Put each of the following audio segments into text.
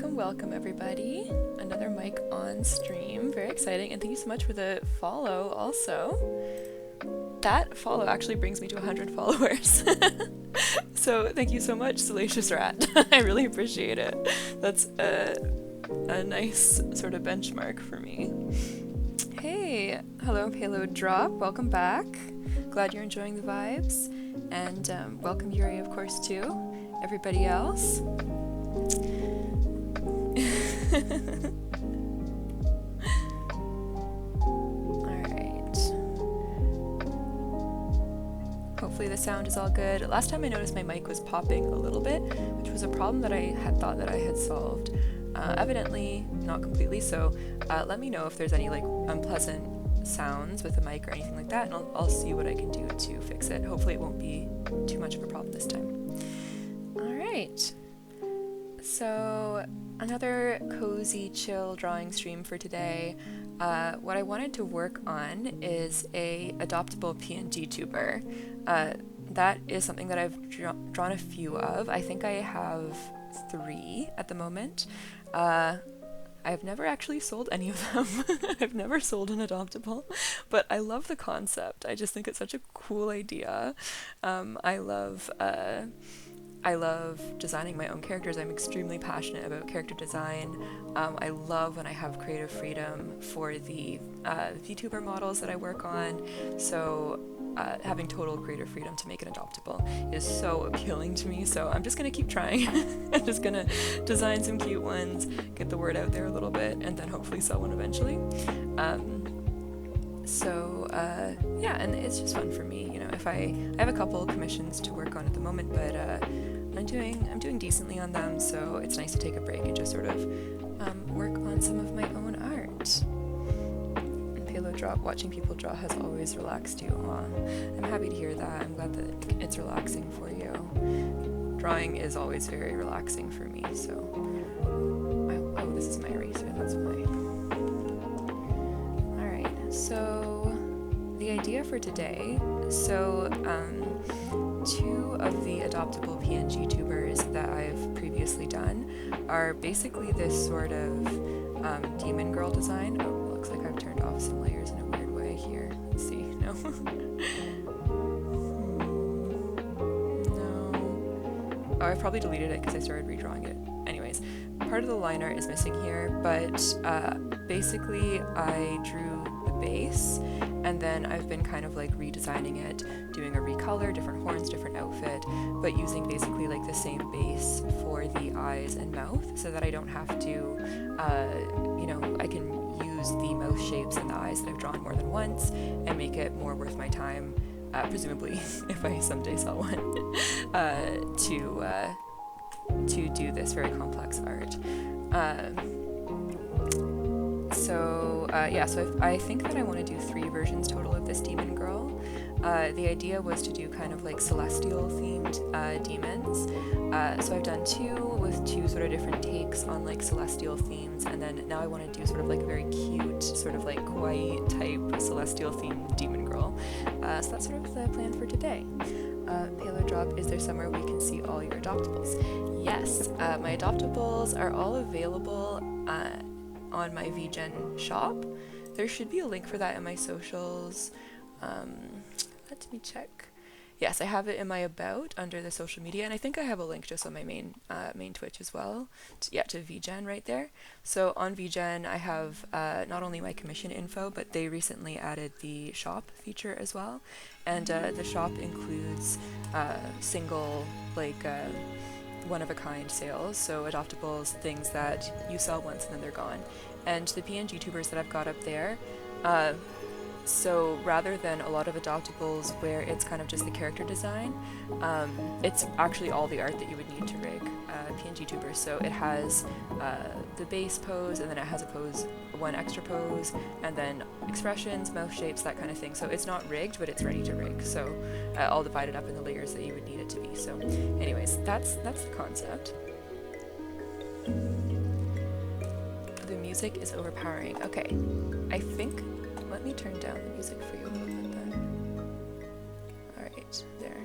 Welcome everybody. Another mic on stream. Very exciting, and thank you so much for the follow also. That follow actually brings me to 100 followers. So thank you so much, Salacious Rat. I really appreciate it. That's a nice sort of benchmark for me. Hey, hello Payload Drop, welcome back. Glad you're enjoying the vibes. And welcome Yuri, of course, too. Everybody else. Alright. Hopefully the sound is all good. Last time I noticed my mic was popping a little bit, which was a problem that I had thought that I had solved. Evidently, not completely, so let me know if there's any like unpleasant sounds with the mic or anything like that, and I'll see what I can do to fix it. Hopefully it won't be too much of a problem this time. Alright. So, another cozy, chill drawing stream for today. What I wanted to work on is a adoptable pngtuber. That is something that I've drawn a few of. I think I have 3 at the moment. I've never actually sold any of them. I've never sold an adoptable, but I love the concept. I just think it's such a cool idea. I love designing my own characters. I'm extremely passionate about character design. I love when I have creative freedom for the VTuber models that I work on. So having total creative freedom to make an adoptable is so appealing to me. So I'm just going to keep trying. I'm just going to design some cute ones, get the word out there a little bit, and then hopefully sell one eventually. Yeah, and it's just fun for me. You know, if I have a couple commissions to work on at the moment, but I'm doing decently on them, so it's nice to take a break and just sort of work on some of my own art. And Payload Drop, watching people draw has always relaxed you. I'm happy to hear that. I'm glad that it's relaxing for you. Drawing is always very relaxing for me, so... Oh, this is my eraser, that's why. Alright, so... the idea for today, so 2 of the adoptable pngtubers that I've previously done are basically this sort of demon girl design. Oh, it looks like I've turned off some layers in a weird way here. Let's see. No. No. Oh, I've probably deleted it because I started redrawing it. Anyways, part of the liner is missing here, but basically I drew the base, and then I've been kind of like redesigning it, doing a recolor, different horns, different outfit, but using basically like the same base for the eyes and mouth so that I don't have to, you know, I can use the mouth shapes and the eyes that I've drawn more than once and make it more worth my time, presumably, if I someday sell one, to do this very complex art. So I think that I want to do 3 versions total of this demon girl. The idea was to do kind of like celestial themed demons. So I've done 2 with 2 sort of different takes on like celestial themes, and then now I want to do sort of like a very cute, sort of like kawaii type celestial themed demon girl. So that's sort of the plan for today. Payload Drop, is there somewhere we can see all your adoptables? Yes, my adoptables are all available on my VGen shop. There should be a link for that in my socials. Let me check. Yes, I have it in my about under the social media, and I think I have a link just on my main Twitch as well. To VGen right there. So on VGen, I have not only my commission info, but they recently added the shop feature as well. And the shop includes single, like, one-of-a-kind sales, so adoptables, things that you sell once and then they're gone. And the pngtubers that I've got up there, so rather than a lot of adoptables where it's kind of just the character design, it's actually all the art that you would need to rig pngtubers. So it has the base pose, and then it has a pose, 1 extra pose, and then expressions, mouth shapes, that kind of thing. So it's not rigged, but it's ready to rig. So all divided up in the layers that you would need it to be. So anyways, that's the concept. The music is overpowering. Okay, I think, let me turn down the music for you a little bit then. Alright, there.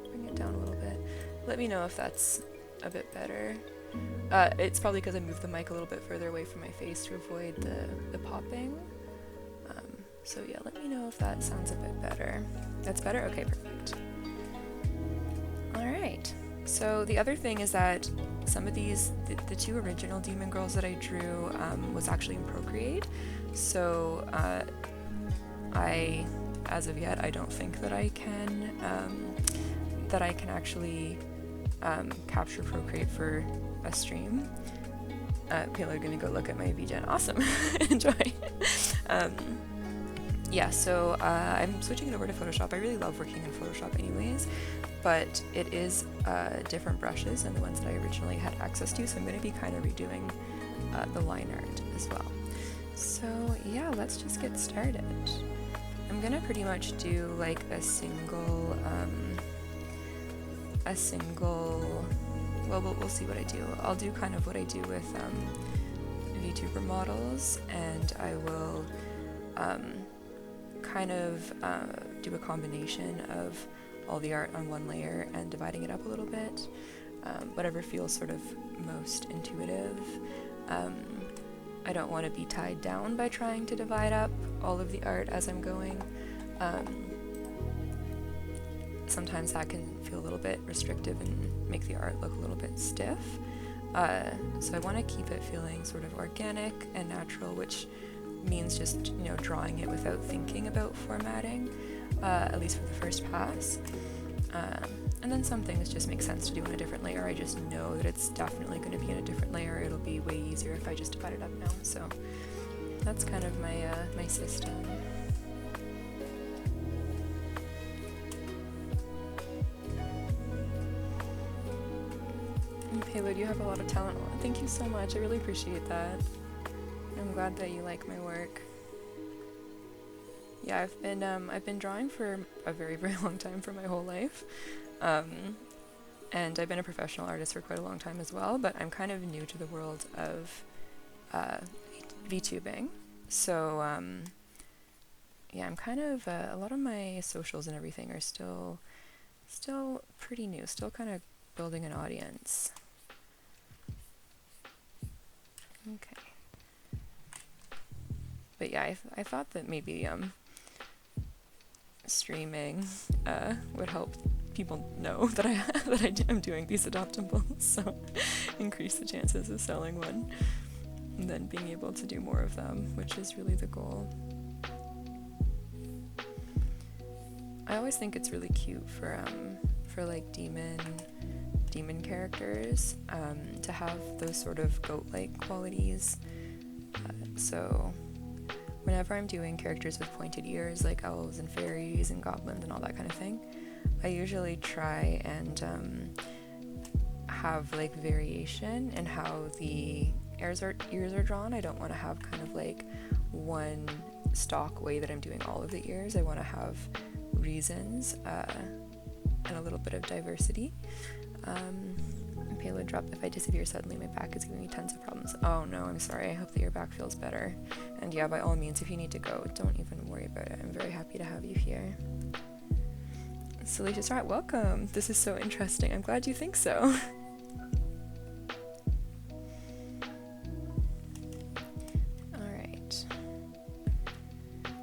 Bring it down a little bit. Let me know if that's a bit better. It's probably because I moved the mic a little bit further away from my face to avoid the popping. So yeah, let me know if that sounds a bit better. That's better? Okay, perfect. Alright, so the other thing is that some of these, the two original demon girls that I drew was actually in Procreate. So as of yet, I don't think that I can actually capture Procreate for a stream. People are gonna go look at my VGen. Awesome. Enjoy. Yeah, so I'm switching it over to Photoshop. I really love working in Photoshop anyways, but it is different brushes than the ones that I originally had access to, so I'm going to be kind of redoing the line art as well. So yeah, let's just get started. I'm going to pretty much do like a single, well, we'll see what I do. I'll do kind of what I do with VTuber models, and I will kind of do a combination of all the art on one layer and dividing it up a little bit, whatever feels sort of most intuitive. I don't want to be tied down by trying to divide up all of the art as I'm going. Sometimes that can feel a little bit restrictive and make the art look a little bit stiff. So I want to keep it feeling sort of organic and natural, which means just, you know, drawing it without thinking about formatting, at least for the first pass. And then some things just make sense to do in a different layer. I just know that it's definitely going to be in a different layer. It'll be way easier if I just divide it up now. So that's kind of my my system. Payload, you have a lot of talent. Thank you so much. I really appreciate that. I'm glad that you like my work. Yeah, I've been drawing for a very, very long time, for my whole life. And I've been a professional artist for quite a long time as well, but I'm kind of new to the world of VTubing. So yeah, I'm kind of a lot of my socials and everything are still pretty new, still kind of building an audience. Okay. But yeah, I thought that maybe streaming would help people know that I'm doing these adoptables, so increase the chances of selling one, and then being able to do more of them, which is really the goal. I always think it's really cute for like demon characters to have those sort of goat-like qualities. So whenever I'm doing characters with pointed ears, like elves and fairies and goblins and all that kind of thing, I usually try and have like variation in how the ears are drawn. I don't want to have kind of like one stock way that I'm doing all of the ears. I want to have reasons and a little bit of diversity. Payload drop. If I disappear suddenly, my back is giving me tons of problems. Oh no, I'm sorry. I hope that your back feels better. And yeah, by all means, if you need to go, don't even worry about it. I'm very happy to have you here. Salacious Rat, welcome. This is so interesting. I'm glad you think so. Alright.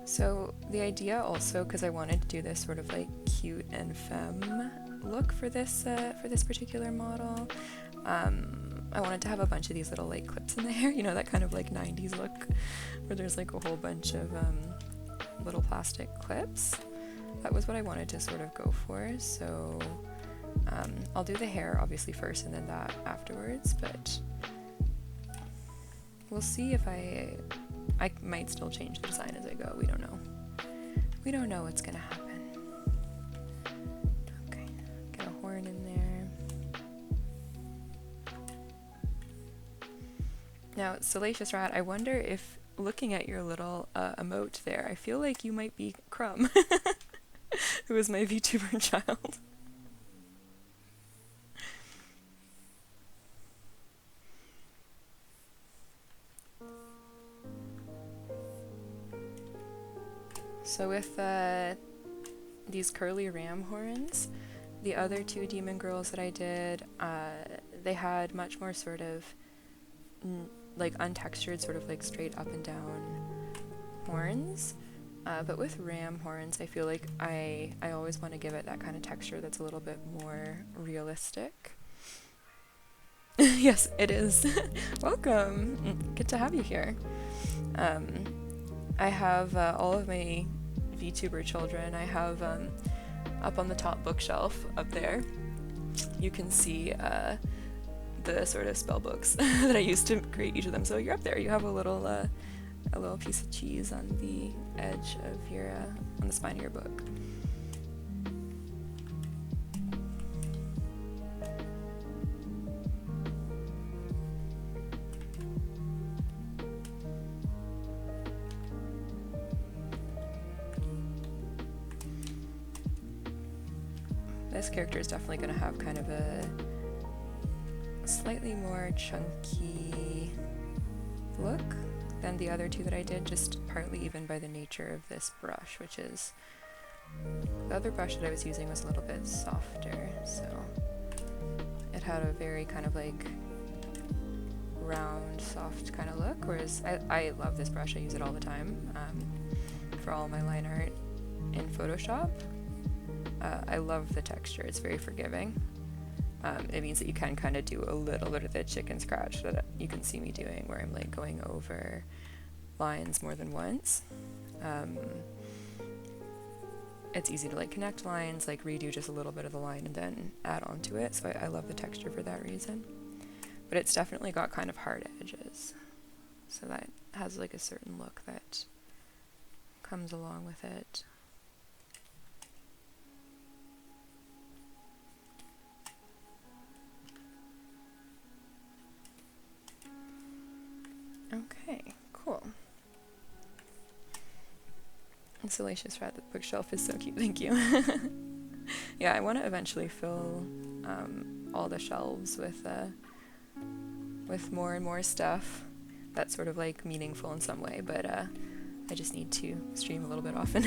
So the idea also, because I wanted to do this sort of like cute and femme look for this particular model, I wanted to have a bunch of these little like clips in the hair, you know, that kind of like 90s look where there's like a whole bunch of little plastic clips. That was what I wanted to sort of go for, so I'll do the hair obviously first and then that afterwards, but we'll see if I might still change the design as I go. We don't know. We don't know what's gonna happen. Okay, get a horn in there. Now, Salacious Rat, I wonder if, looking at your little emote there, I feel like you might be Crumb, who is my VTuber child. So with these curly ram horns, the other two demon girls that I did, they had much more sort of like untextured, sort of like straight up and down horns. But with ram horns, I feel like I always want to give it that kind of texture that's a little bit more realistic. Yes, it is. Welcome. Good to have you here. I have all of my VTuber children. I have up on the top bookshelf up there. You can see the sort of spell books that I used to create each of them. So you're up there. You have a little piece of cheese on the edge of your on the spine of your book. This character is definitely going to have kind of a slightly more chunky look than the other two that I did, just partly even by the nature of this brush, which is, the other brush that I was using was a little bit softer, so it had a very kind of like round, soft kind of look, whereas I love this brush. I use it all the time for all my line art in Photoshop. I love the texture, it's very forgiving. It means that you can kind of do a little bit of the chicken scratch that you can see me doing, where I'm like going over lines more than once. It's easy to like connect lines, like redo just a little bit of the line and then add on to it, so I love the texture for that reason. But it's definitely got kind of hard edges, so that has like a certain look that comes along with it. Okay, cool. And Salacious Rat, the bookshelf is so cute, thank you. Yeah, I want to eventually fill all the shelves with more and more stuff that's sort of like meaningful in some way, but I just need to stream a little bit often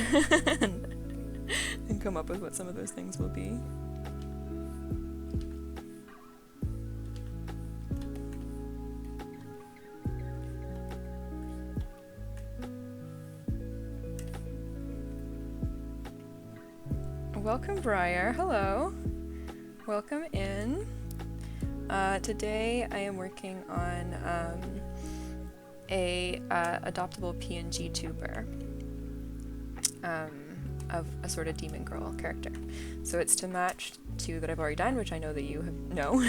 and come up with what some of those things will be. Welcome, Briar. Hello. Welcome in. Today I am working on a adoptable pngtuber of a sort of demon girl character. So it's to match two that I've already done, which I know that you know.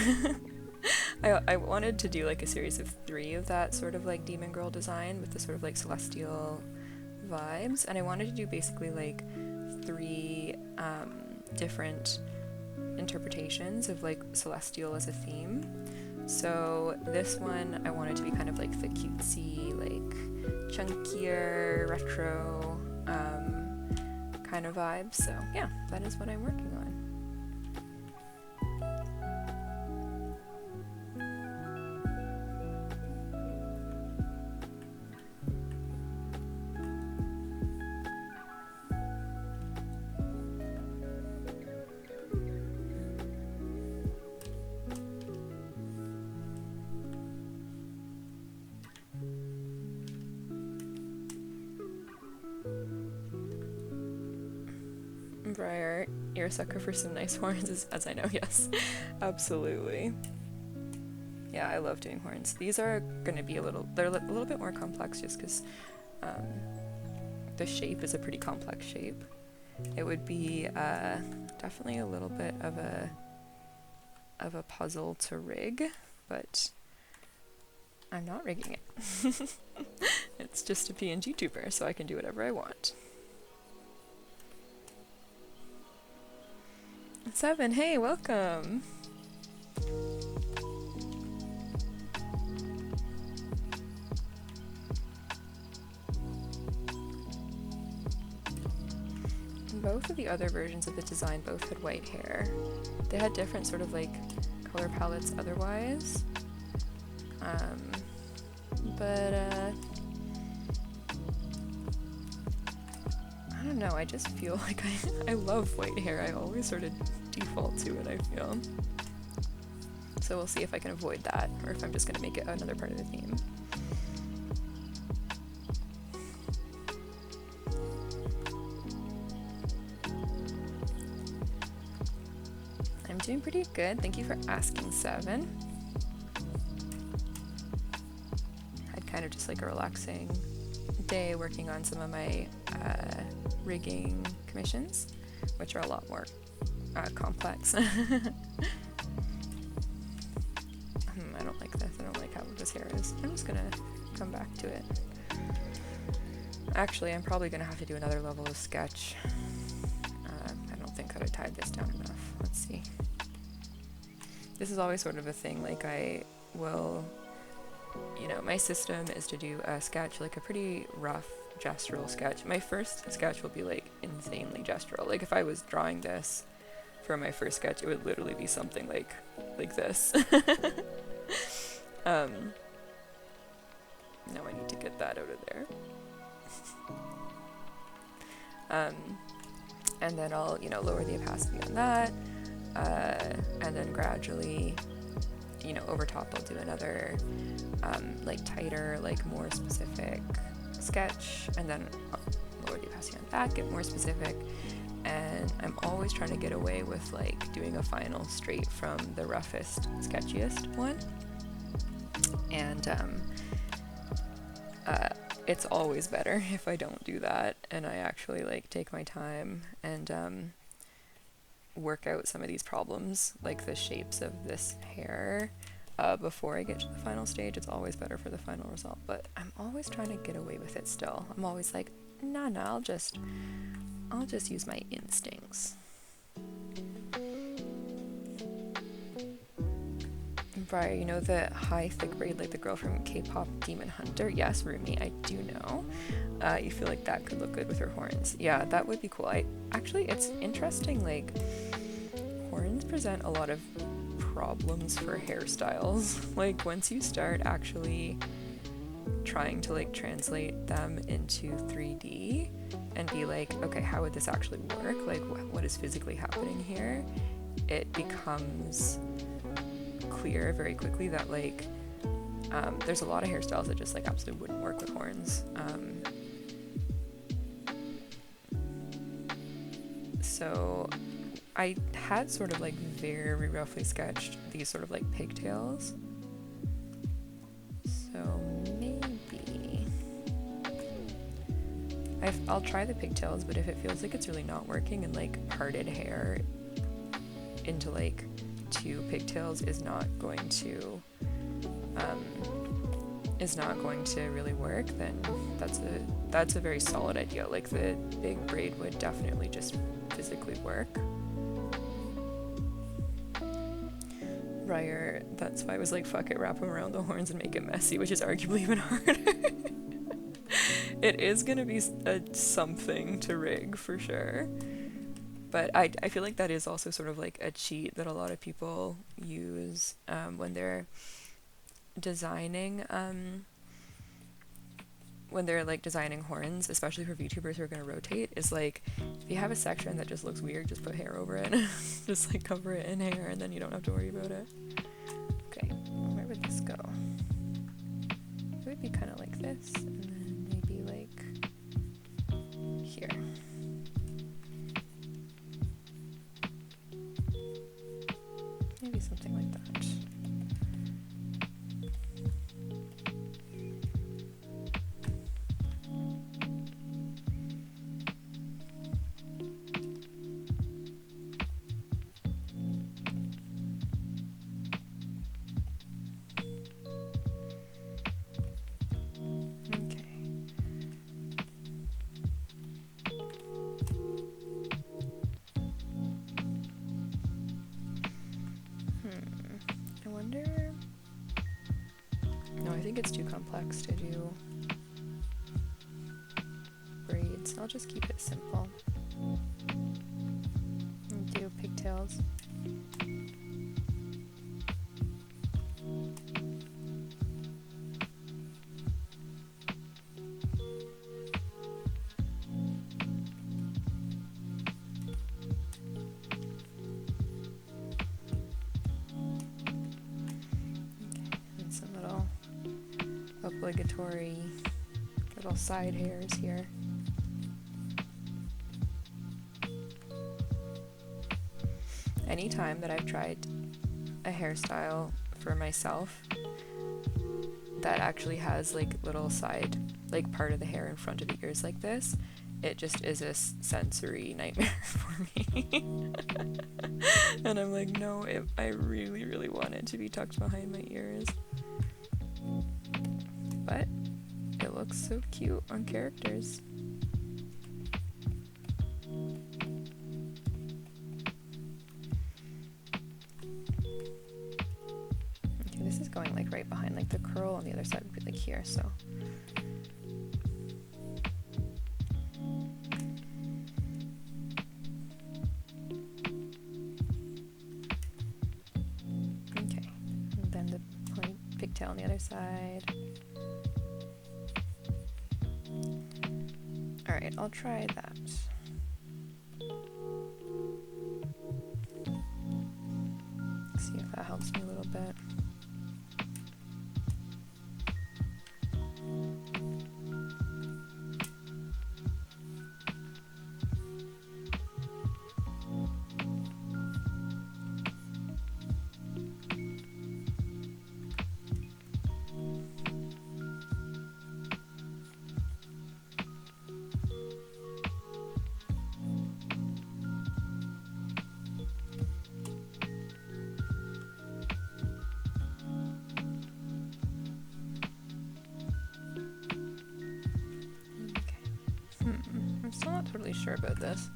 I wanted to do like a series of 3 of that sort of like demon girl design with the sort of like celestial vibes, and I wanted to do basically like 3 different interpretations of like celestial as a theme. So this one I wanted to be kind of like the cutesy, like chunkier, retro kind of vibe. So yeah, that is what I'm working on. Briar, you're a sucker for some nice horns, as I know, yes. Absolutely. Yeah, I love doing horns. These are going to be they're a little bit more complex just because the shape is a pretty complex shape. It would be definitely a little bit of a puzzle to rig, but I'm not rigging it. It's just a pngtuber, so I can do whatever I want. 7, hey, welcome! Both of the other versions of the design both had white hair. They had different sort of like color palettes otherwise. But I don't know, I just feel like I love white hair. I always sort of default to it, I feel. So we'll see if I can avoid that, or if I'm just going to make it another part of the theme. I'm doing pretty good. Thank you for asking, Seven. Had kind of just like a relaxing day working on some of my rigging commissions, which are a lot more complex. I don't like this. I don't like how this hair is. I'm just gonna come back to it. Actually, I'm probably gonna have to do another level of sketch. I don't think that I tied this down enough. Let's see. This is always sort of a thing, like I will, you know, my system is to do a sketch, like a pretty rough gestural sketch. My first sketch will be like insanely gestural. Like if I was drawing this for my first sketch, it would literally be something like this. Now I need to get that out of there. And then I'll, you know, lower the opacity on that, and then gradually, you know, over top I'll do another like tighter, like more specific sketch, and then I'll lower the opacity on that, get more specific, and I'm always trying to get away with like doing a final straight from the roughest, sketchiest one, and it's always better if I don't do that, and I actually like take my time and work out some of these problems, like the shapes of this hair, before I get to the final stage. It's always better for the final result, but I'm always trying to get away with it still. I'm always like, nah, I'll just use my instincts. Briar, you know the high thick braid like the girl from K-pop Demon Hunter? Yes, Rumi, I do know. You feel like that could look good with her horns. Yeah, that would be cool. Actually, it's interesting, like, horns present a lot of problems for hairstyles. Like, once you start actually trying to, like, translate them into 3D and be like, okay, how would this actually work? Like, what is physically happening here? It becomes clear very quickly that, like, there's a lot of hairstyles that just, like, absolutely wouldn't work with horns. So I had sort of like very roughly sketched these sort of like pigtails. So maybe I'll try the pigtails, but if it feels like it's really not working and like parted hair into like two pigtails is not going to really work, then that's a very solid idea. Like the big braid would definitely just physically work. Ryer, that's why I was like, fuck it, wrap them around the horns and make it messy, which is arguably even harder. It is gonna be something to rig for sure, but I feel like that is also sort of like a cheat that a lot of people use when they're designing horns, especially for VTubers who are going to rotate, is like, if you have a section that just looks weird, just put hair over it. Just like cover it in hair and then you don't have to worry about it. Okay, where would this go? It would be kind of like this, and then maybe like here. Maybe something like that. It's too complex to do braids. I'll just keep it simple and do pigtails. obligatory little side hairs here. Anytime that I've tried a hairstyle for myself that actually has like little side, like part of the hair in front of the ears like this, it just is a sensory nightmare for me. And I'm like, no, I really, really want it to be tucked behind my ears. But it looks so cute on characters. Okay, this is going like right behind, like the curl on the other side would be like here, so. Okay, and then the pigtail on the other side. Alright, I'll try that. See if that helps me a little bit. I'm still not totally sure about this.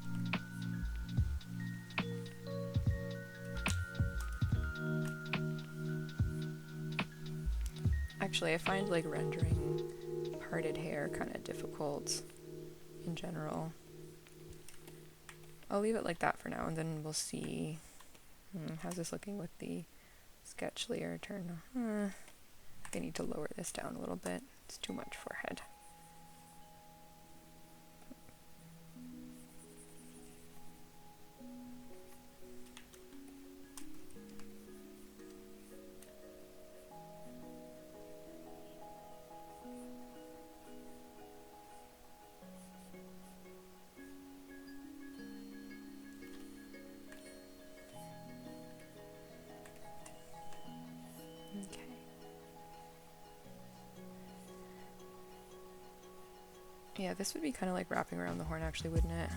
Actually, I find like rendering parted hair kind of difficult in general. I'll leave it like that for now, and then we'll see. How's this looking with the sketch layer turned on? I need to lower this down a little bit. It's too much forehead. Yeah, this would be kind of like wrapping around the horn actually, wouldn't it?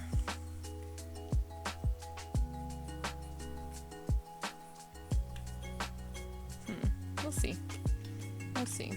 We'll see. We'll see.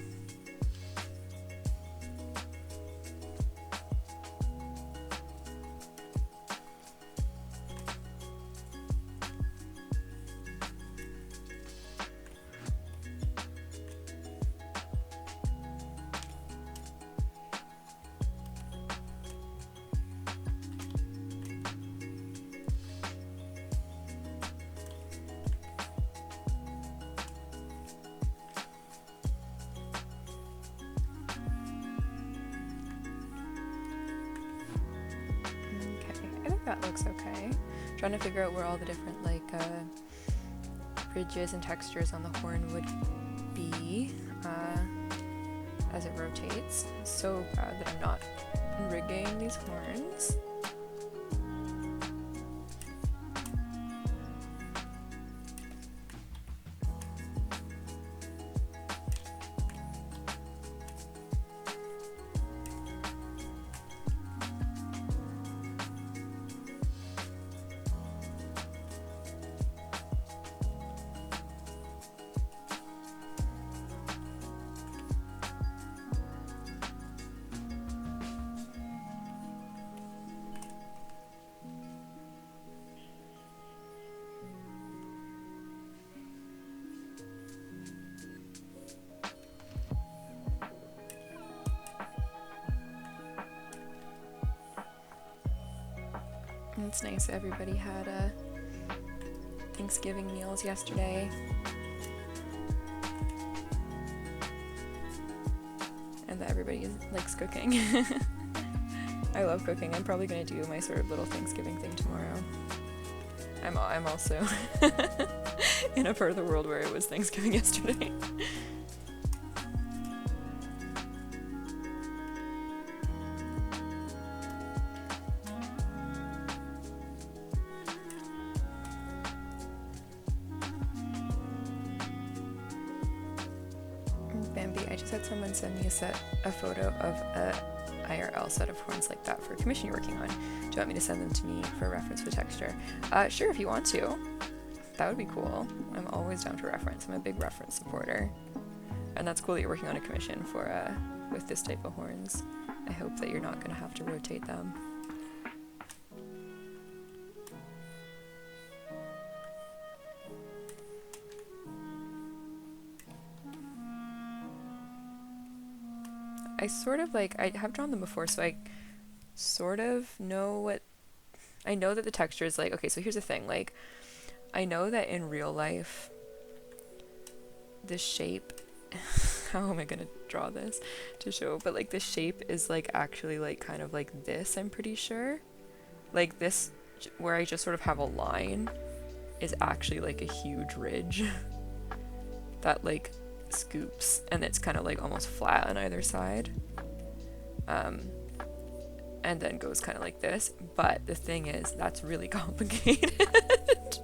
That looks okay. Trying to figure out where all the different like ridges and textures on the horn would be as it rotates. I'm so glad that I'm not rigging these horns. It's nice everybody had Thanksgiving meals yesterday. And that everybody likes cooking. I love cooking. I'm probably going to do my sort of little Thanksgiving thing tomorrow. I'm also in a part of the world where it was Thanksgiving yesterday. Bambii. I just had someone send me a photo of a IRL set of horns like that for a commission you're working on. Do you want me to send them to me for reference for texture? Sure, if you want to. That would be cool. I'm always down for reference. I'm a big reference supporter. And that's cool that you're working on a commission for with this type of horns. I hope that you're not going to have to rotate them. I sort of like, I have drawn them before, so I sort of know what, I know that the texture is like, okay, so here's the thing, like, I know that in real life, the shape, how am I gonna draw this to show, but like the shape is like actually like kind of like this, I'm pretty sure. Like this, where I just sort of have a line, is actually like a huge ridge that like scoops, and it's kind of like almost flat on either side, and then goes kind of like this. But the thing is, that's really complicated.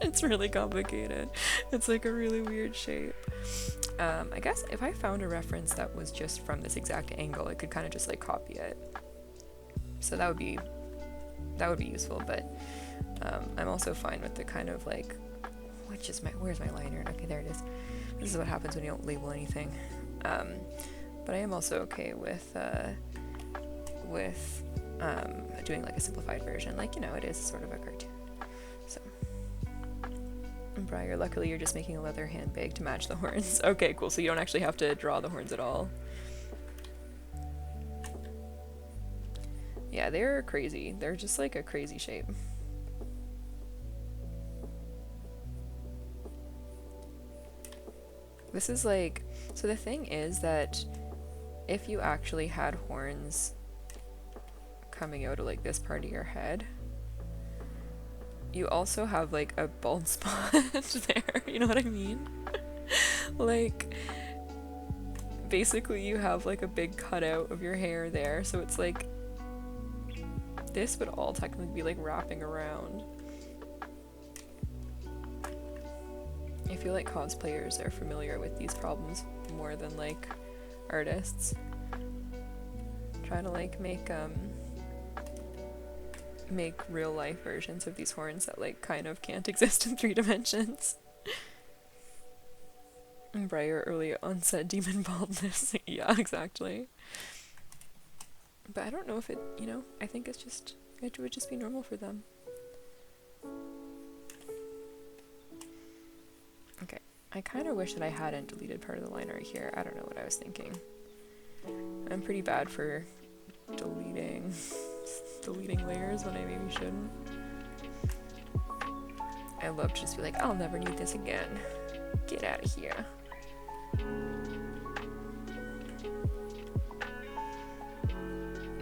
It's really complicated. It's like a really weird shape. I guess if I found a reference that was just from this exact angle, I could kind of just like copy it, so that would be useful. But I'm also fine with the kind of like, where's my liner? Okay, there it is. This is what happens when you don't label anything. But I am also okay with doing like a simplified version, like, you know, it is sort of a cartoon. So, and Briar, luckily you're just making a leather handbag to match the horns. Okay, cool. So you don't actually have to draw the horns at all. Yeah, they're crazy. They're just like a crazy shape. This is like, so the thing is that if you actually had horns coming out of like this part of your head, you also have like a bald spot there, you know what I mean? Like, basically you have like a big cutout of your hair there, so it's like, this would all technically be like wrapping around. I feel like cosplayers are familiar with these problems more than like artists. Trying to like make real life versions of these horns that like kind of can't exist in 3 dimensions. And Briar, early onset demon baldness. Yeah, exactly. But I don't know if it, you know, I think it would just be normal for them. Okay, I kind of wish that I hadn't deleted part of the line right here. I don't know what I was thinking. I'm pretty bad for deleting layers when I maybe shouldn't. I love to just be like, I'll never need this again. Get out of here.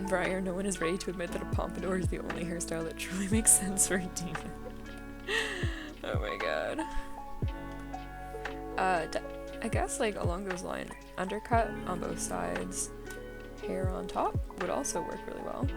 Briar, no one is ready to admit that a pompadour is the only hairstyle that truly makes sense for a demon. Oh my god. I guess like along those lines, undercut on both sides, hair on top would also work really well.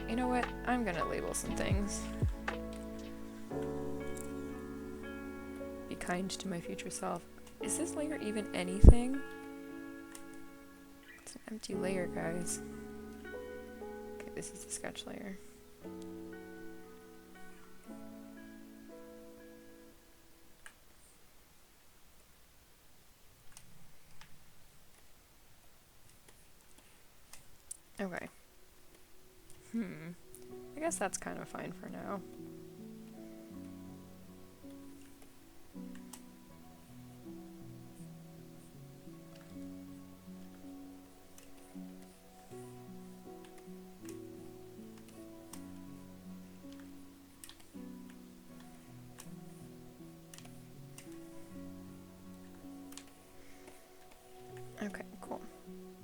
You know what? I'm gonna label some things. Be kind to my future self. Is this layer even anything? It's an empty layer, guys. Okay, this is the sketch layer. Okay. I guess that's kind of fine for now. Okay, cool.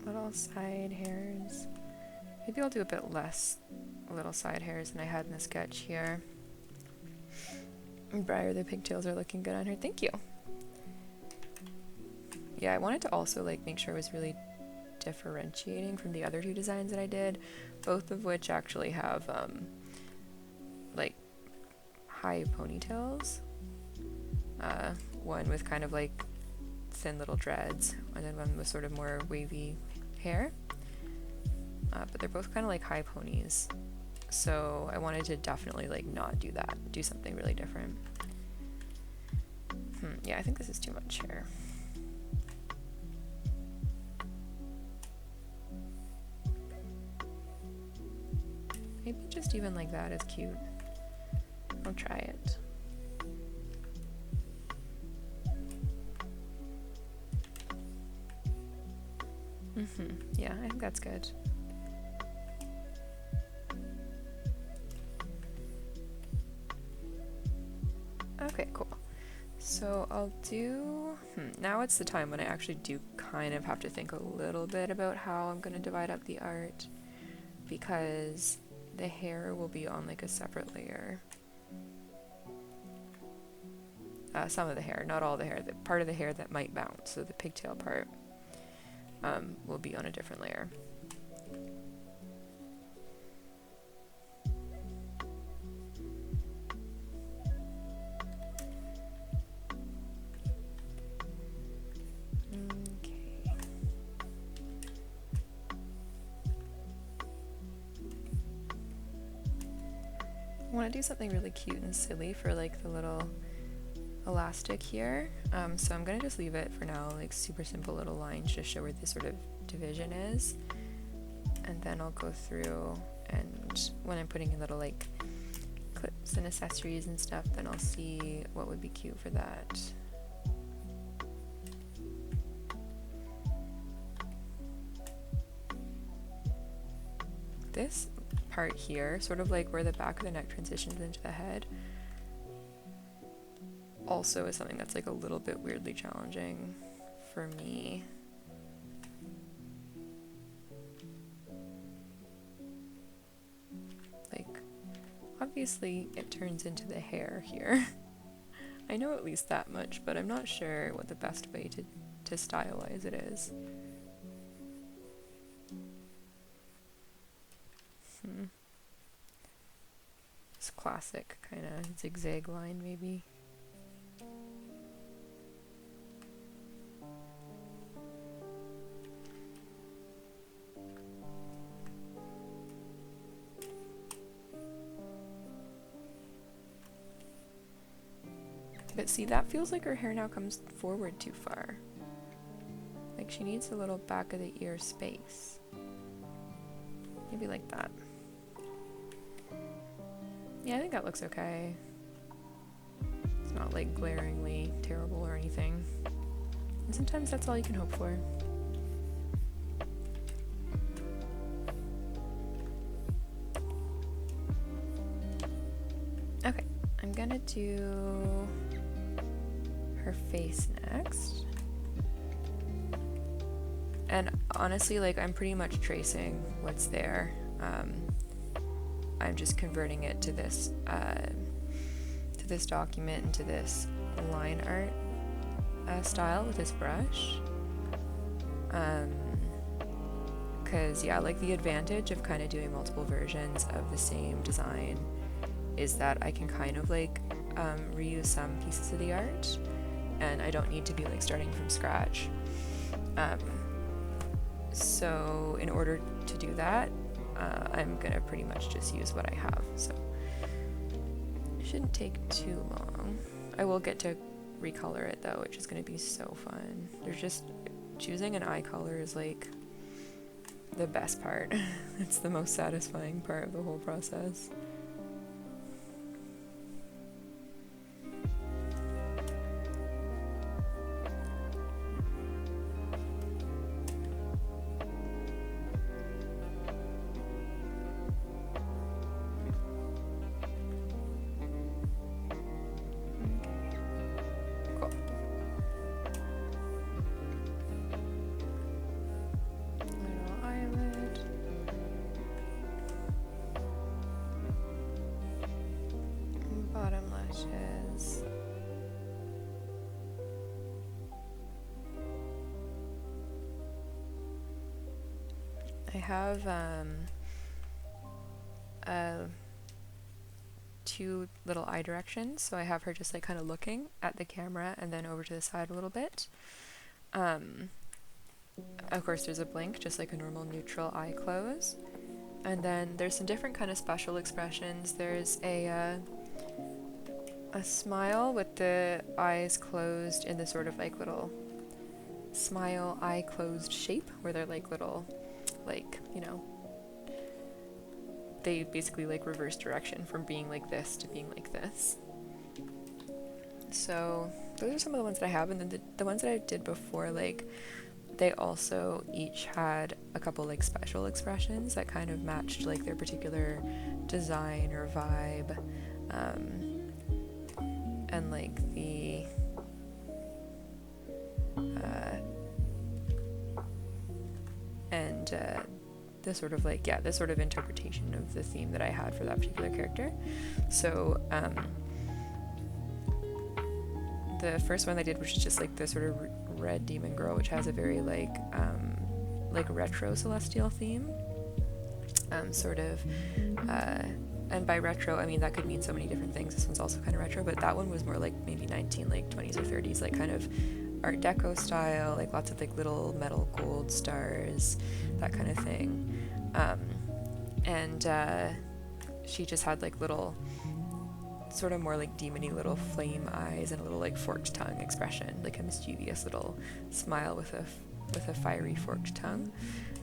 Little side hairs. Maybe I'll do a bit less little side hairs than I had in the sketch here. Briar, the pigtails are looking good on her. Thank you. Yeah, I wanted to also like make sure it was really differentiating from the other two designs that I did, both of which actually have like high ponytails. One with kind of like thin little dreads, and then one with sort of more wavy hair. But they're both kind of like high ponies. So I wanted to definitely like not do that, do something really different. Yeah, I think this is too much hair. Maybe just even like that is cute. I'll try it. Yeah, I think that's good. Okay, cool. So I'll do, now it's the time when I actually do kind of have to think a little bit about how I'm going to divide up the art, because the hair will be on like a separate layer. Some of the hair, not all the hair, the part of the hair that might bounce, so the pigtail part will be on a different layer. I want to do something really cute and silly for like the little elastic here, so I'm gonna just leave it for now like super simple little lines to show where this sort of division is, and then I'll go through, and when I'm putting in little like clips and accessories and stuff, then I'll see what would be cute for that. This part here, sort of like where the back of the neck transitions into the head, also is something that's like a little bit weirdly challenging for me. Like, obviously it turns into the hair here. I know at least that much, but I'm not sure what the best way to stylize it is. This classic kind of zigzag line, maybe. But see, that feels like her hair now comes forward too far. Like she needs a little back of the ear space. Maybe like that. Yeah, I think that looks okay. It's not like glaringly terrible or anything. And sometimes that's all you can hope for. Okay, I'm gonna do her face next. And honestly, like, I'm pretty much tracing what's there. I'm just converting it to this document and to this line art style with this brush. Because yeah, like the advantage of kind of doing multiple versions of the same design is that I can kind of like reuse some pieces of the art, and I don't need to be like starting from scratch. So in order to do that, I'm gonna pretty much just use what I have, so it shouldn't take too long. I will get to recolor it though, which is gonna be so fun. There's just, choosing an eye color is like the best part. It's the most satisfying part of the whole process. I have two little eye directions, so I have her just like kind of looking at the camera and then over to the side a little bit. Of course there's a blink, just like a normal neutral eye close. And then there's some different kind of special expressions. There's a smile with the eyes closed in the sort of like little smile eye closed shape, where they're like little, like, you know, they basically like reverse direction from being like this to being like this. So those are some of the ones that I have, and then the ones that I did before, like, they also each had a couple like special expressions that kind of matched like their particular design or vibe, and like the sort of like, yeah, the sort of interpretation of the theme that I had for that particular character. So the first one I did, which is just like the sort of red demon girl, which has a very like retro celestial theme, sort of, and by retro I mean that could mean so many different things. This one's also kind of retro, but that one was more like maybe 20s or 30s, like kind of Art Deco style, like lots of like little metal gold stars, that kind of thing. And she just had like little sort of more like demony little flame eyes and a little like forked tongue expression, like a mischievous little smile with a fiery forked tongue.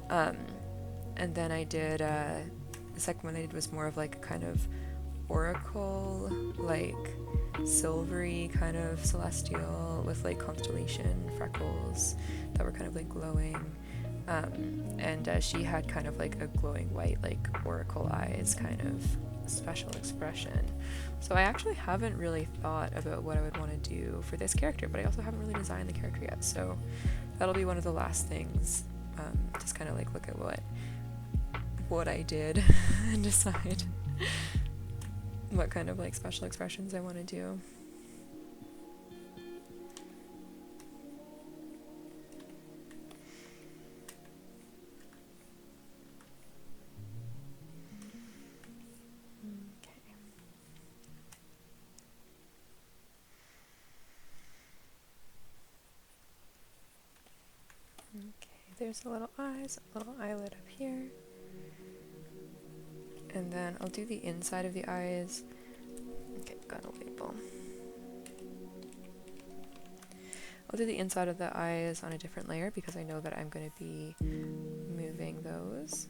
And then I did the second one I did was more of like a kind of oracle, like silvery kind of celestial with like constellation freckles that were kind of like glowing. And she had kind of like a glowing white like oracle eyes kind of special expression. So I actually haven't really thought about what I would want to do for this character, but I also haven't really designed the character yet, so that'll be one of the last things. Just kind of like look at what I did and decide what kind of like special expressions I want to do. There's a little eyes, a little eyelid up here. And then I'll do the inside of the eyes. Okay, got a label. I'll do the inside of the eyes on a different layer because I know that I'm going to be moving those.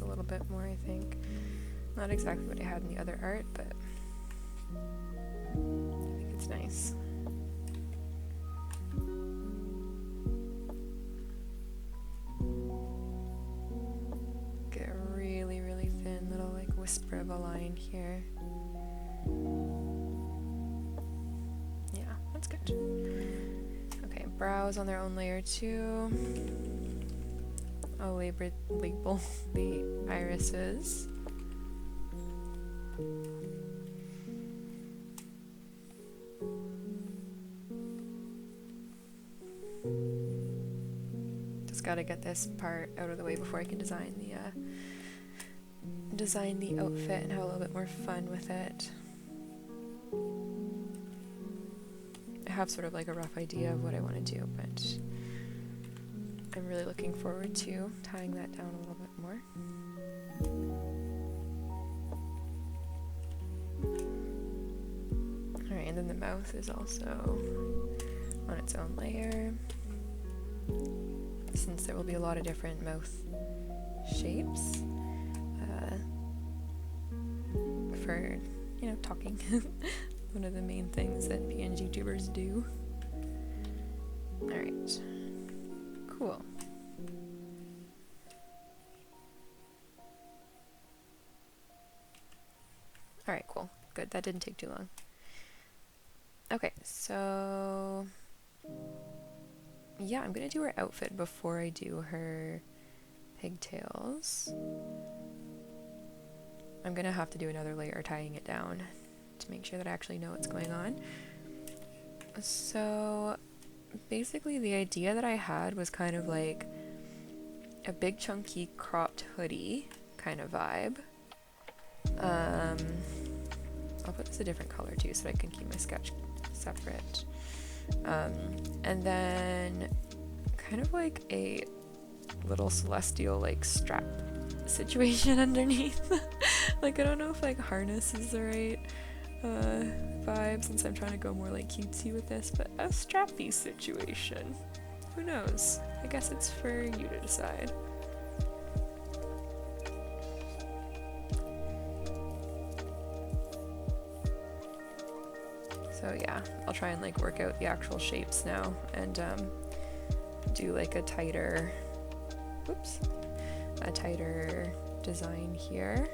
A little bit more, I think. Not exactly what I had in the other art, but I think it's nice. Get a really, really thin little like whisper of a line here. Yeah, that's good. Okay, brows on their own layer too. I'll label the irises. Just gotta get this part out of the way before I can design the outfit and have a little bit more fun with it. I have sort of like a rough idea of what I want to do, but I'm really looking forward to tying that down a little bit more. Alright, and then the mouth is also on its own layer, since there will be a lot of different mouth shapes for, you know, talking. One of the main things that pngtubers do. Alright, cool. Alright, cool. Good, that didn't take too long. Okay, so yeah, I'm gonna do her outfit before I do her pigtails. I'm gonna have to do another layer tying it down to make sure that I actually know what's going on. So basically the idea that I had was kind of like a big chunky cropped hoodie kind of vibe. I'll put this a different color too so I can keep my sketch separate. And then kind of like a little celestial like strap situation underneath. Like I don't know if like harness is the right vibe since I'm trying to go more like cutesy with this, but a strappy situation. Who knows? I guess it's for you to decide. So yeah, I'll try and like work out the actual shapes now and do like a tighter, whoops, a tighter design here.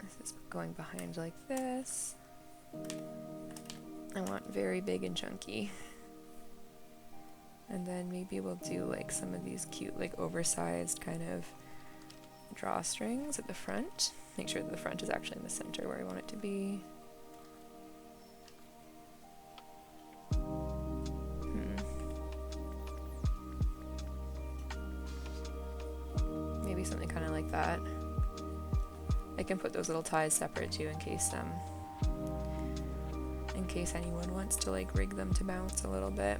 This is going behind like this. I want very big and chunky. And then maybe we'll do like some of these cute like oversized kind of drawstrings at the front. Make sure that the front is actually in the center where I want it to be. Maybe something kind of like that. I can put those little ties separate too in case anyone wants to like rig them to bounce a little bit.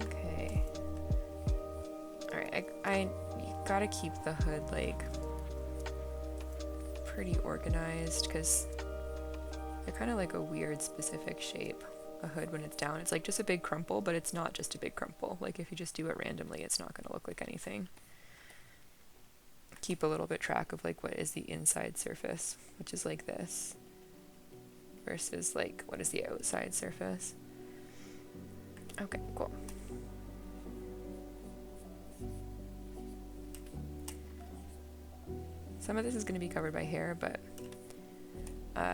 Okay. Alright, I gotta keep the hood like pretty organized because they're kind of like a weird specific shape. A hood when it's down, it's like just a big crumple, but it's not just a big crumple. Like if you just do it randomly, it's not gonna look like anything. Keep a little bit track of like what is the inside surface, which is like this, versus like what is the outside surface. Okay, cool. Some of this is going to be covered by hair, but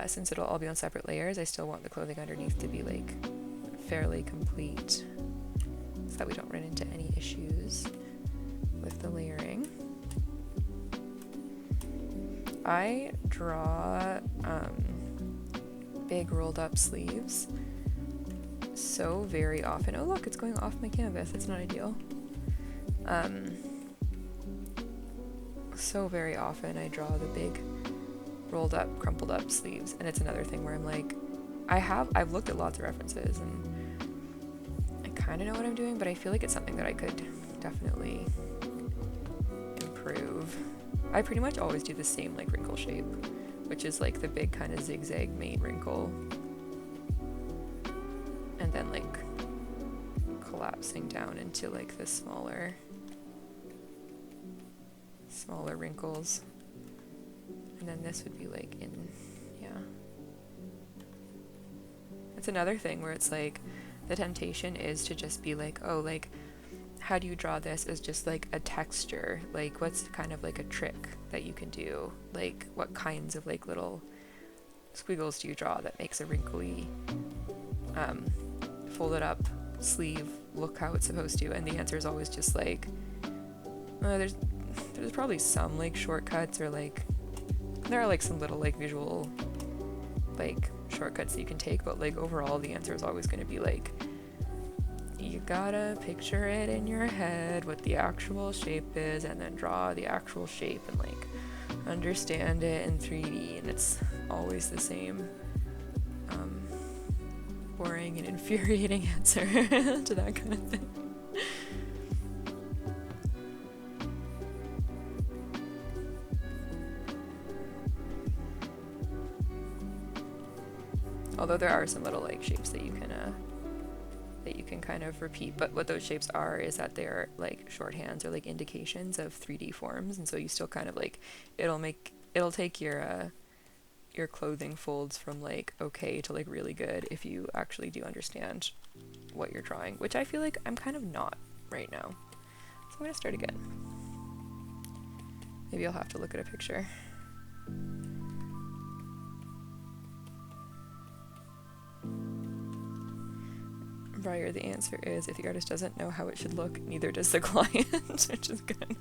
since it'll all be on separate layers, I still want the clothing underneath to be like fairly complete so that we don't run into any issues with the layering. I draw big rolled up sleeves so very often. Oh look, it's going off my canvas. It's not ideal. So very often I draw the big rolled up, crumpled up sleeves, and it's another thing where I'm like, I've looked at lots of references and I kind of know what I'm doing, but I feel like it's something that I could definitely improve. I pretty much always do the same like wrinkle shape, which is like the big kind of zigzag main wrinkle and then like collapsing down into like the smaller wrinkles. And then this would be like in, yeah. It's another thing where it's like the temptation is to just be like, oh, like how do you draw this as just like a texture? Like what's kind of like a trick that you can do? Like what kinds of like little squiggles do you draw that makes a wrinkly folded up sleeve look how it's supposed to? And the answer is always just like, there's probably some like shortcuts or like there are like some little like visual like shortcuts that you can take, but like overall the answer is always going to be like, you gotta picture it in your head what the actual shape is, and then draw the actual shape and like understand it in 3D, and it's always the same boring and infuriating answer to that kind of thing. Although there are some little like shapes that you can kind of repeat, but what those shapes are is that they're like shorthands or like indications of 3D forms, and so you still kind of like it'll take your clothing folds from like okay to like really good if you actually do understand what you're drawing, which I feel like I'm kind of not right now. So I'm gonna start again. Maybe I'll have to look at a picture. Briar, the answer is if the artist doesn't know how it should look, neither does the client, which is good.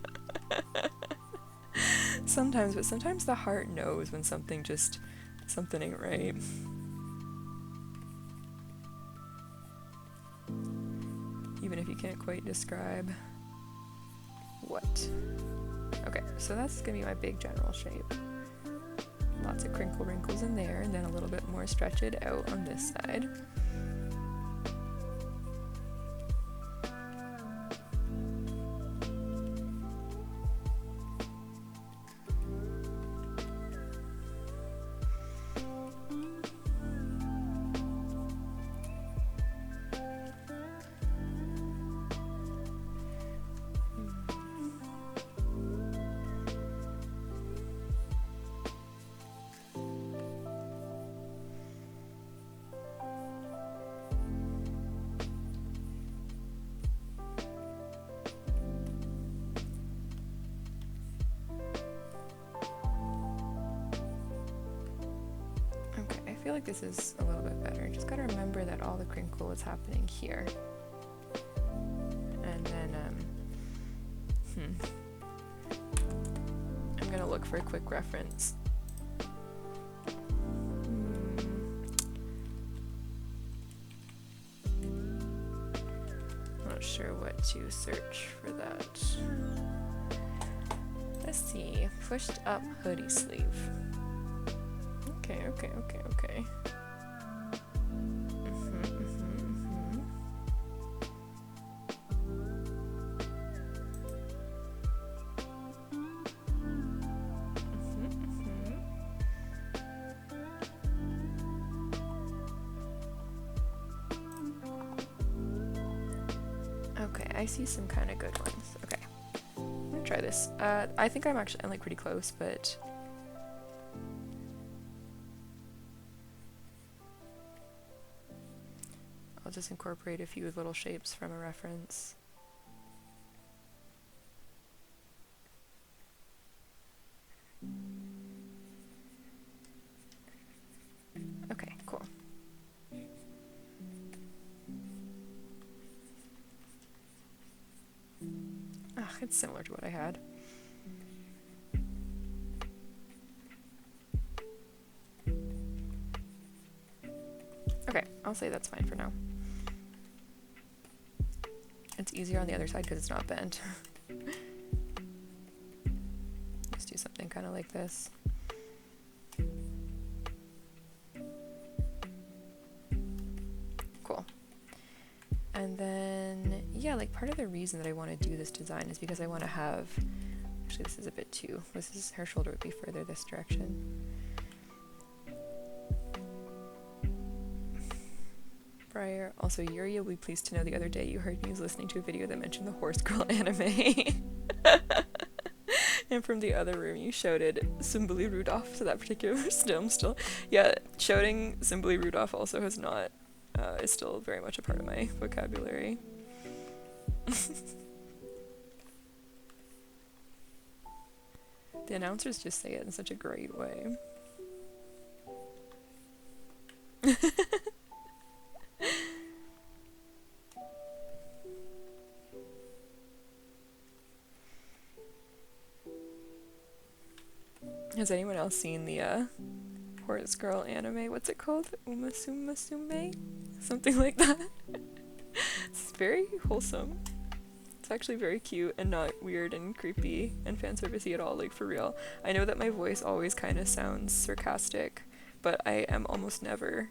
Sometimes, but sometimes the heart knows when something ain't right. Even if you can't quite describe what. Okay, so that's gonna be my big general shape. Lots of crinkle wrinkles in there, and then a little bit more stretch it out on this side. I feel like this is a little bit better. Just gotta remember that all the crinkle is happening here. And then, I'm gonna look for a quick reference. Not sure what to search for that. Let's see. Pushed up hoodie sleeve. Okay. Okay, I see some kind of good ones. Okay, I'm gonna try this. I think I'm like pretty close, but I'll just incorporate a few little shapes from a reference. Okay, cool. It's similar to what I had. Okay, I'll say that's fine for now. It's easier on the other side because it's not bent. Let's do something kind of like this. Cool. And then, yeah, like part of the reason that I want to do this design is because I want to have, actually this is a bit too, her shoulder would be further this direction. Briar, also Yuri will be pleased to know the other day you heard me was listening to a video that mentioned the Horse Girl anime. And from the other room you shouted Simbuli Rudolph to that particular still. Yeah, shouting Simbuli Rudolph also has not, is still very much a part of my vocabulary. The announcers just say it in such a great way. Has anyone else seen the horse girl anime. What's it called? Umasume? Something like that. It's very wholesome. It's actually very cute and not weird and creepy and fan servicey at all, like for real. I know that my voice always kind of sounds sarcastic, but I am almost never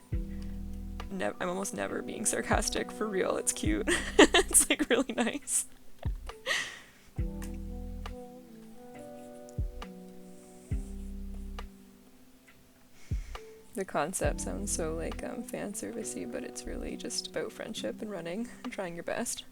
being sarcastic, for real. It's cute. It's like really nice. The concept sounds so like fan servicey, but it's really just about friendship and running and trying your best.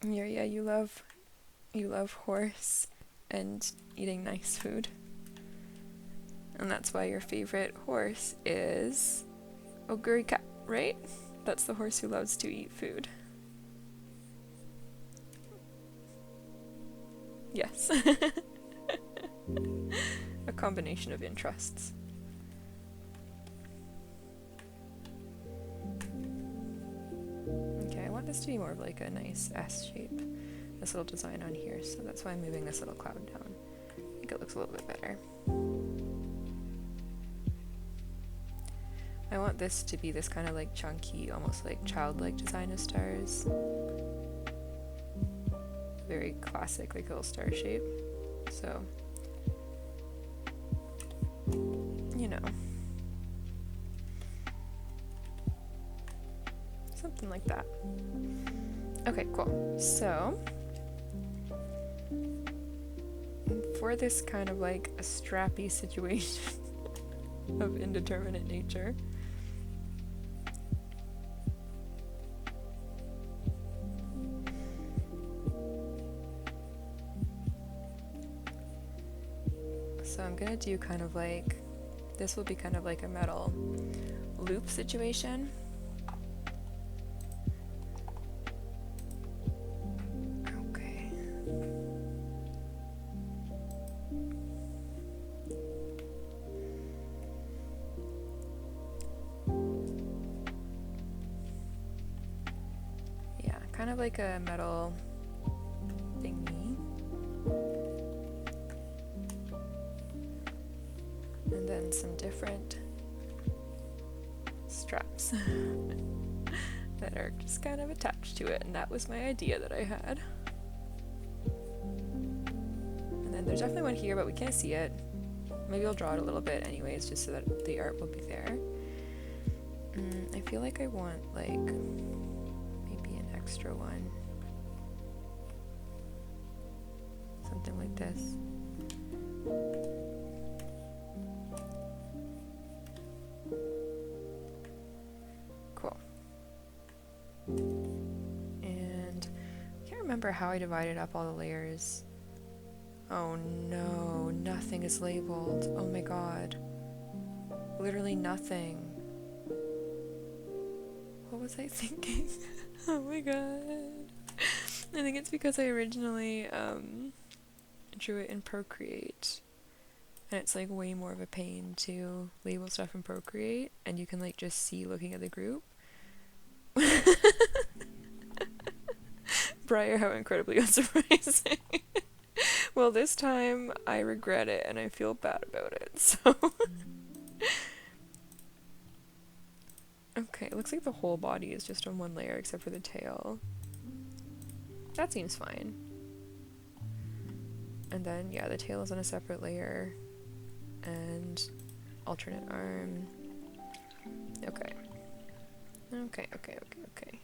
Yeah, you love horse and eating nice food. And that's why your favorite horse is Ogurika, right? That's the horse who loves to eat food. Yes. A combination of interests. Okay, I want this to be more of like a nice S shape. This little design on here, so that's why I'm moving this little cloud down. I think it looks a little bit better. I want this to be this kind of like chunky, almost like childlike design of stars. Very classic, like little star shape. So, you know. Something like that. Okay, cool. So, for this kind of like a strappy situation of indeterminate nature, so I'm gonna do kind of like, this will be kind of like a metal loop situation. Okay. Yeah, kind of like a metal thingy. And then some different straps that are just kind of attached to it, and that was my idea that I had. And then there's definitely one here, but we can't see it. Maybe I'll draw it a little bit anyways, just so that the art will be there. I feel like I want like maybe an extra one. Something like this. Cool. And I can't remember how I divided up all the layers. Oh no, nothing is labeled. Oh my god. Literally nothing. What was I thinking? Oh my god. I think it's because I originally drew it in Procreate. And it's like way more of a pain to label stuff in Procreate, and you can like just see looking at the group. Briar, how incredibly unsurprising. Well, this time I regret it and I feel bad about it, so. Okay, it looks like the whole body is just on one layer except for the tail. That seems fine. And then, yeah, the tail is on a separate layer. And alternate arm. Okay. Okay.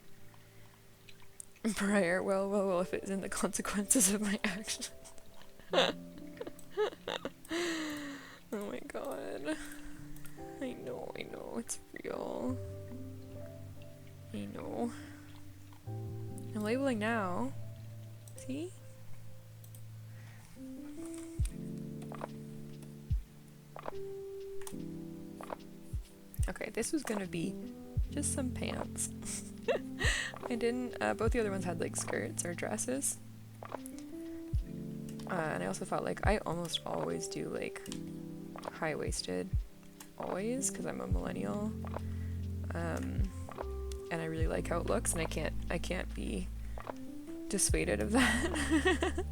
Briar, well, if it's in the consequences of my actions. Oh my god. I know, it's real. I know. I'm labeling now. See? Okay, this was gonna be just some pants. I didn't, both the other ones had like skirts or dresses. And I also thought like, I almost always do like high-waisted, always, because I'm a millennial. And I really like how it looks, and I can't be dissuaded of that.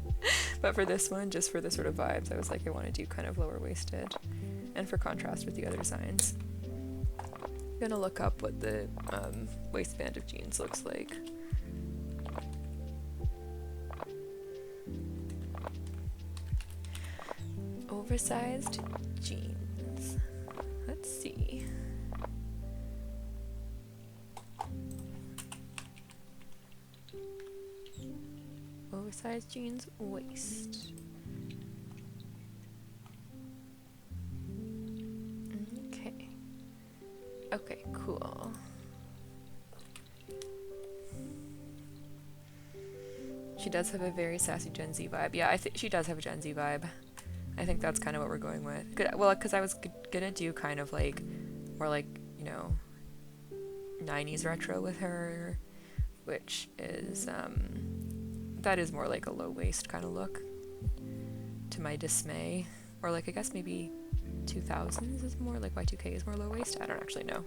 But for this one, just for the sort of vibes, I was like, I want to do kind of lower-waisted, and for contrast with the other designs. I'm gonna look up what the waistband of jeans looks like. Oversized jeans. Let's see. Oversized jeans waist. Okay. Okay, cool. She does have a very sassy Gen Z vibe. Yeah, I think she does have a Gen Z vibe. I think that's kind of what we're going with. Well, because I was gonna do kind of like, more like, you know, 90s retro with her, which is, that is more like a low waist kind of look, to my dismay. Or like, I guess maybe 2000s is more, like Y2K is more low waist. I don't actually know.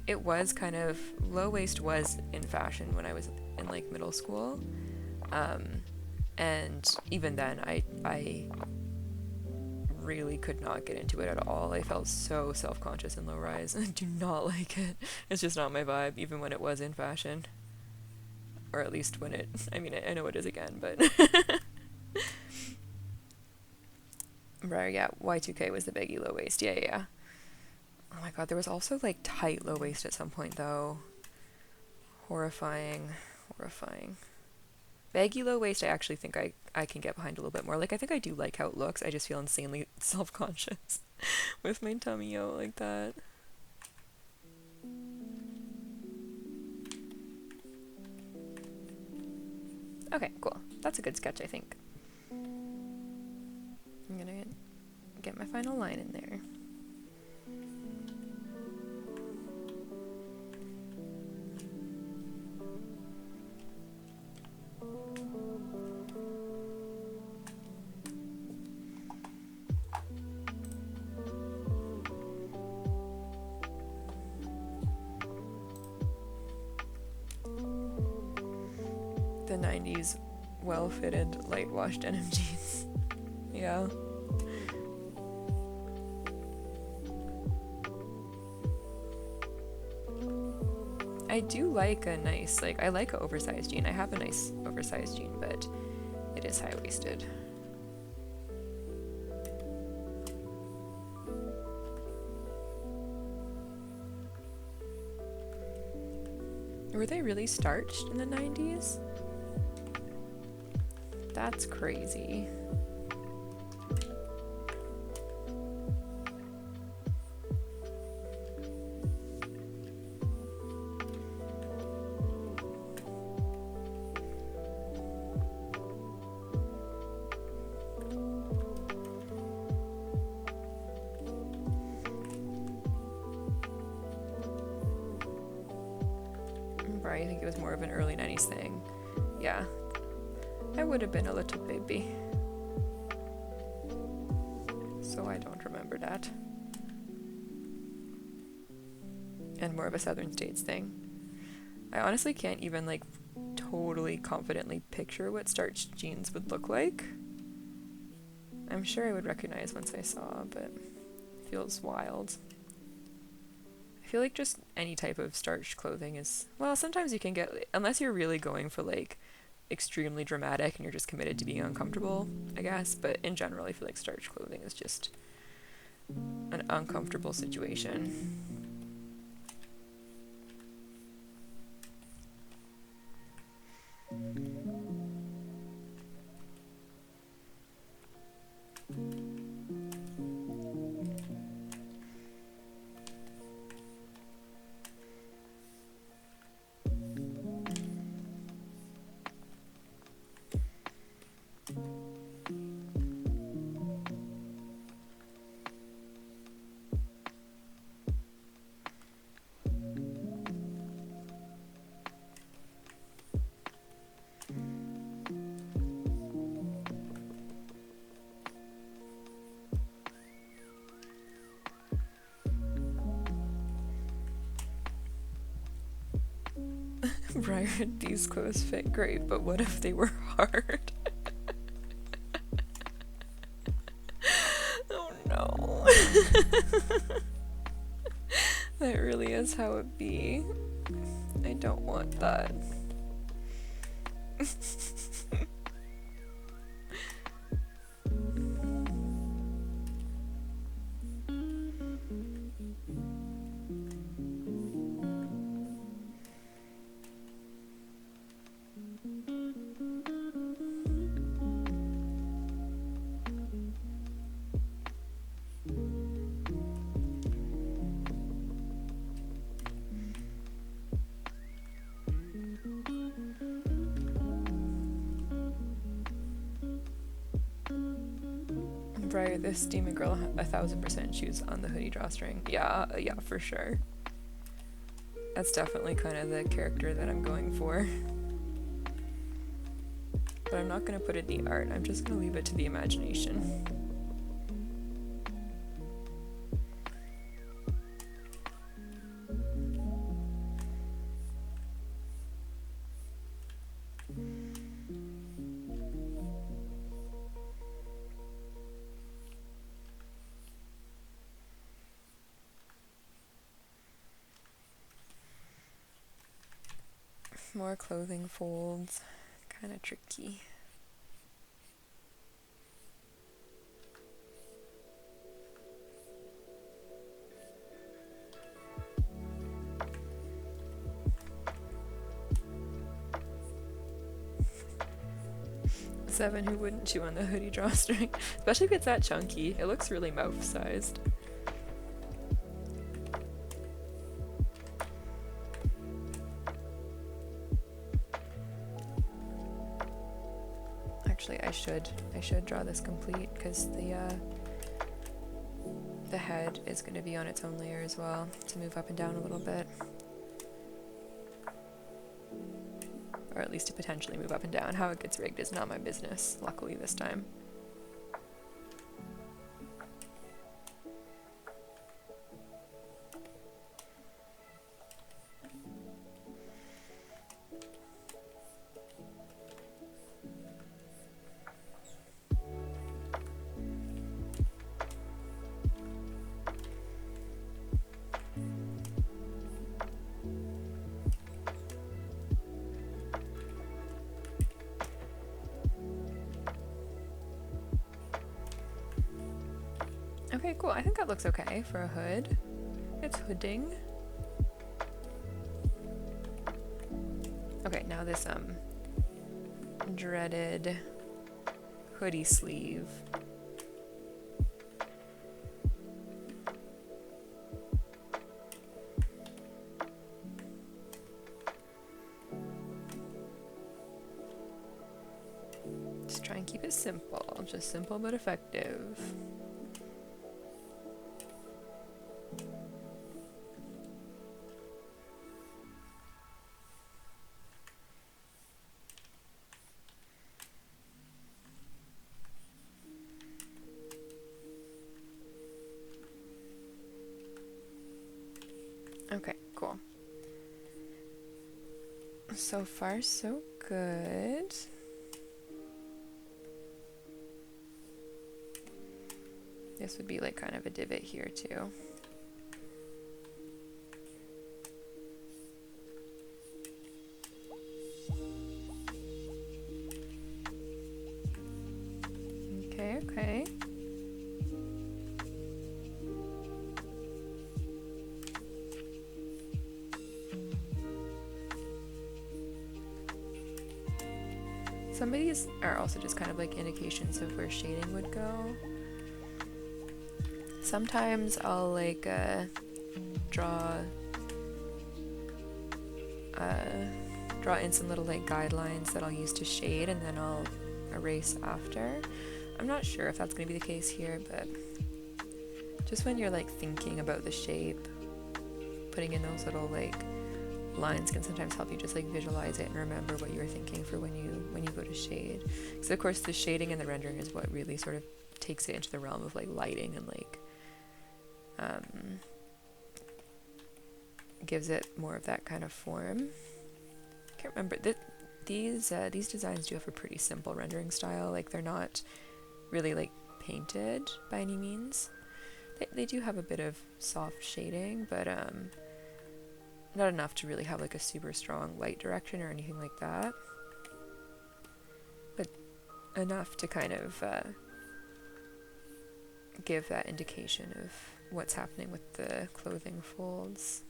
It was kind of, low waist was in fashion when I was in like middle school, and even then I really could not get into it at all. I felt so self-conscious in low rise. I do not like it. It's just not my vibe, even when it was in fashion, or at least when it, I mean, I know it is again, but right, yeah, Y2K was the baggy low waist. Yeah. Oh my god, there was also like tight low waist at some point though. Horrifying. Baggy low waist, I actually think I can get behind a little bit more. Like, I think I do like how it looks. I just feel insanely self-conscious with my tummy out like that. Okay, cool. That's a good sketch, I think. I'm gonna get my final line in there. The 90s well-fitted light wash denim jeans. Yeah. I do like a nice, like, I like an oversized jean. I have a nice oversized jean, but it is high-waisted. Were they really starched in the 90s? That's crazy. I think it was more of an early 90s thing. Yeah. I would have been a little baby. So I don't remember that. And more of a Southern States thing. I honestly can't even like totally confidently picture what starched jeans would look like. I'm sure I would recognize once I saw, but it feels wild. I feel like just any type of starched clothing is, well, sometimes you can get, unless you're really going for like extremely dramatic and you're just committed to being uncomfortable, I guess, but in general I feel like starched clothing is just an uncomfortable situation. Briar, these clothes fit great, but what if they were hard? Oh no. That really is how it be. I don't want that. Briar, this demon girl 1000% shoes on the hoodie drawstring. Yeah, for sure. That's definitely kind of the character that I'm going for. But I'm not going to put it in the art, I'm just going to leave it to the imagination. More clothing folds, kind of tricky. Seven, who wouldn't chew on the hoodie drawstring? Especially if it's that chunky. It looks really mouth-sized. Actually, I should draw this complete because the head is going to be on its own layer as well to move up and down a little bit. Or at least to potentially move up and down. How it gets rigged is not my business, luckily this time. Okay, cool. I think that looks okay for a hood. It's hooding. Okay, now this dreaded hoodie sleeve. Just try and keep it simple, just simple but effective. Okay, cool. So far, so good. This would be like kind of a divot here too. Okay, okay. Some of these are also just kind of like indications of where shading would go. Sometimes I'll like draw in some little like guidelines that I'll use to shade and then I'll erase after. I'm not sure if that's going to be the case here, but just when you're like thinking about the shape, putting in those little like lines can sometimes help you just like visualize it and remember what you're thinking for when you go to shade. Because of course the shading and the rendering is what really sort of takes it into the realm of like lighting and like gives it more of that kind of form. can't remember. These designs do have a pretty simple rendering style. Like, they're not really like painted by any means. They do have a bit of soft shading, but not enough to really have like a super strong light direction or anything like that. But enough to kind of give that indication of what's happening with the clothing folds.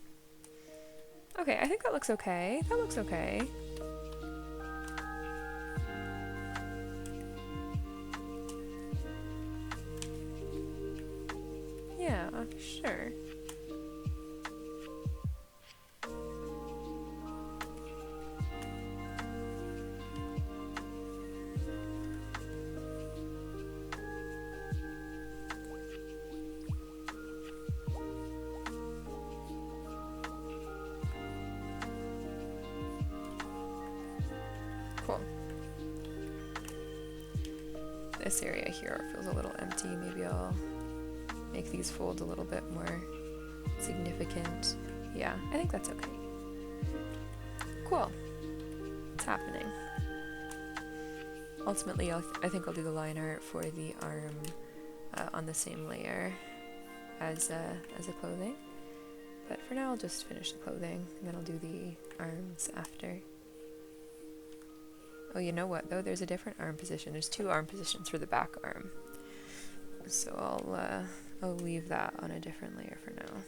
Okay, I think that looks okay. That looks okay. Yeah, sure. Cool. This area here feels a little empty. Maybe I'll make these folds a little bit more significant. Yeah, I think that's okay. Cool. It's happening. Ultimately, I think I'll do the line art for the arm on the same layer as the clothing. But for now, I'll just finish the clothing, and then I'll do the arms after. Oh, you know what, though? There's a different arm position. There's 2 arm positions for the back arm. So I'll leave that on a different layer for now.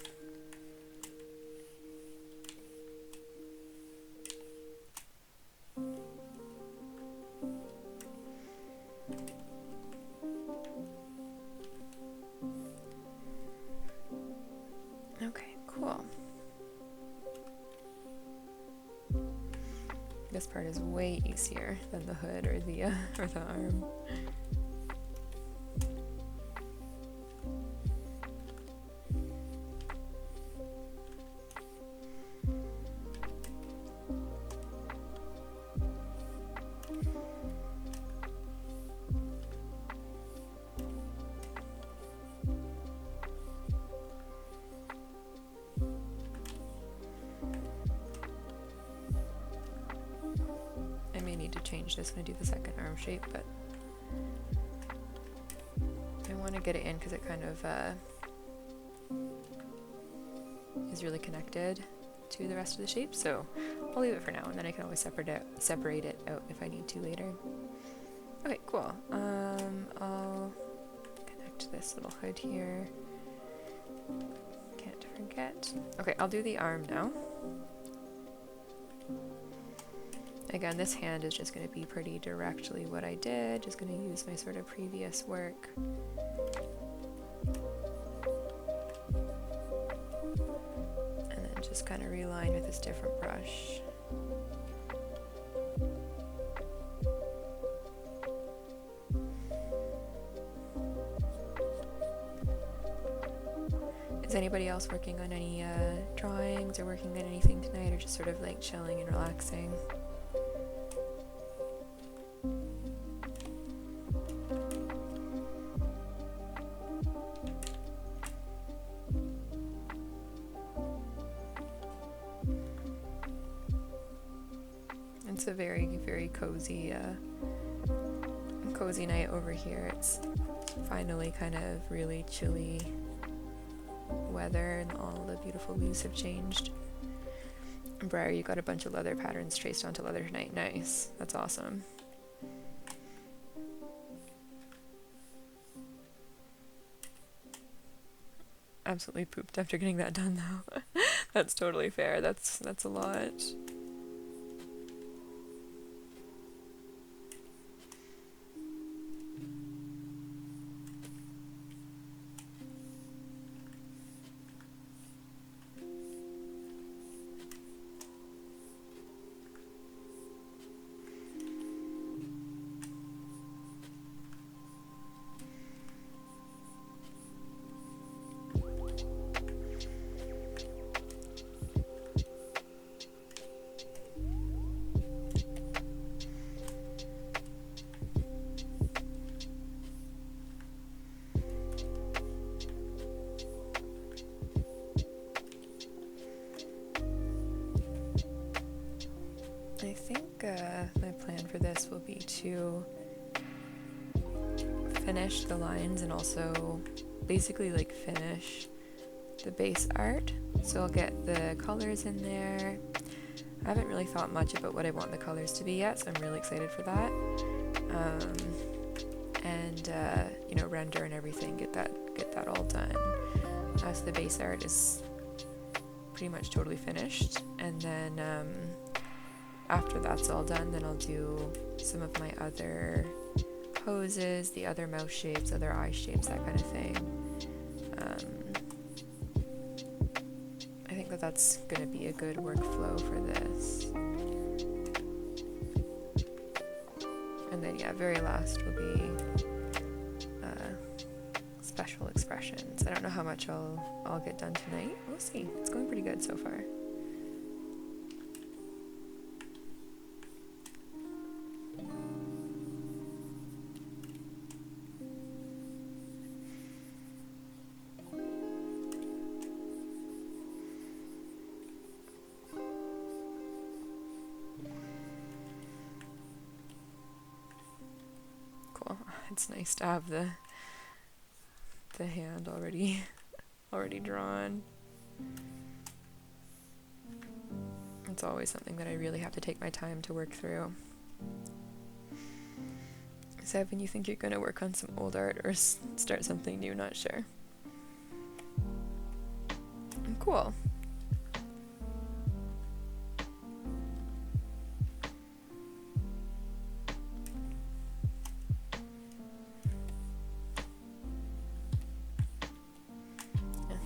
Okay, cool. This part is way easier than the hood or the arm. Change this when I do the second arm shape, but I want to get it in because it kind of is really connected to the rest of the shape, so I'll leave it for now, and then I can always separate it out if I need to later. Okay, cool. I'll connect this little hood here. Can't forget. Okay, I'll do the arm now. Again, this hand is just going to be pretty directly what I did, just going to use my sort of previous work. And then just kind of reline with this different brush. Is anybody else working on any drawings or working on anything tonight, or just sort of like chilling and relaxing? It's a very, very cozy night over here. It's finally kind of really chilly weather and all the beautiful leaves have changed. And Briar, you got a bunch of leather patterns traced onto leather tonight. Nice. That's awesome. Absolutely pooped after getting that done though. That's totally fair. That's a lot. this will be to finish the lines and also basically like finish the base art. So I'll get the colors in there. I haven't really thought much about what I want the colors to be yet, so I'm really excited for that. You know, render and everything, get that all done. So the base art is pretty much totally finished, and then after that's all done, then I'll do some of my other poses, the other mouth shapes, other eye shapes, that kind of thing. I think that's gonna be a good workflow for this. And then yeah, very last will be special expressions. I don't know how much I'll get done tonight. We'll see. It's going pretty good so far. Cool. It's nice to have the hand already drawn. It's always something that I really have to take my time to work through. So when you think you're going to work on some old art or start something new, not sure. Cool.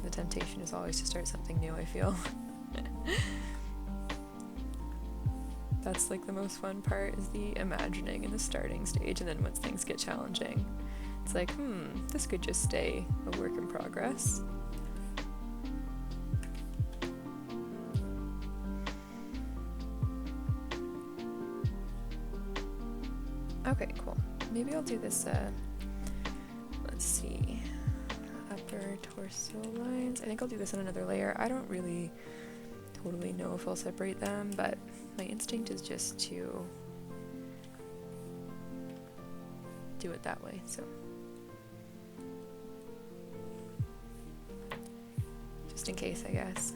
The temptation is always to start something new, I feel. That's like the most fun part, is the imagining in the starting stage, and then once things get challenging, it's like, this could just stay a work in progress. Okay, cool. Maybe I'll do this, let's see, upper torso lines. I think I'll do this on another layer. I don't really totally know if I'll separate them, but my instinct is just to do it that way, so. Just in case, I guess.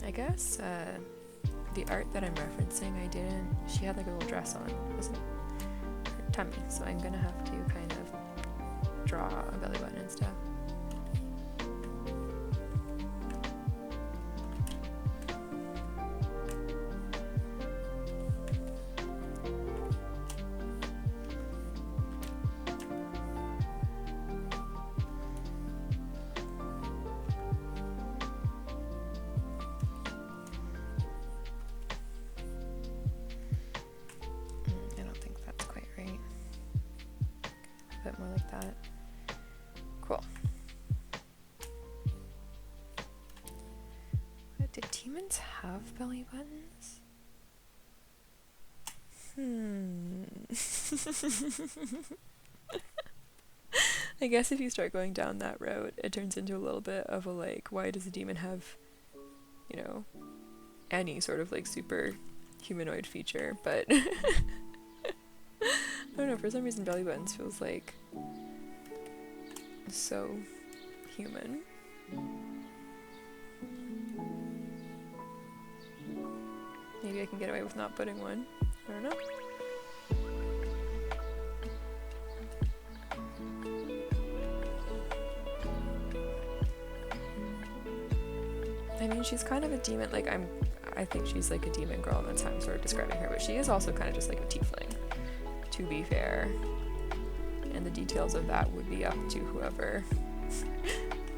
I guess the art that I'm referencing, she had like a little dress on, wasn't her tummy, so I'm gonna have to kind of draw a belly button and stuff. More like that. Cool. Did demons have belly buttons? I guess if you start going down that route, it turns into a little bit of a like, why does a demon have, you know, any sort of like super humanoid feature? But I don't know, for some reason belly buttons feels like so human. Maybe I can get away with not putting one. I don't know. I mean, she's kind of a demon, like I think she's like a demon girl, and that's how I'm sort of describing her, but she is also kind of just like a tiefling, to be fair. And the details of that would be up to whoever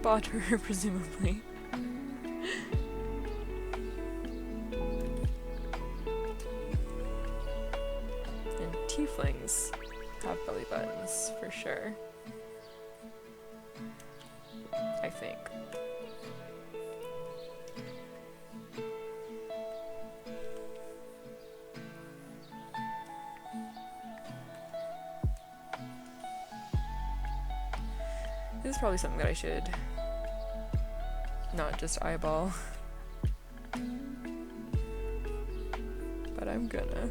bought her, presumably. And tieflings have belly buttons, for sure. I think. This is probably something that I should not just eyeball. But I'm gonna.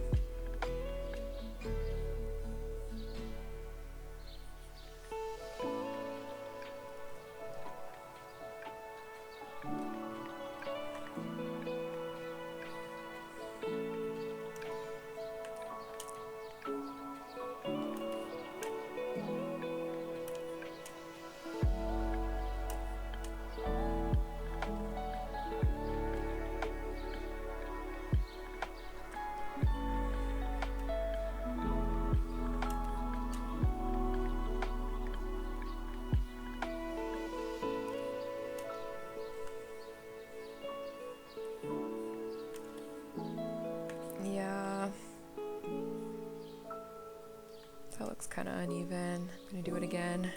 Yeah. That looks kind of uneven. I'm gonna do it again.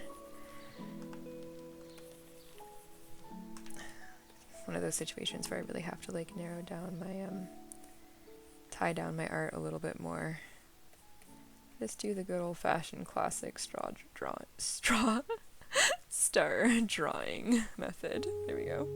One of those situations where I really have to like narrow down my tie down my art a little bit more. Just do the good old-fashioned classic star drawing method. There we go.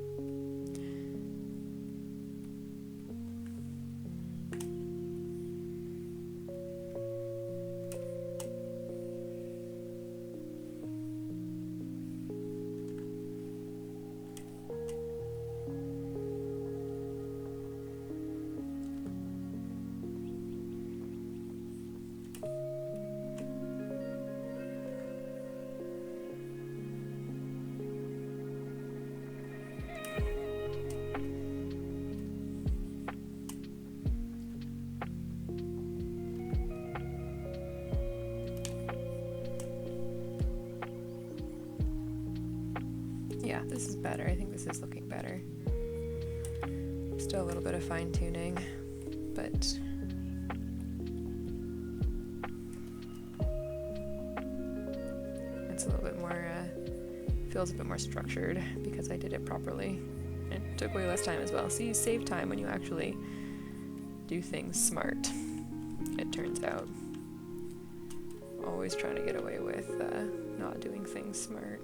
Yeah, this is better. I think this is looking better. Still a little bit of fine-tuning, but it's a little bit more, feels a bit more structured because I did it properly. It took way less time as well. So you save time when you actually do things smart, it turns out. Always trying to get away with not doing things smart.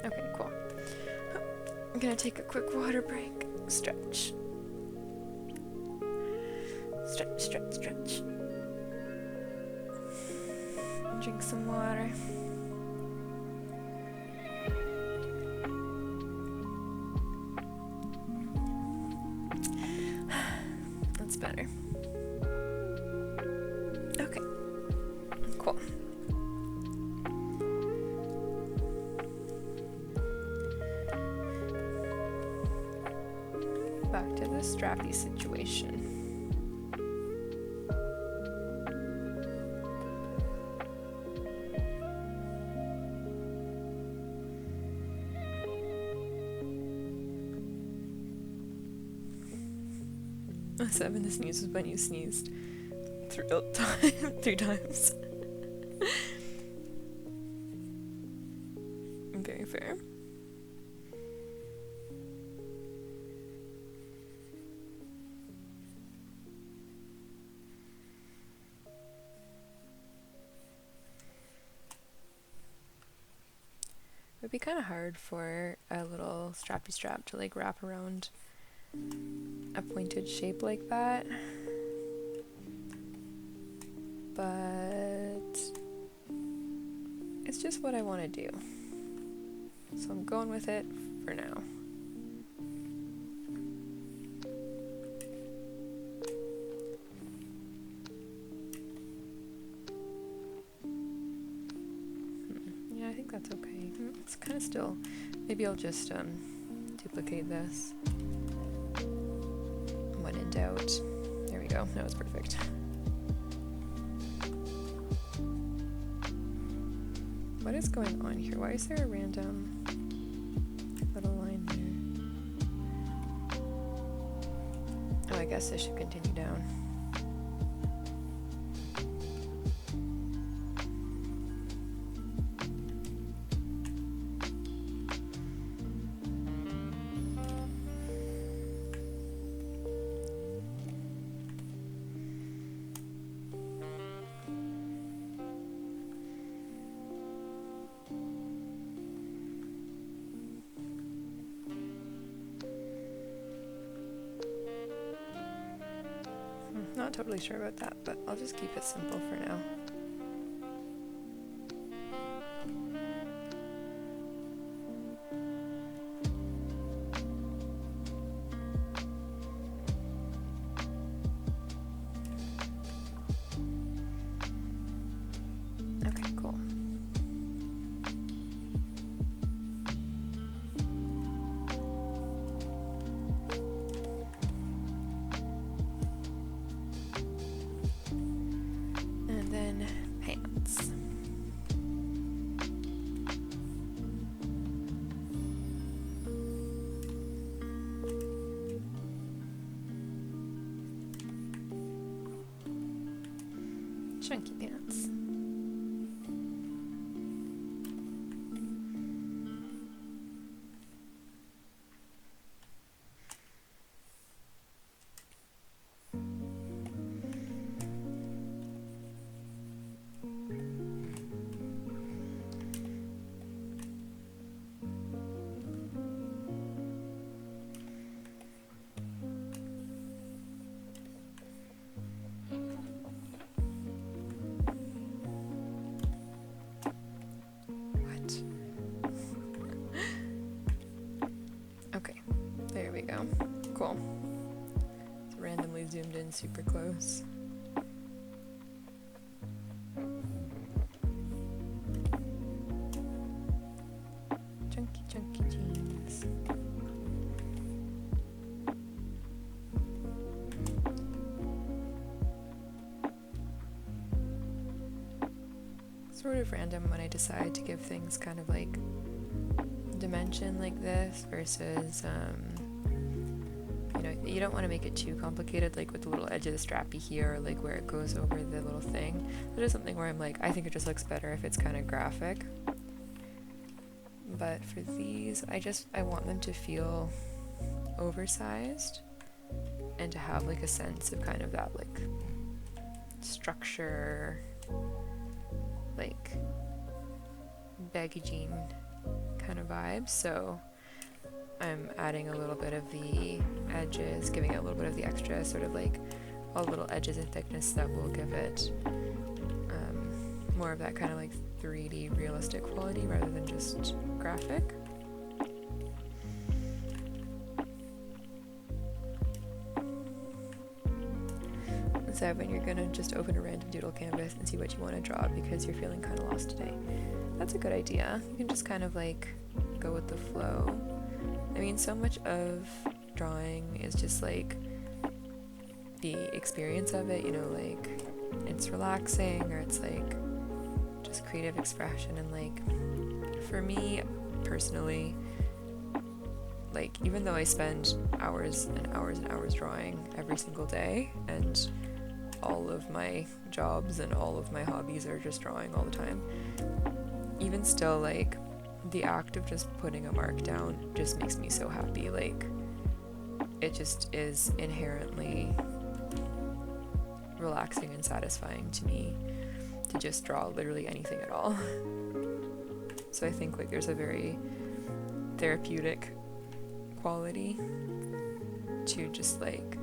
Okay, cool. I'm gonna take a quick water break. Stretch. Stretch, stretch, stretch. Drink some water. That's better. Okay, cool. Back to the strappy situation. Seven, the sneeze was when you sneezed 3 times. Very fair. It would be kind of hard for a little strappy strap to like wrap around a pointed shape like that, but it's just what I want to do, so I'm going with it for now. Yeah, I think that's okay. It's kind of still, maybe I'll just duplicate this. When in doubt. There we go. That was perfect. What is going on here? Why is there a random little line there? Oh, I guess this should continue down. Not totally sure about that, but I'll just keep it simple for now. Okay, cool. And then pants. Chunky pants. Okay, there we go. Cool. It's randomly zoomed in super close. Chunky, chunky jeans. Sort of random when I decide to give things kind of like dimension like this versus you know, you don't want to make it too complicated, like with the little edge of the strappy here, or like where it goes over the little thing. That is something where I'm like, I think it just looks better if it's kind of graphic. But for these, I want them to feel oversized and to have like a sense of kind of that like structure, like baggy jean kind of vibe. So I'm adding a little bit of the edges, giving it a little bit of the extra sort of like all little edges and thickness that will give it more of that kind of like 3D realistic quality rather than just graphic. So when you're gonna just open a random doodle canvas and see what you want to draw because you're feeling kind of lost today, that's a good idea. You can just kind of like go with the flow. I mean, so much of drawing is just like the experience of it, you know, like it's relaxing or it's like just creative expression. And like for me personally, like even though I spend hours and hours and hours drawing every single day, and all of my jobs and all of my hobbies are just drawing all the time, even still, like the act of just putting a mark down just makes me so happy. Like it just is inherently relaxing and satisfying to me to just draw literally anything at all. So I think like there's a very therapeutic quality to just like,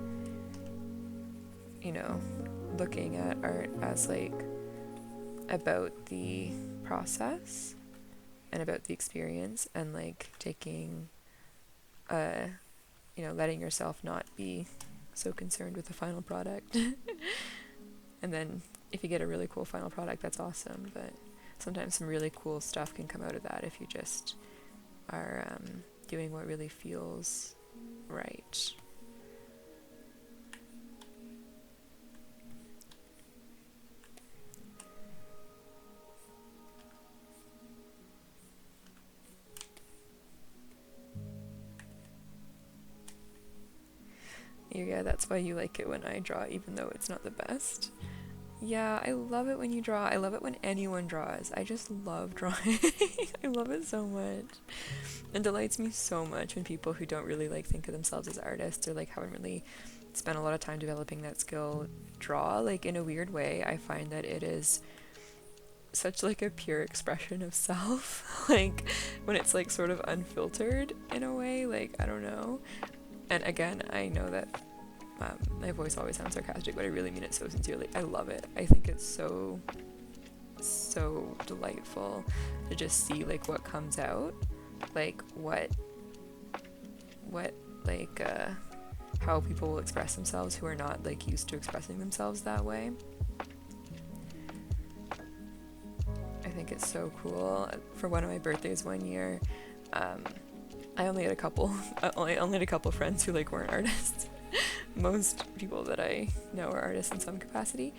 you know, looking at art as like about the process and about the experience, and like taking you know, letting yourself not be so concerned with the final product. And then if you get a really cool final product, that's awesome, but sometimes some really cool stuff can come out of that if you just are doing what really feels right. Yeah, that's why you like it when I draw, even though it's not the best. Yeah, I love it when you draw. I love it when anyone draws. I just love drawing. I love it so much. It delights me so much when people who don't really like think of themselves as artists or like haven't really spent a lot of time developing that skill draw. Like in a weird way, I find that it is such like a pure expression of self. Like when it's like sort of unfiltered in a way, like I don't know. And again, I know that My voice always sounds sarcastic, but I really mean it so sincerely. I love it. I think it's so delightful to just see like what comes out, like what like how people will express themselves who are not like used to expressing themselves that way. I think it's so cool. For one of my birthdays one year, I only had a couple friends who like weren't artists. Most people that I know are artists in some capacity,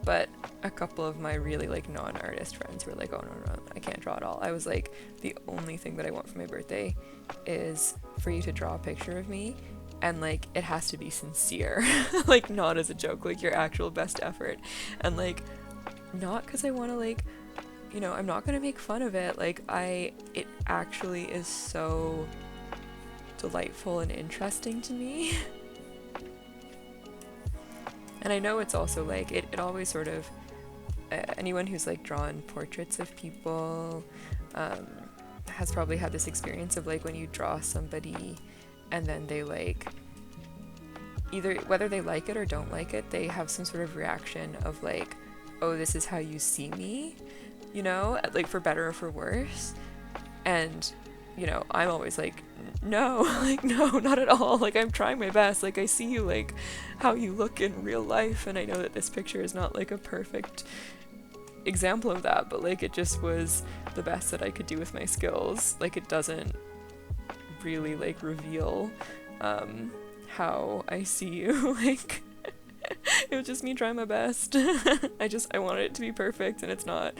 but a couple of my really like non-artist friends were like, oh no, I can't draw at all. I was like, the only thing that I want for my birthday is for you to draw a picture of me, and like it has to be sincere, like not as a joke, like your actual best effort, and like not because I want to like, you know, I'm not gonna make fun of it. Like it actually is so delightful and interesting to me. And I know it's also like, it always sort of, anyone who's like drawn portraits of people has probably had this experience of like when you draw somebody and then they like, either whether they like it or don't like it, they have some sort of reaction of like, oh, this is how you see me, you know, like for better or for worse. And, you know, I'm always like, no, like, no, not at all. Like, I'm trying my best. Like, I see you, like, how you look in real life. And I know that this picture is not, like, a perfect example of that. But, like, it just was the best that I could do with my skills. Like, it doesn't really, like, reveal how I see you. Like, it was just me trying my best. I wanted it to be perfect, and it's not.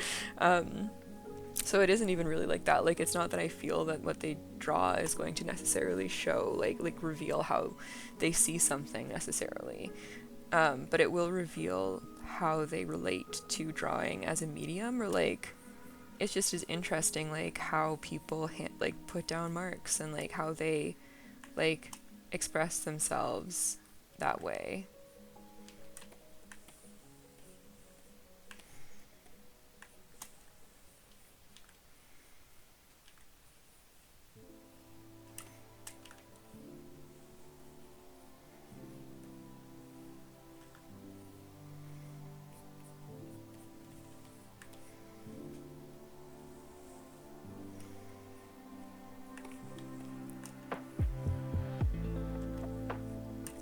So it isn't even really like that. Like, it's not that I feel that what they draw is going to necessarily show, like reveal how they see something necessarily. But it will reveal how they relate to drawing as a medium, or like, it's just as interesting, like how people like put down marks and like how they like express themselves that way.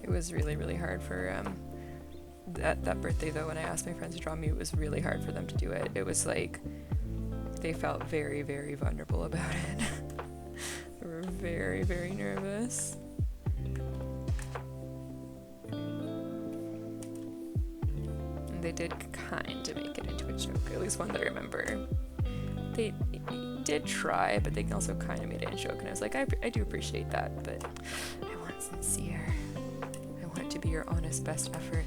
It was really, really hard for that birthday though. When I asked my friends to draw me, it was really hard for them to do it. It was like they felt very, very vulnerable about it. They were very, very nervous. And they did kind of make it into a joke, at least one that I remember. They did try, but they also kind of made it a joke, and I was like, I do appreciate that, but I want sincere. I want it to be your honest best effort.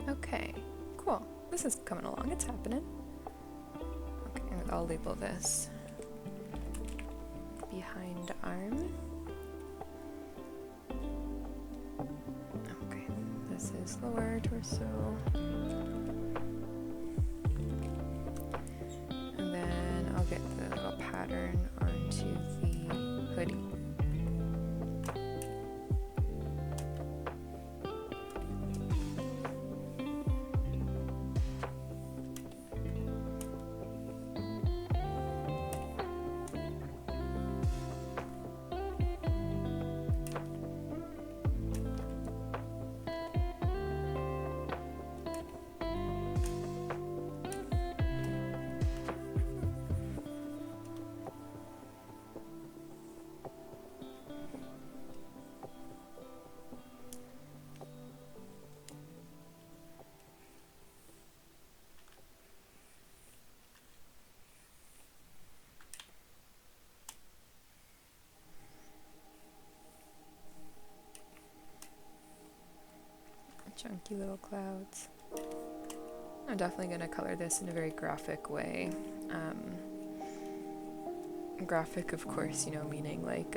Okay, cool. This is coming along, it's happening. Okay, I'll label this behind arm. Okay, this is lower torso. And then I'll get the little pattern onto the hoodie. Chunky little clouds. I'm definitely going to color this in a very graphic way. graphic, of course, you know, meaning like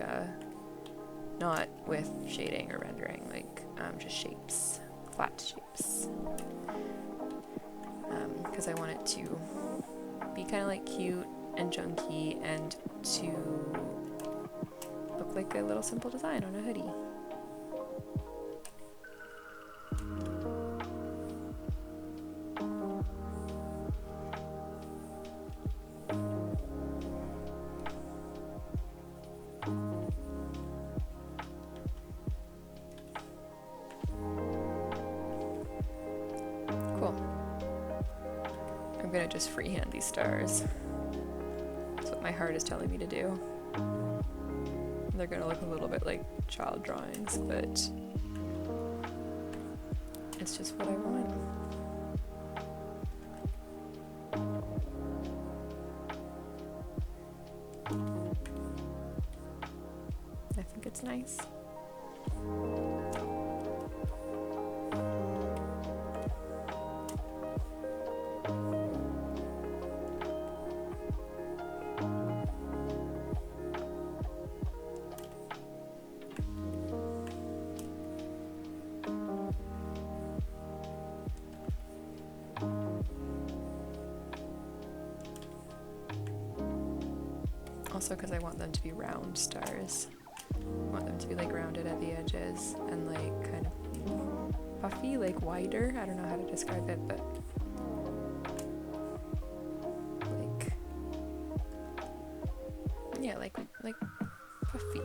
not with shading or rendering, like just shapes, flat shapes. Because I want it to be kind of like cute and junky and to look like a little simple design on a hoodie. Cool. I'm gonna just freehand these stars. That's what my heart is telling me to do. They're gonna look a little bit like child drawings, but it's just what I want. I think it's nice. Also because I want them to be round stars. I want them to be like rounded at the edges and like kind of puffy, like wider. I don't know how to describe it, but like, yeah, like puffy.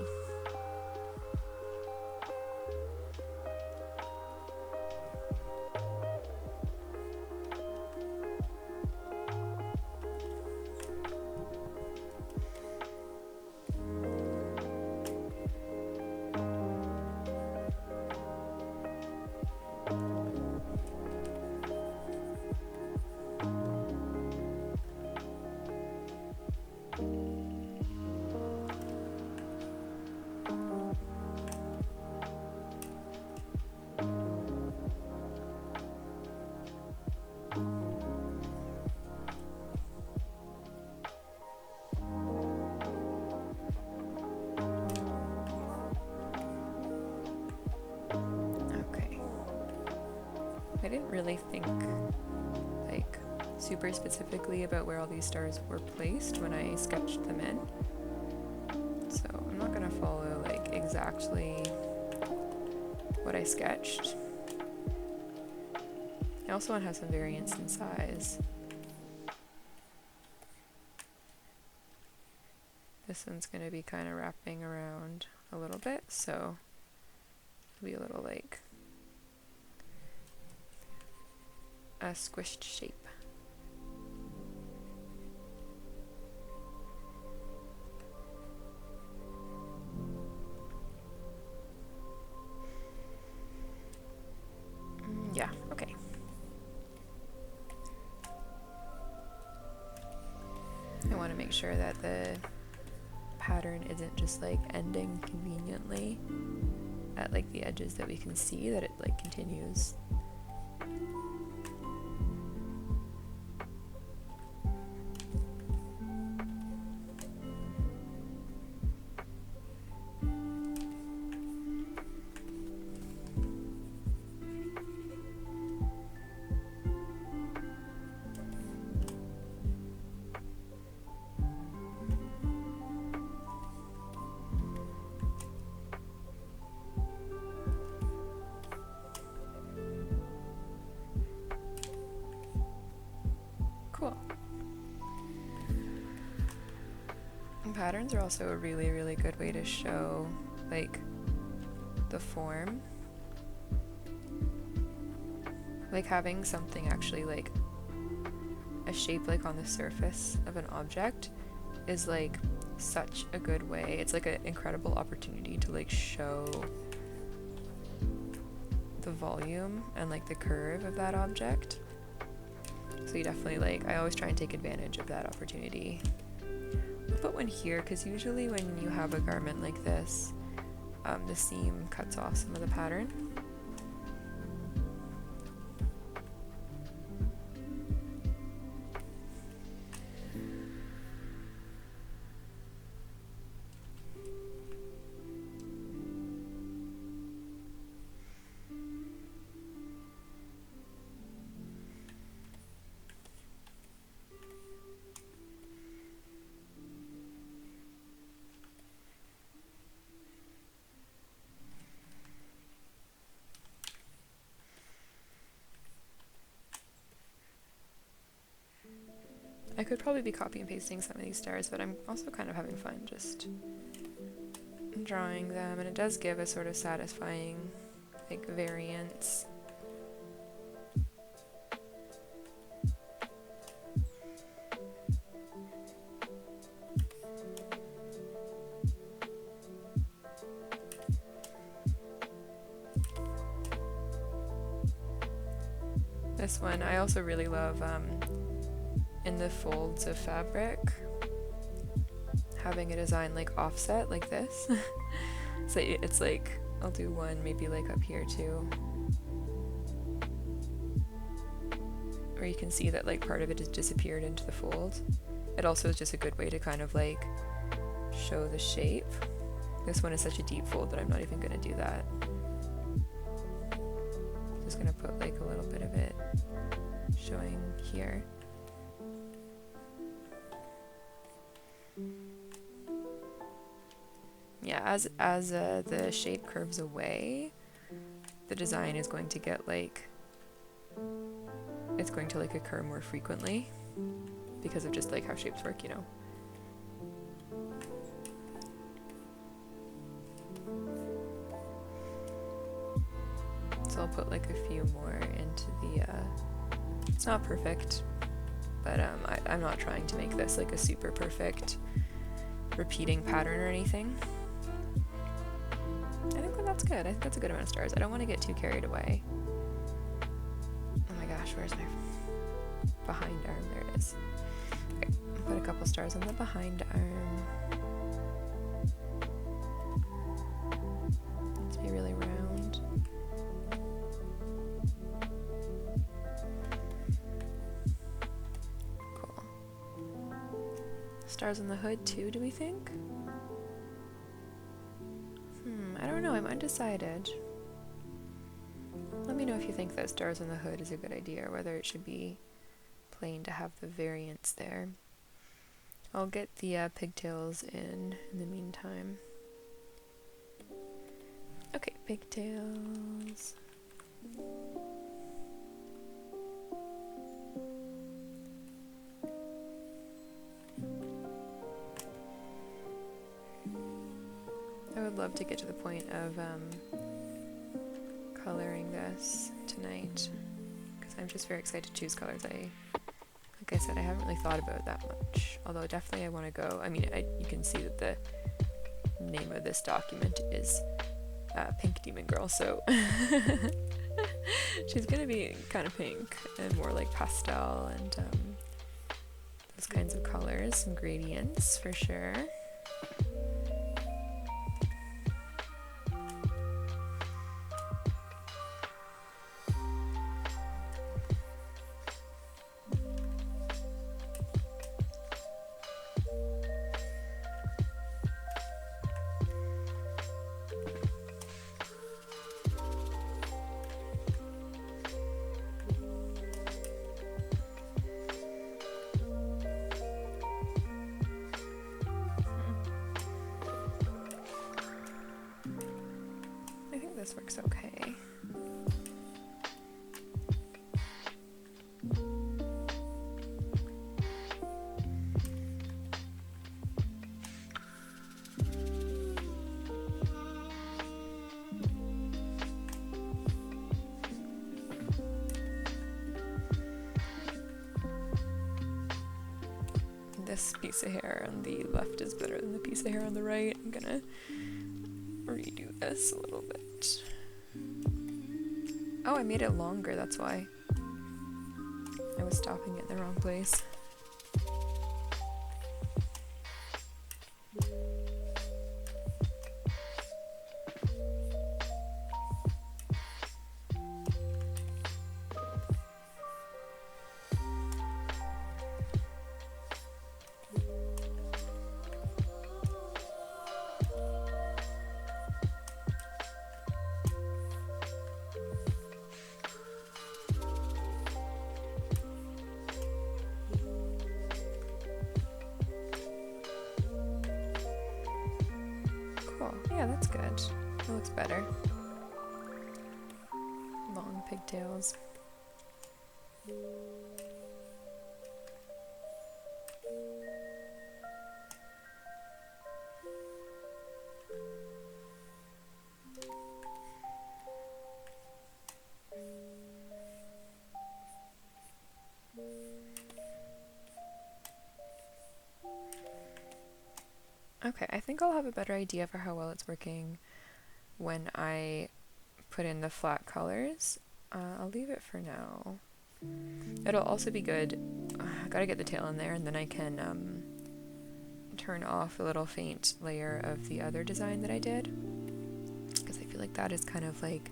I didn't really think like super specifically about where all these stars were placed when I sketched them in. So I'm not gonna follow like exactly what I sketched. I also want to have some variance in size. This one's gonna be kind of wrapping around a little bit, so it'll be a little like a squished shape. Yeah, okay. I want to make sure that the pattern isn't just like ending conveniently at like the edges that we can see, that it like continues. Cool. And patterns are also a really, really good way to show like the form. Like having something actually like a shape like on the surface of an object is like such a good way. It's like an incredible opportunity to like show the volume and like the curve of that object. So you definitely like, I always try and take advantage of that opportunity. I'll put one here because usually when you have a garment like this, the seam cuts off some of the pattern. could probably be copy and pasting some of these stars, but I'm also kind of having fun just drawing them, and it does give a sort of satisfying, like, variance. This one I also really love, in the folds of fabric, having a design like offset like this. So it's like, I'll do one maybe like up here too, where you can see that like part of it has disappeared into the fold. It also is just a good way to kind of like show the shape. This one is such a deep fold that I'm not even gonna do that. Just gonna put like a little bit of it showing here. Yeah, as the shape curves away, the design is going to get like, it's going to like occur more frequently because of just like how shapes work, you know. So I'll put like a few more into the, it's not perfect, but I'm not trying to make this like a super perfect repeating pattern or anything. I think that that's good. I think that's a good amount of stars. I don't want to get too carried away. Oh my gosh, where's my behind arm? There it is. Okay, I'll put a couple stars on the behind arm. Let's be really round. Cool. Stars on the hood too, do we think? I don't know, I'm undecided. Let me know if you think that stars on the hood is a good idea, or whether it should be plain to have the variance there. I'll get the pigtails in the meantime. Okay, pigtails. I would love to get to the point of coloring this tonight, because I'm just very excited to choose colors. Like I said, I haven't really thought about it that much, although definitely I want to go. I mean, you can see that the name of this document is Pink Demon Girl, so she's gonna be kind of pink and more like pastel and those kinds of colors, some gradients for sure. This works okay. This piece of hair on the left is better than the piece of hair on the right. I'm gonna redo this a little bit. Oh, I made it longer, that's why. I was stopping it in the wrong place. Yeah, that's good. That looks better. Long pigtails. Okay, I think I'll have a better idea for how well it's working when I put in the flat colors. I'll leave it for now. It'll also be good. I gotta get the tail in there, and then I can turn off a little faint layer of the other design that I did, because I feel like that is kind of like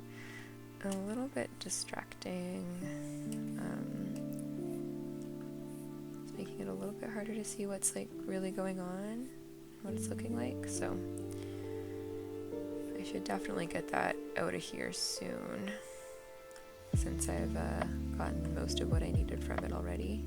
a little bit distracting. It's making it a little bit harder to see what's like really going on, what it's looking like, so I should definitely get that out of here soon, since I've gotten most of what I needed from it already.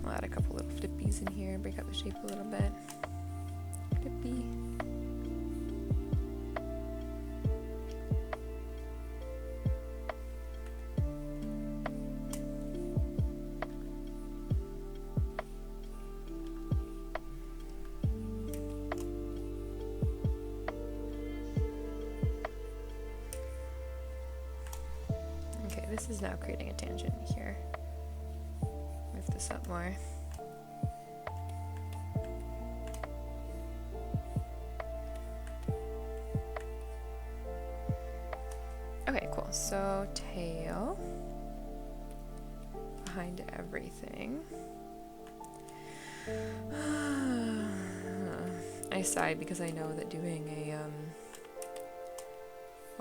I'll add a couple little flippies in here, break up the shape a little bit. Flippy. Okay, this is now creating a tangent here. Move this up more. Okay, cool. So tail behind everything. I sigh because I know that doing a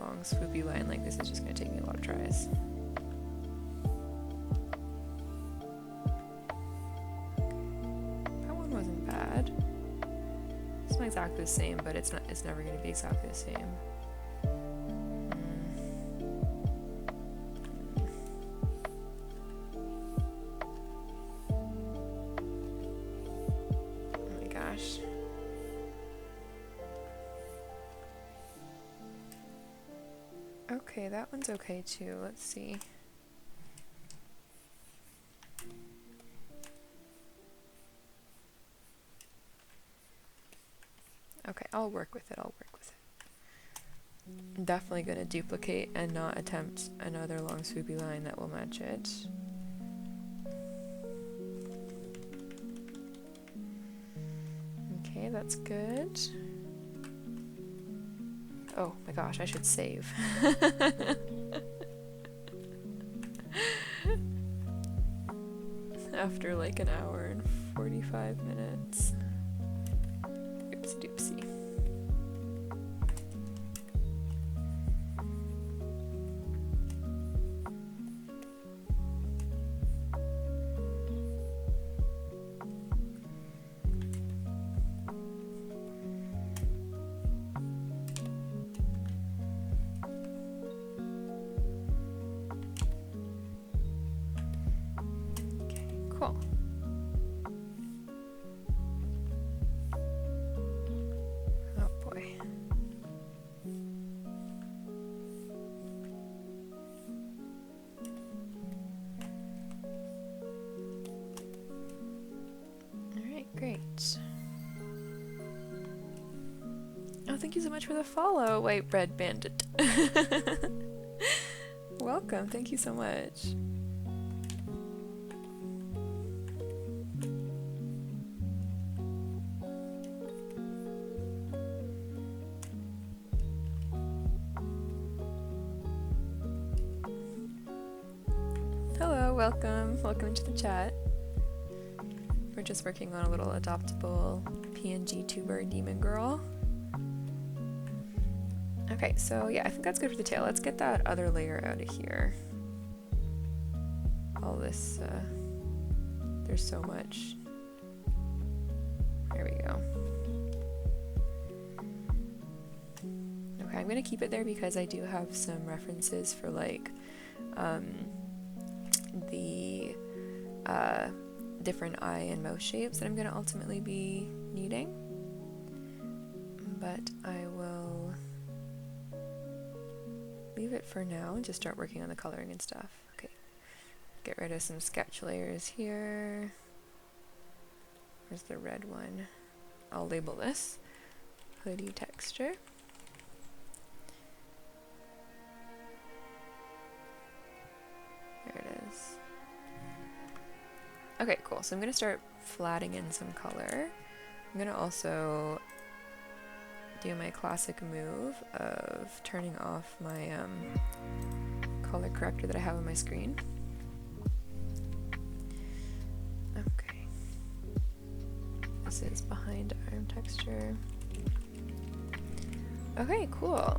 long swoopy line like this is just going to take me a lot of tries. That one wasn't bad. It's not exactly the same, but it's never going to be exactly the same. Oh my gosh. Okay, that one's okay too. Let's see. Okay, I'll work with it. I'm definitely going to duplicate and not attempt another long swoopy line that will match it. Okay, that's good. Oh my gosh, I should save. After like an hour and 45 minutes. Oopsie doopsie. Cool. Oh boy. Alright, great. Oh, thank you so much for the follow, White Bread Bandit. Welcome, thank you so much. Hello, welcome to the chat. We're just working on a little adoptable pngtuber demon girl. Okay, so yeah, I think that's good for the tail. Let's get that other layer out of here. All this, there's so much. There we go. Okay, I'm gonna keep it there because I do have some references for like, the different eye and mouth shapes that I'm going to ultimately be needing, but I will leave it for now and just start working on the coloring and stuff. Okay, get rid of some sketch layers here. Where's the red one? I'll label this hoodie texture. There it is. Okay, cool. So I'm going to start flatting in some color. I'm going to also do my classic move of turning off my color corrector that I have on my screen. Okay. This is behind arm texture. Okay, cool.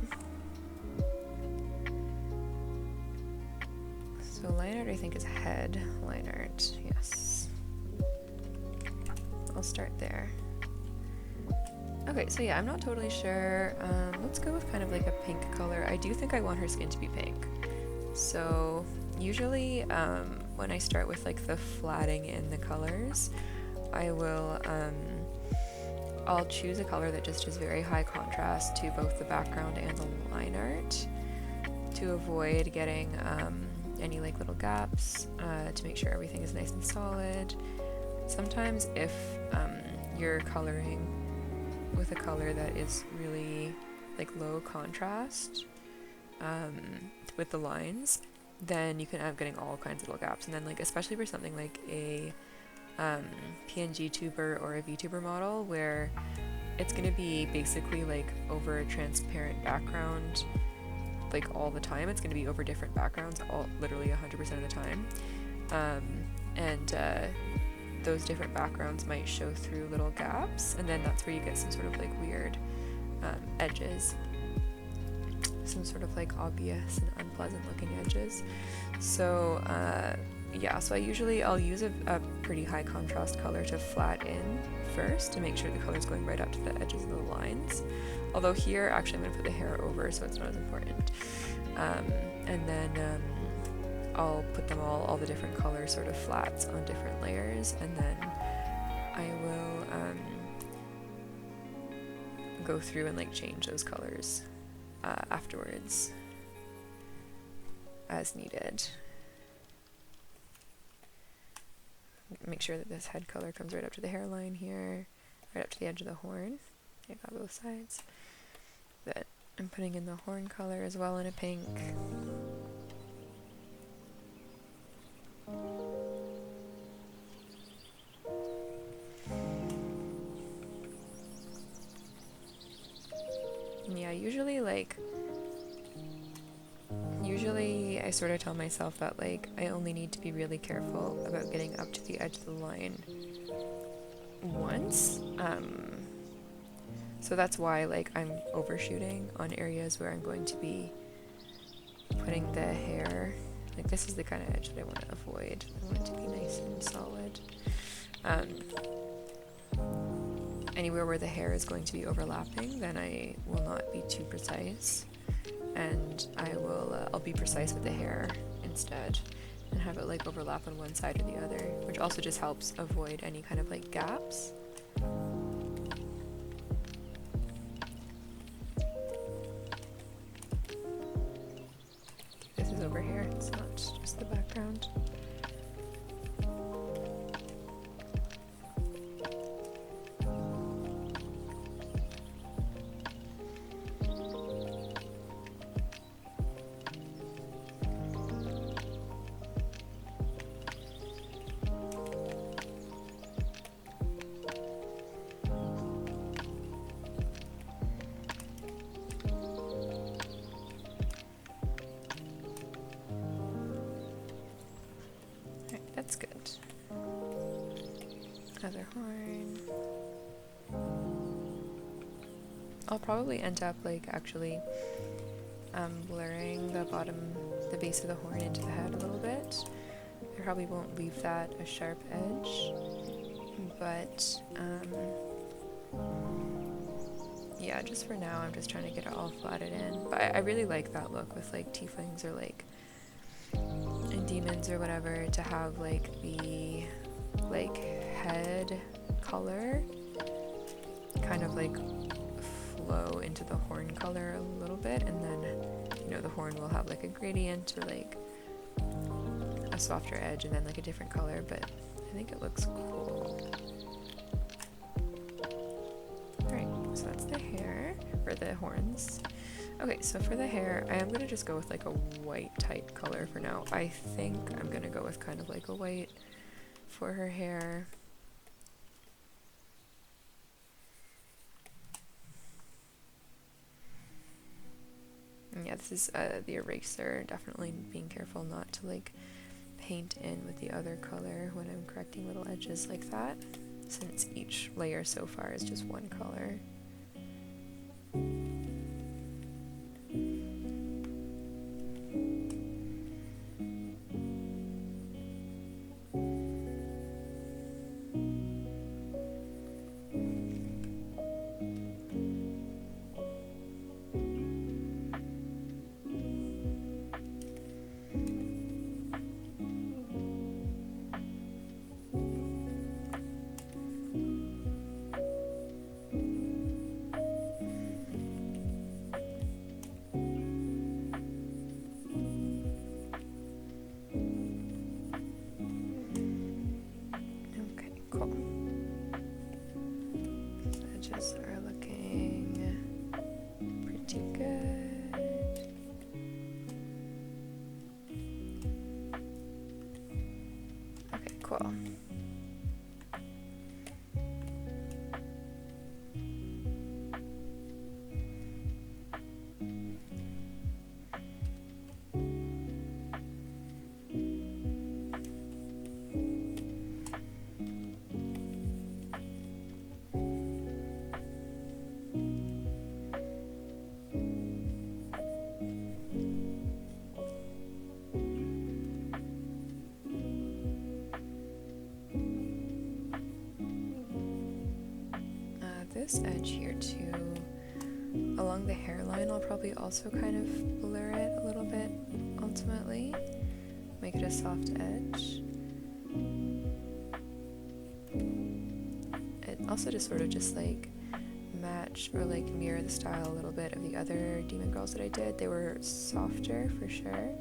So line art I think is head line art, yes. I'll start there. Okay, so yeah, I'm not totally sure. Let's go with kind of like a pink color. I do think I want her skin to be pink. So usually when I start with like the flatting in the colors, I will, I'll choose a color that just is very high contrast to both the background and the line art to avoid getting any like little gaps, to make sure everything is nice and solid. Sometimes if you're coloring with a color that is really like low contrast with the lines, then you can end up getting all kinds of little gaps. And then like especially for something like a pngtuber or a vtuber model where it's going to be basically like over a transparent background like all the time, it's going to be over different backgrounds literally 100% of the time, and those different backgrounds might show through little gaps, and then that's where you get some sort of like weird edges, some sort of like obvious and unpleasant looking edges. So yeah, so I'll use a pretty high contrast color to flat in first to make sure the color's going right up to the edges of the lines. Although here, actually I'm going to put the hair over so it's not as important. And then I'll put them all the different color sort of flats on different layers, and then I will go through and like change those colors afterwards as needed. Make sure that this head color comes right up to the hairline here, right up to the edge of the horn. I got both sides. But I'm putting in the horn color as well in a pink. And yeah, usually I sort of tell myself that like I only need to be really careful about getting up to the edge of the line once. So that's why like I'm overshooting on areas where I'm going to be putting the hair. Like this is the kind of edge that I want to avoid. I want it to be nice and solid. Anywhere where the hair is going to be overlapping, then I will not be too precise, and I'll be precise with the hair instead and have it like overlap on one side or the other, which also just helps avoid any kind of like gaps. This is over here, it's not just the background. That's good. Other horn. I'll probably end up like actually blurring the base of the horn into the head a little bit. I probably won't leave that a sharp edge, but yeah, just for now I'm just trying to get it all flatted in. But I really like that look with like tieflings or like and demons or whatever, to have like the like head color kind of like flow into the horn color a little bit, and then, you know, the horn will have like a gradient or like a softer edge and then like a different color, but I think it looks cool. Alright, so that's the hair, or the horns. Okay, so for the hair, I am going to just go with like a white type color for now. I think I'm going to go with kind of like a white for her hair. And yeah, this is the eraser, definitely being careful not to like paint in with the other color when I'm correcting little edges like that, since each layer so far is just one color. Are looking pretty good. Okay, cool. This edge here too, along the hairline, I'll probably also kind of blur it a little bit ultimately, make it a soft edge. It also just sort of just like match or like mirror the style a little bit of the other demon girls that I did. They were softer for sure,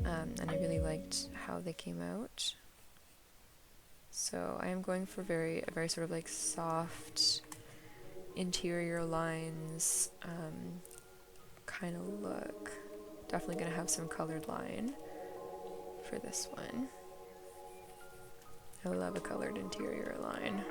and I really liked how they came out. So I am going for a very sort of like soft interior lines kind of look. Definitely going to have some colored line for this one. I love a colored interior line.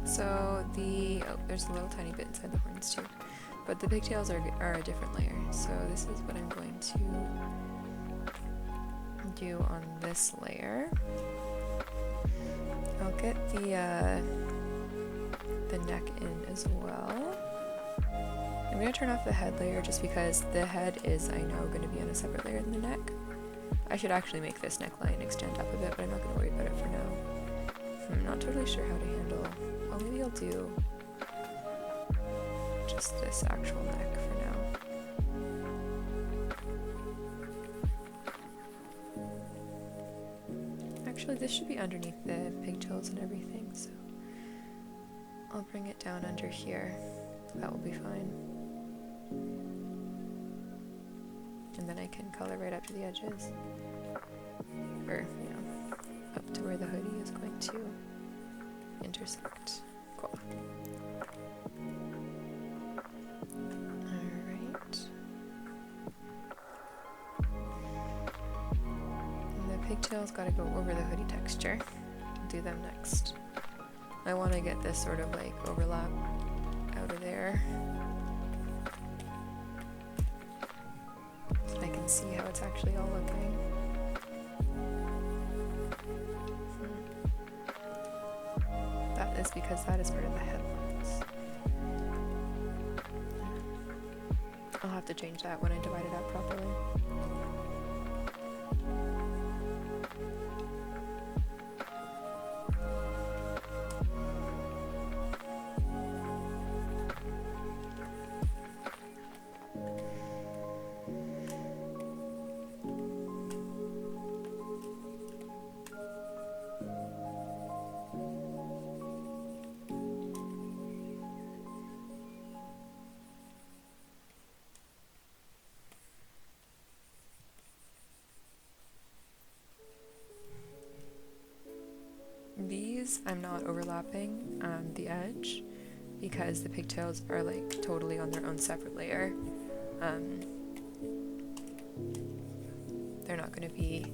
So there's a little tiny bit inside the horns too, but the pigtails are a different layer. So this is what I'm going to do on this layer. I'll get the neck in as well. I'm going to turn off the head layer just because the head is, I know, going to be on a separate layer than the neck. I should actually make this neckline extend up a bit, but I'm not going to worry about it for now. I'm not totally sure how to handle. Oh, maybe I'll do just this actual neck for now. Actually, this should be underneath the pigtails and everything, so I'll bring it down under here. That will be fine. And then I can color right up to the edges. Or, you know, up to where the hoodie is going to intersect. Cool. Alright. And the pigtails gotta go over the hoodie texture. I'll do them next. I want to get this sort of like overlap out of there, so I can see how it's actually all looking. That is because that is part of the headlines. have to change that when I divide it up properly. These I'm not overlapping the edge because the pigtails are like totally on their own separate layer. They're not going to be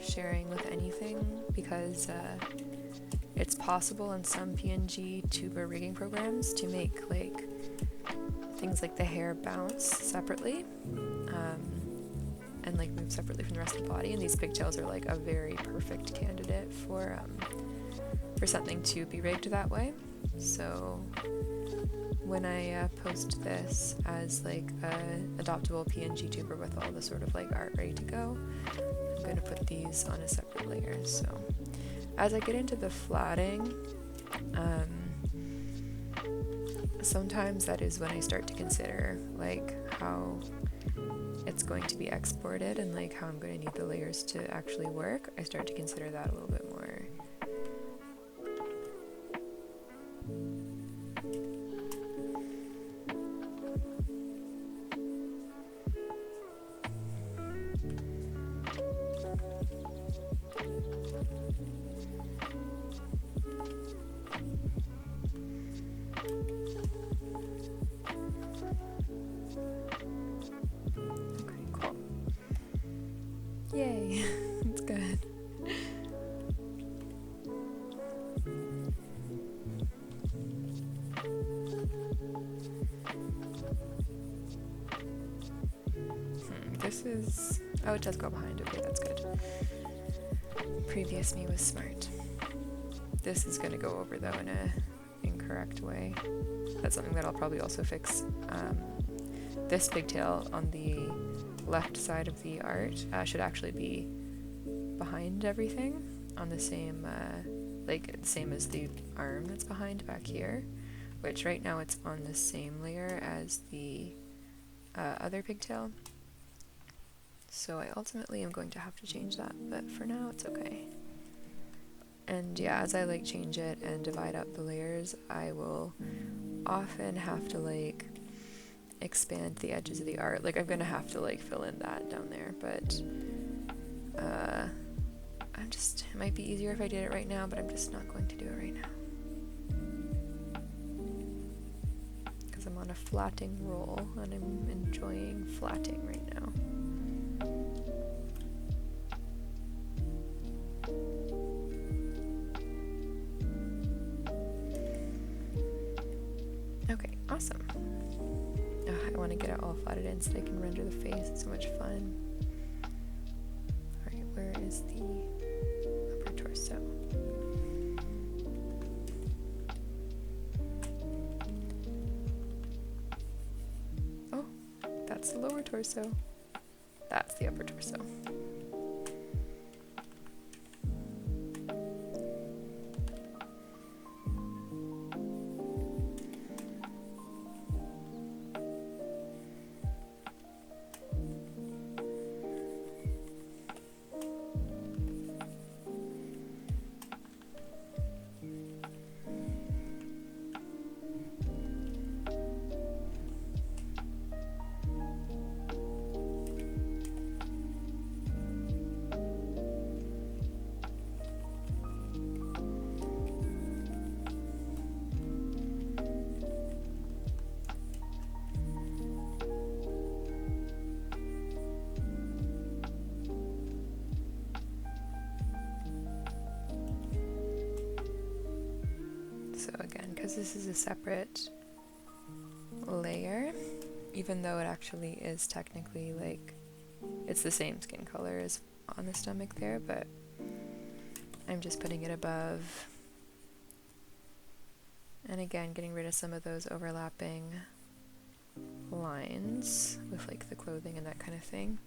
sharing with anything because it's possible in some pngtuber rigging programs to make like things like the hair bounce separately and like move separately from the rest of the body, and these pigtails are like a very perfect candidate for something to be rigged that way. So when I post this as like a adoptable pngtuber with all the sort of like art ready to go, I'm going to put these on a separate layer. So as I get into the flatting, sometimes that is when I start to consider like how it's going to be exported and like how I'm going to need the layers to actually work. I start to consider that a little bit more. Yay, that's good. This is, oh, it does go behind, okay, that's good. Previous me was smart. This is gonna go over though in a incorrect way. That's something that I'll probably also fix. This pigtail on the left side of the art should actually be behind everything on the same, like the same as the arm that's behind back here, which right now it's on the same layer as the other pigtail. So I ultimately am going to have to change that, but for now it's okay. And yeah, as I like change it and divide up the layers, I will often have to like expand the edges of the art. Like I'm gonna have to like fill in that down there, but it might be easier if I did it right now, but I'm just not going to do it right now because I'm on a flatting roll and I'm enjoying flatting right now. Okay, awesome. I want to get it all flatted in so they can render the face. It's so much fun. Alright, where is the upper torso? Oh, that's the lower torso. That's the upper torso. So again, because this is a separate layer, even though it actually is technically like, it's the same skin color as on the stomach there, but I'm just putting it above. And again, getting rid of some of those overlapping lines with like the clothing and that kind of thing.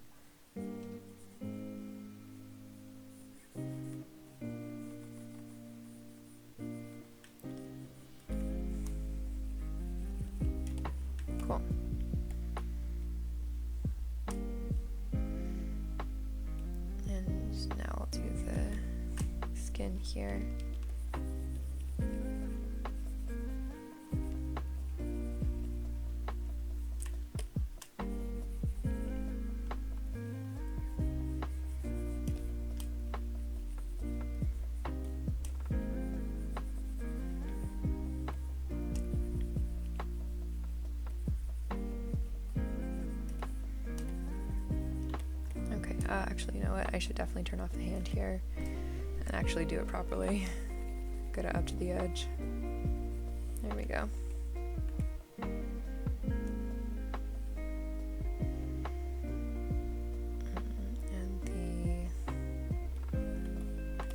Cool. And now I'll do the skin here. Actually, you know what? I should definitely turn off the hand here and actually do it properly. Get it up to the edge. There we go. And the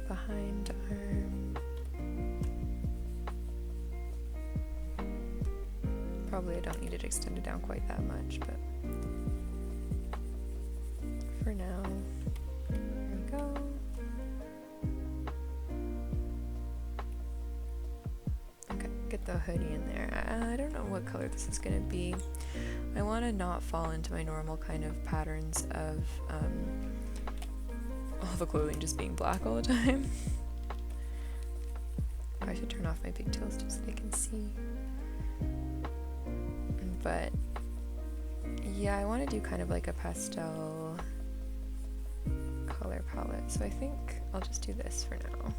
behind arm. Probably I don't need it extended down quite that much, but for now, there we go. Okay, get the hoodie in there. I don't know what color this is gonna be. I want to not fall into my normal kind of patterns of all the clothing just being black all the time. I should turn off my pigtails just so they can see. But yeah, I want to do kind of like a pastel color palette, so I think I'll just do this for now.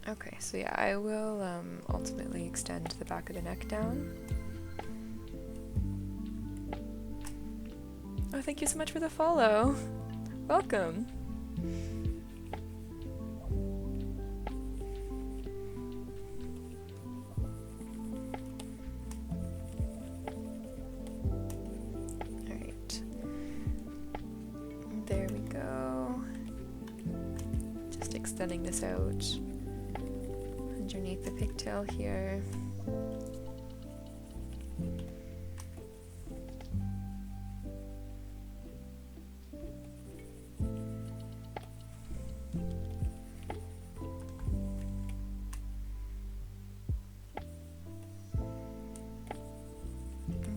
Okay, so yeah, I will ultimately extend the back of the neck down. Oh, thank you so much for the follow. Welcome. Alright. There we go. Just extending this out underneath the pigtail here.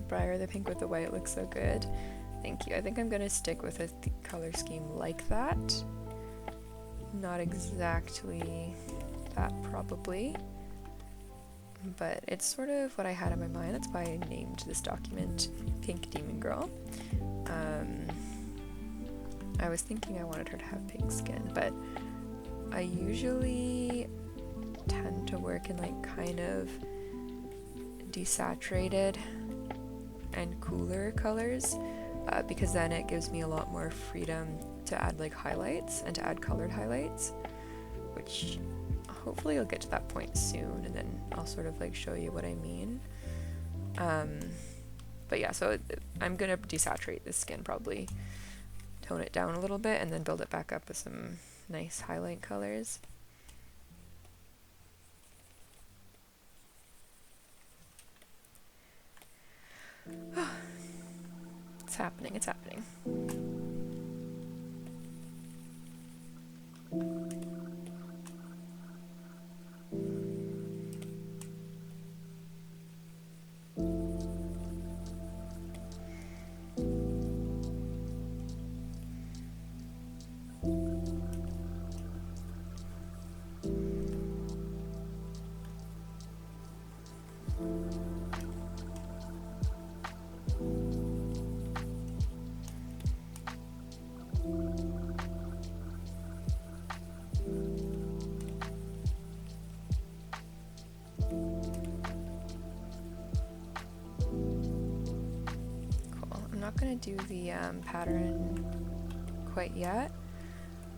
Briar, the pink with the white looks so good. Thank you. I think I'm going to stick with a color scheme like that. Not exactly that, probably, but it's sort of what I had in my mind. That's why I named this document Pink Demon Girl. I was thinking I wanted her to have pink skin, but I usually tend to work in like kind of desaturated and cooler colors, because then it gives me a lot more freedom to add like highlights and to add colored highlights, which hopefully I'll get to that point soon, and then I'll sort of like show you what I mean. But yeah, so I'm gonna desaturate this skin, probably tone it down a little bit, and then build it back up with some nice highlight colors. It's happening, it's happening. I'm not going to do the pattern quite yet.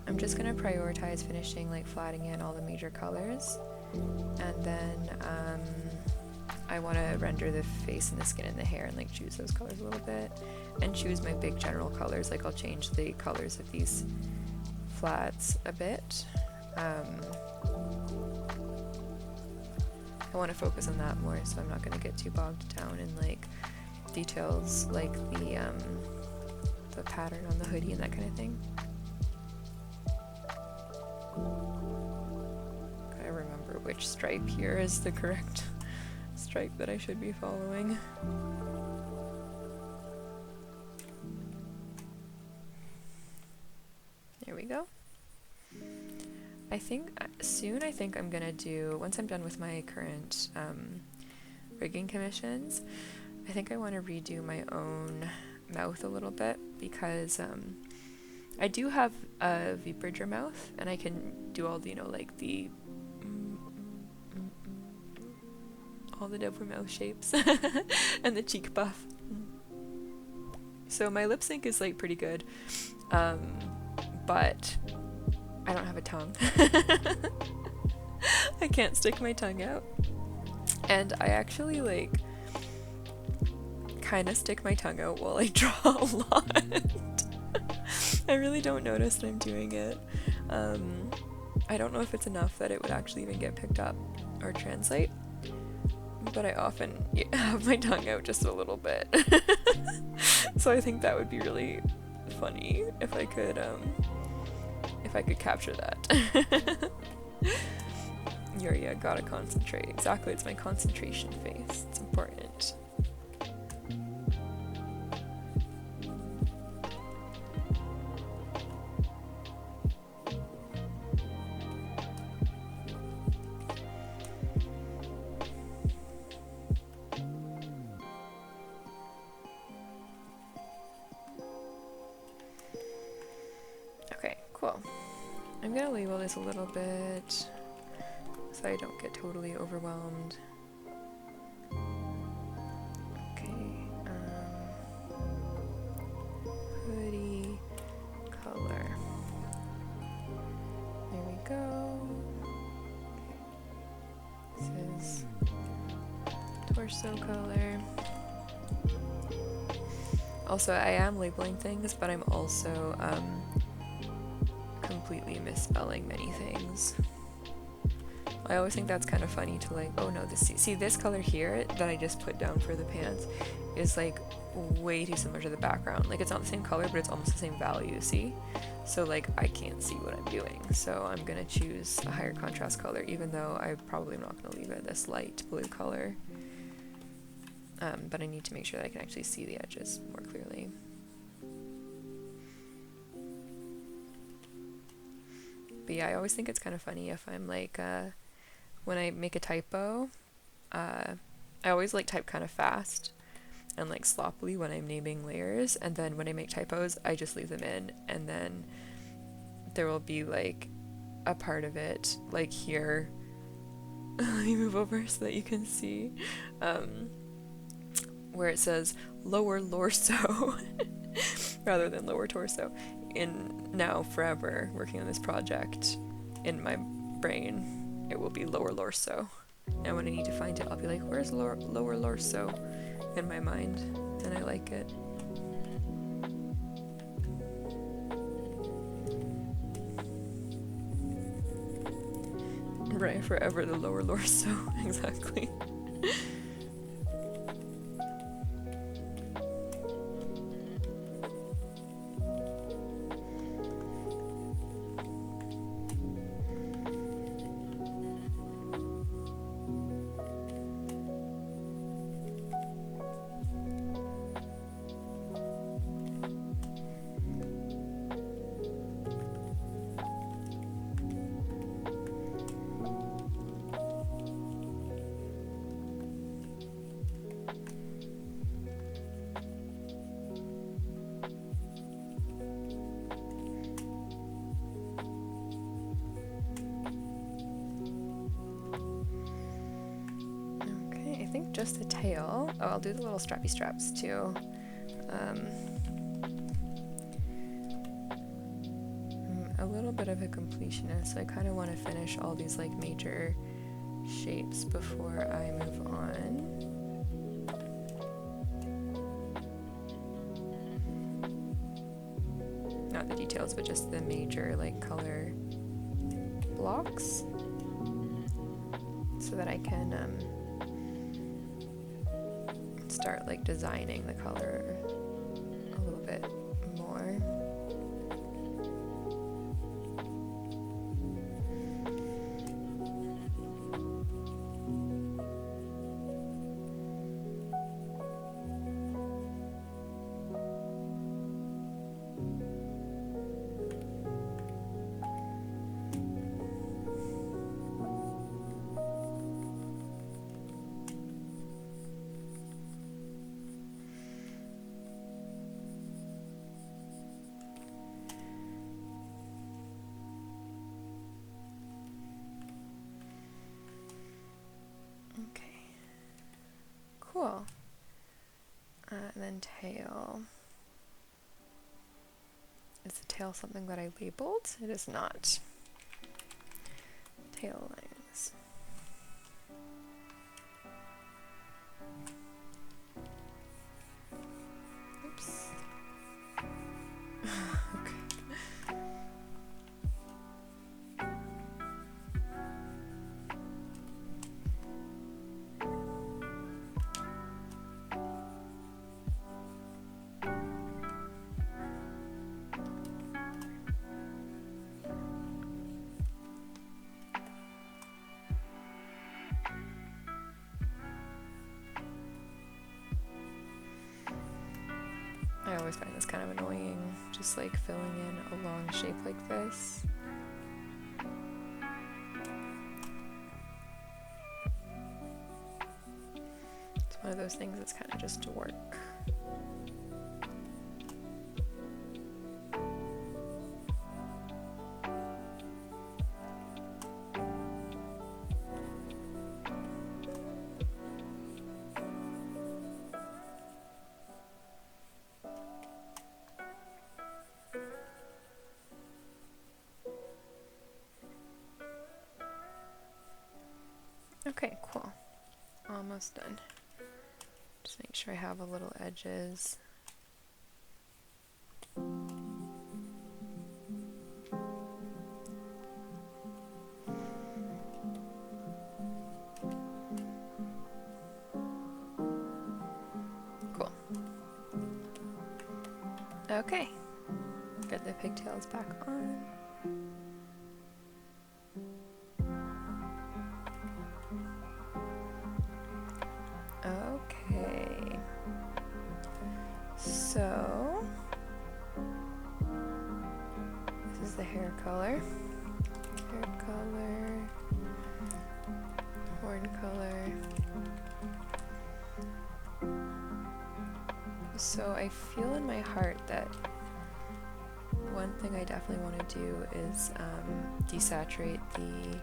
I'm just going to prioritize finishing like flattening in all the major colors, and then I want to render the face and the skin and the hair and like choose those colors a little bit and choose my big general colors. Like I'll change the colors of these flats a bit. I want to focus on that more, so I'm not going to get too bogged down in like details like the pattern on the hoodie and that kind of thing. Gotta remember which stripe here is the correct stripe that I should be following. There we go. I think soon I'm gonna do, once I'm done with my current rigging commissions, I think I want to redo my own mouth a little bit, because I do have a V-bridger mouth, and I can do all the, you know, like the all the different mouth shapes and the cheek buff. So my lip sync is like pretty good, but I don't have a tongue. I can't stick my tongue out, and I actually like kind of stick my tongue out while I draw a lot. I really don't notice that I'm doing it. I don't know if it's enough that it would actually even get picked up or translate, but I often have my tongue out just a little bit. So I think that would be really funny if I could capture that. Yeah, gotta concentrate. Exactly, it's my concentration face. It's important. Cool. I'm gonna label this a little bit so I don't get totally overwhelmed. Okay, hoodie color. There we go. This is torso color. Also, I am labeling things, but I'm also completely misspelling many things. I always think that's kind of funny to like, oh no, see this color here that I just put down for the pants is like way too similar to the background. Like it's not the same color, but it's almost the same value, see? So like I can't see what I'm doing. So I'm gonna choose a higher contrast color, even though I probably am not gonna leave it this light blue color. But I need to make sure that I can actually see the edges more clearly. But yeah, I always think it's kind of funny if I'm like, when I make a typo, I always like type kind of fast and like sloppily when I'm naming layers, and then when I make typos, I just leave them in, and then there will be like a part of it, like here, let me move over so that you can see, where it says lower lorso rather than lower torso. In now forever working on this project, in my brain it will be lower lorso. Now when I need to find it, I'll be like, where's lower lorso in my mind, and I like it. Right, forever the lower lorso. Exactly. think just the tail. Oh, I'll do the little strappy straps too. I'm a little bit of a completionist, so I kind of want to finish all these like major shapes before I move on. Not the details, but just the major like color blocks, so that I can start like designing the color a little bit more. Cool. And then tail. Is the tail something that I labeled? It is not. Tail lines. Oops. Okay. I always find this kind of annoying, just like filling in a long shape like this. It's one of those things that's kind of just work. Okay, cool. Almost done. Just make sure I have a little edges. Cool. Okay. Get the pigtails back on. Okay, so this is the hair color, horn color. So I feel in my heart that one thing I definitely want to do is desaturate the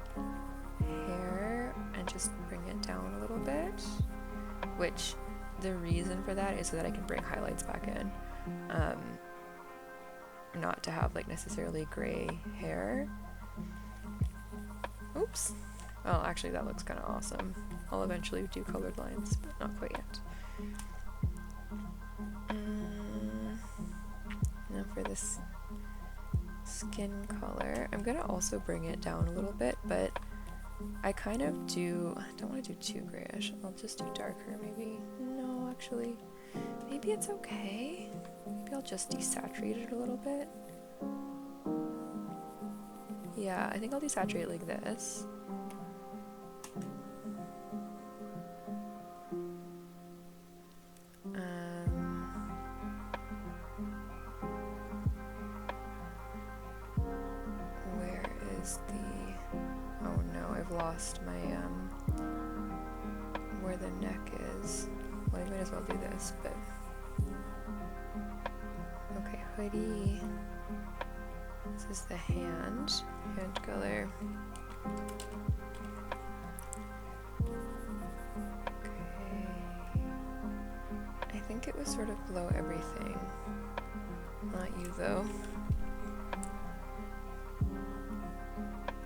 hair and just bring it down a little bit. Which the reason for that is so that I can bring highlights back in, not to have like necessarily gray hair. Oops. Well, actually that looks kind of awesome. I'll eventually do colored lines, but not quite yet. Now for this skin color, I'm gonna also bring it down a little bit, but I kind of don't want to do too grayish. I'll just do darker maybe. No, actually, maybe it's okay. Maybe I'll just desaturate it a little bit. Yeah, I think I'll desaturate like this. Where is the... Oh no, I've lost my, where the neck is. Well, I might as well do this, but... Okay, hoodie. This is the hand color. Okay. think it was sort of below everything. Not you though.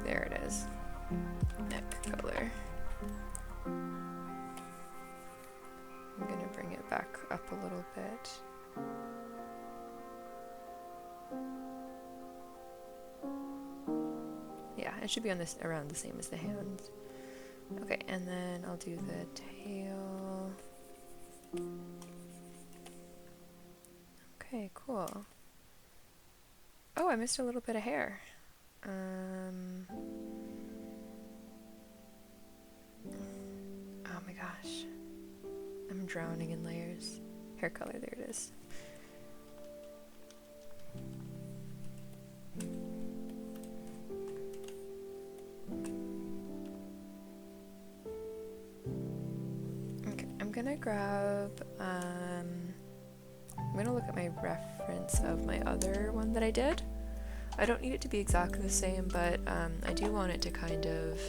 There it is. Neck color. I'm gonna bring it back up a little bit. Yeah, it should be on this around the same as the hands. Okay, and then I'll do the tail. Okay, cool. Oh, I missed a little bit of hair. Oh my gosh. I'm drowning in layers. Hair color, there it is. Okay, I'm gonna grab, I'm gonna look at my reference of my other one that I did. I don't need it to be exactly the same, but I do want it to kind of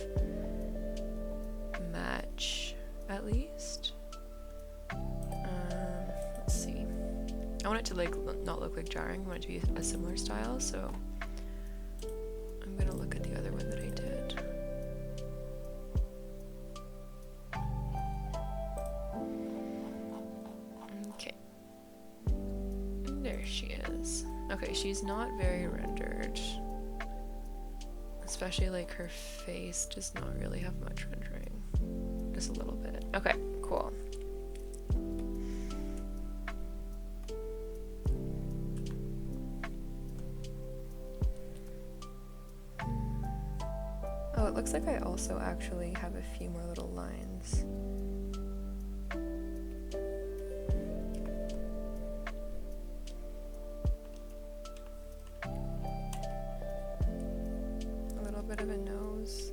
match, at least. Let's see. I want it to like not look like jarring. I want it to be a similar style, so I'm gonna look at the other one that I did. Okay. There she is. Okay, she's not very rendered. Especially like her face does not really have much rendering. Just a little bit. Okay, cool. Oh, it looks like I also actually have a few more little lines. A little bit of a nose.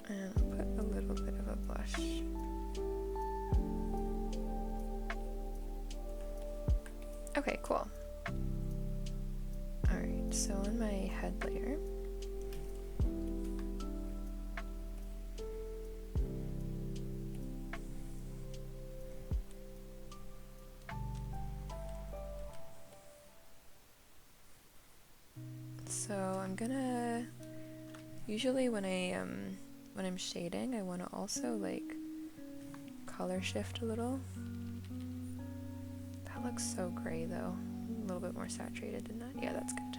And I'll put a little bit of a blush. Okay, cool. Alright, so on my head layer, so I'm gonna, usually when I'm shading, I want to also like color shift a little. That looks so gray though. A little bit more saturated than that. Yeah, that's good.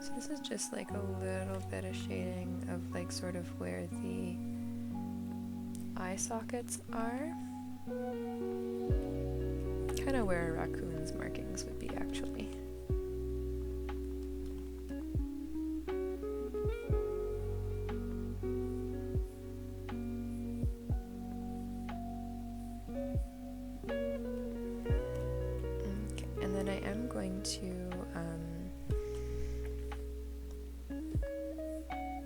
So this is just like a little bit of shading of like sort of where the eye sockets are. Kind of where a raccoon's markings would be actually. Okay, and then I am going to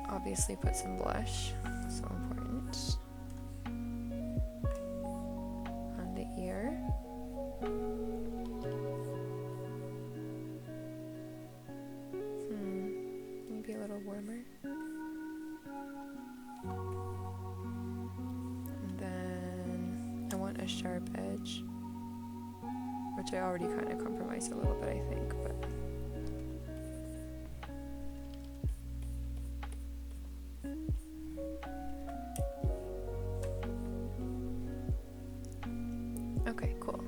obviously put some blush, so important, on the ear. Maybe a little warmer. And then I want a sharp edge, which I already kind of compromised a little bit, I think, but okay, cool.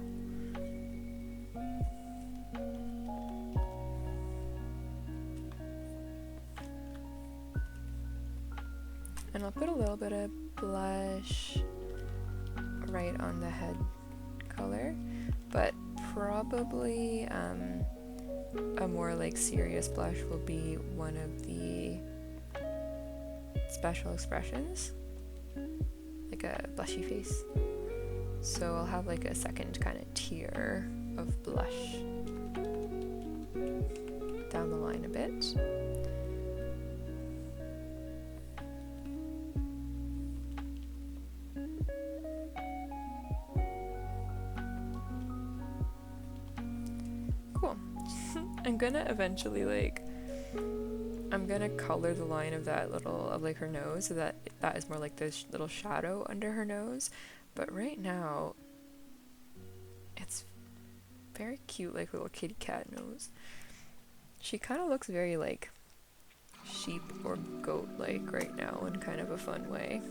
And I'll put a little bit of blush right on the head color, but probably a more like serious blush will be one of the special expressions, like a blushy face. So I'll have like a second kind of tier of blush down the line a bit. I'm gonna eventually, like, I'm gonna color the line of that little, of like her nose, so that that is more like this little shadow under her nose. But right now, it's very cute, like little kitty cat nose. She kind of looks very like sheep or goat-like right now in kind of a fun way.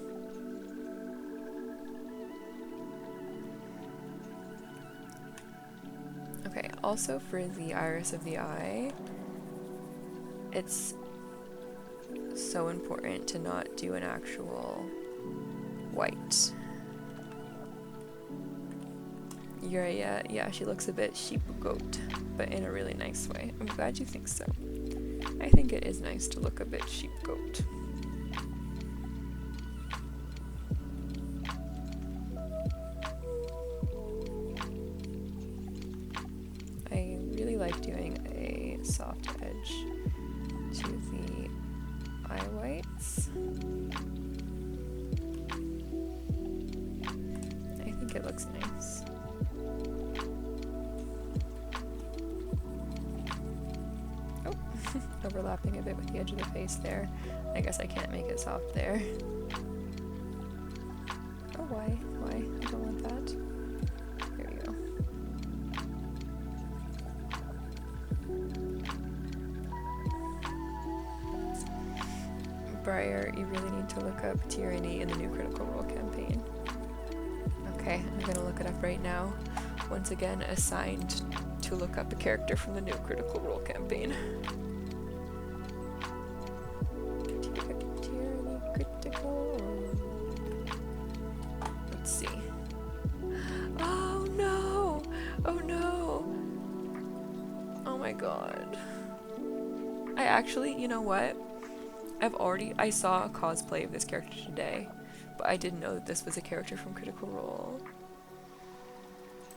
Okay, also for the iris of the eye, it's so important to not do an actual white. Yeah, she looks a bit sheep goat, but in a really nice way. I'm glad you think so. I think it is nice to look a bit sheep goat. I really like doing a soft edge to the eye whites. I think it looks nice. Oh, overlapping a bit with the edge of the face there. I guess I can't make it soft there. Oh, why? I don't want that. There we go. Briar, you really need to look up tyranny in the new Critical Role campaign. Okay, I'm gonna look it up right now. Once again, assigned to look up a character from the new Critical Role campaign. Tyranny critical. Let's see. Oh no! Oh no! Oh my god. I actually, you know what? I saw a cosplay of this character today, but I didn't know that this was a character from Critical Role.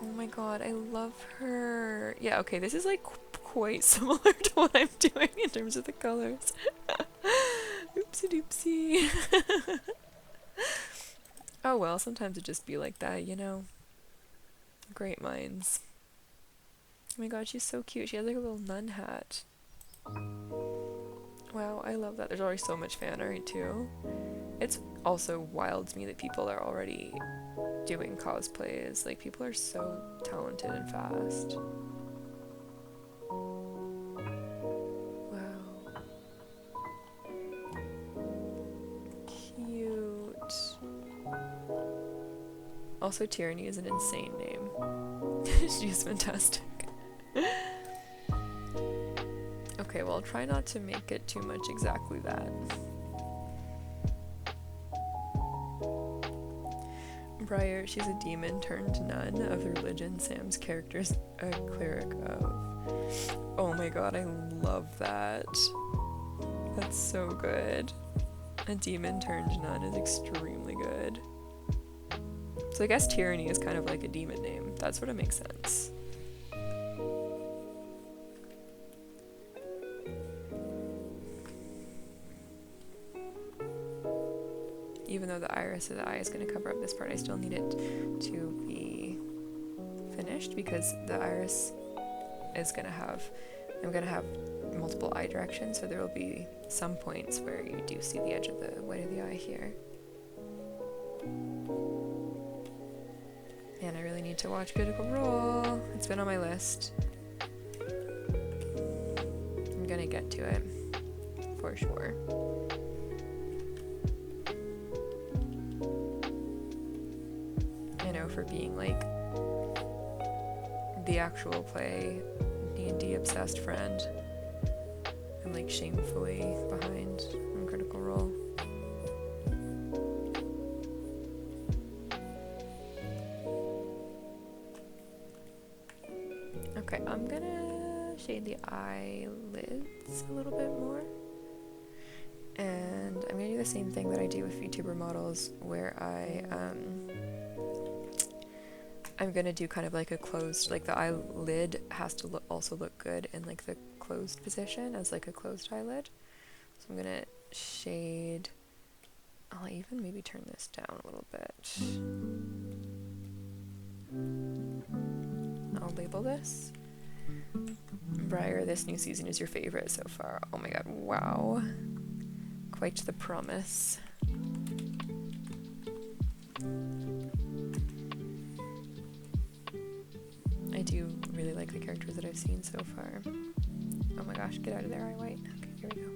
Oh my god, I love her. Yeah, okay, this is like quite similar to what I'm doing in terms of the colors. Oopsie doopsie. Oh well, sometimes it just be like that, you know? Great minds. Oh my god, she's so cute. She has like a little nun hat. Wow, I love that. There's already so much fan art too. It's also wild to me that people are already doing cosplays. Like, people are so talented and fast. Wow. Cute. Also, Tyranny is an insane name. She's fantastic. Okay, well, I'll try not to make it too much exactly that. Briar, she's a demon turned nun of the religion Sam's character's a cleric of. Oh my god, I love that. That's so good. A demon turned nun is extremely good. So I guess Tyranny is kind of like a demon name. That sort of makes sense. Even though the iris of the eye is going to cover up this part, I still need it to be finished because the iris is going to have, I'm going to have multiple eye directions, so there will be some points where you do see the edge of the white of the eye here. And I really need to watch Critical Role. It's been on my list. I'm going to get to it for sure. For being like the actual play D&D obsessed friend and like shamefully behind on Critical Role. Okay, I'm gonna shade the eyelids a little bit more, and I'm gonna do the same thing that I do with VTuber models where I'm gonna do kind of like a closed, like the eyelid has to also look good in like the closed position as like a closed eyelid. So I'm gonna shade, I'll even maybe turn this down a little bit. I'll label this. Briar, this new season is your favorite so far. Oh my god, wow. Quite the promise. I do really like the characters that I've seen so far. Oh my gosh, get out of there, I white. Okay, here we go.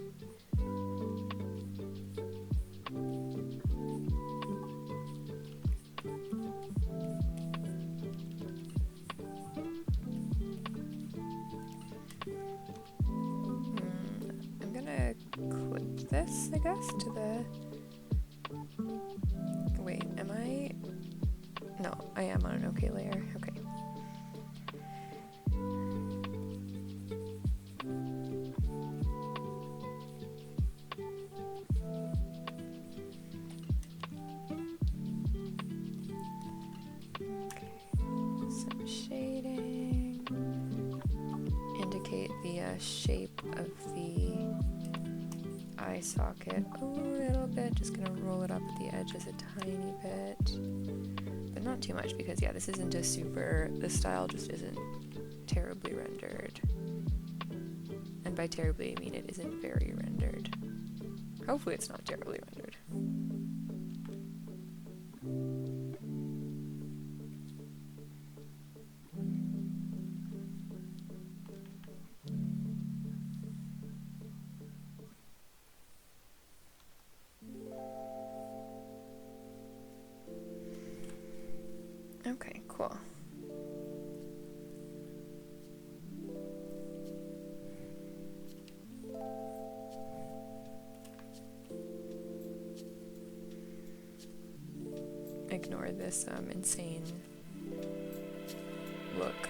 I'm gonna clip this, I guess, to the... Wait, am I... No, I am on an okay layer. Okay. Some shading. Indicate the shape of the eye socket a little bit. Just gonna roll it up at the edges a tiny bit. But not too much because, yeah, this isn't a super... The style just isn't terribly rendered. And by terribly, I mean it isn't very rendered. Hopefully it's not terribly rendered. Okay, cool. Ignore this insane look.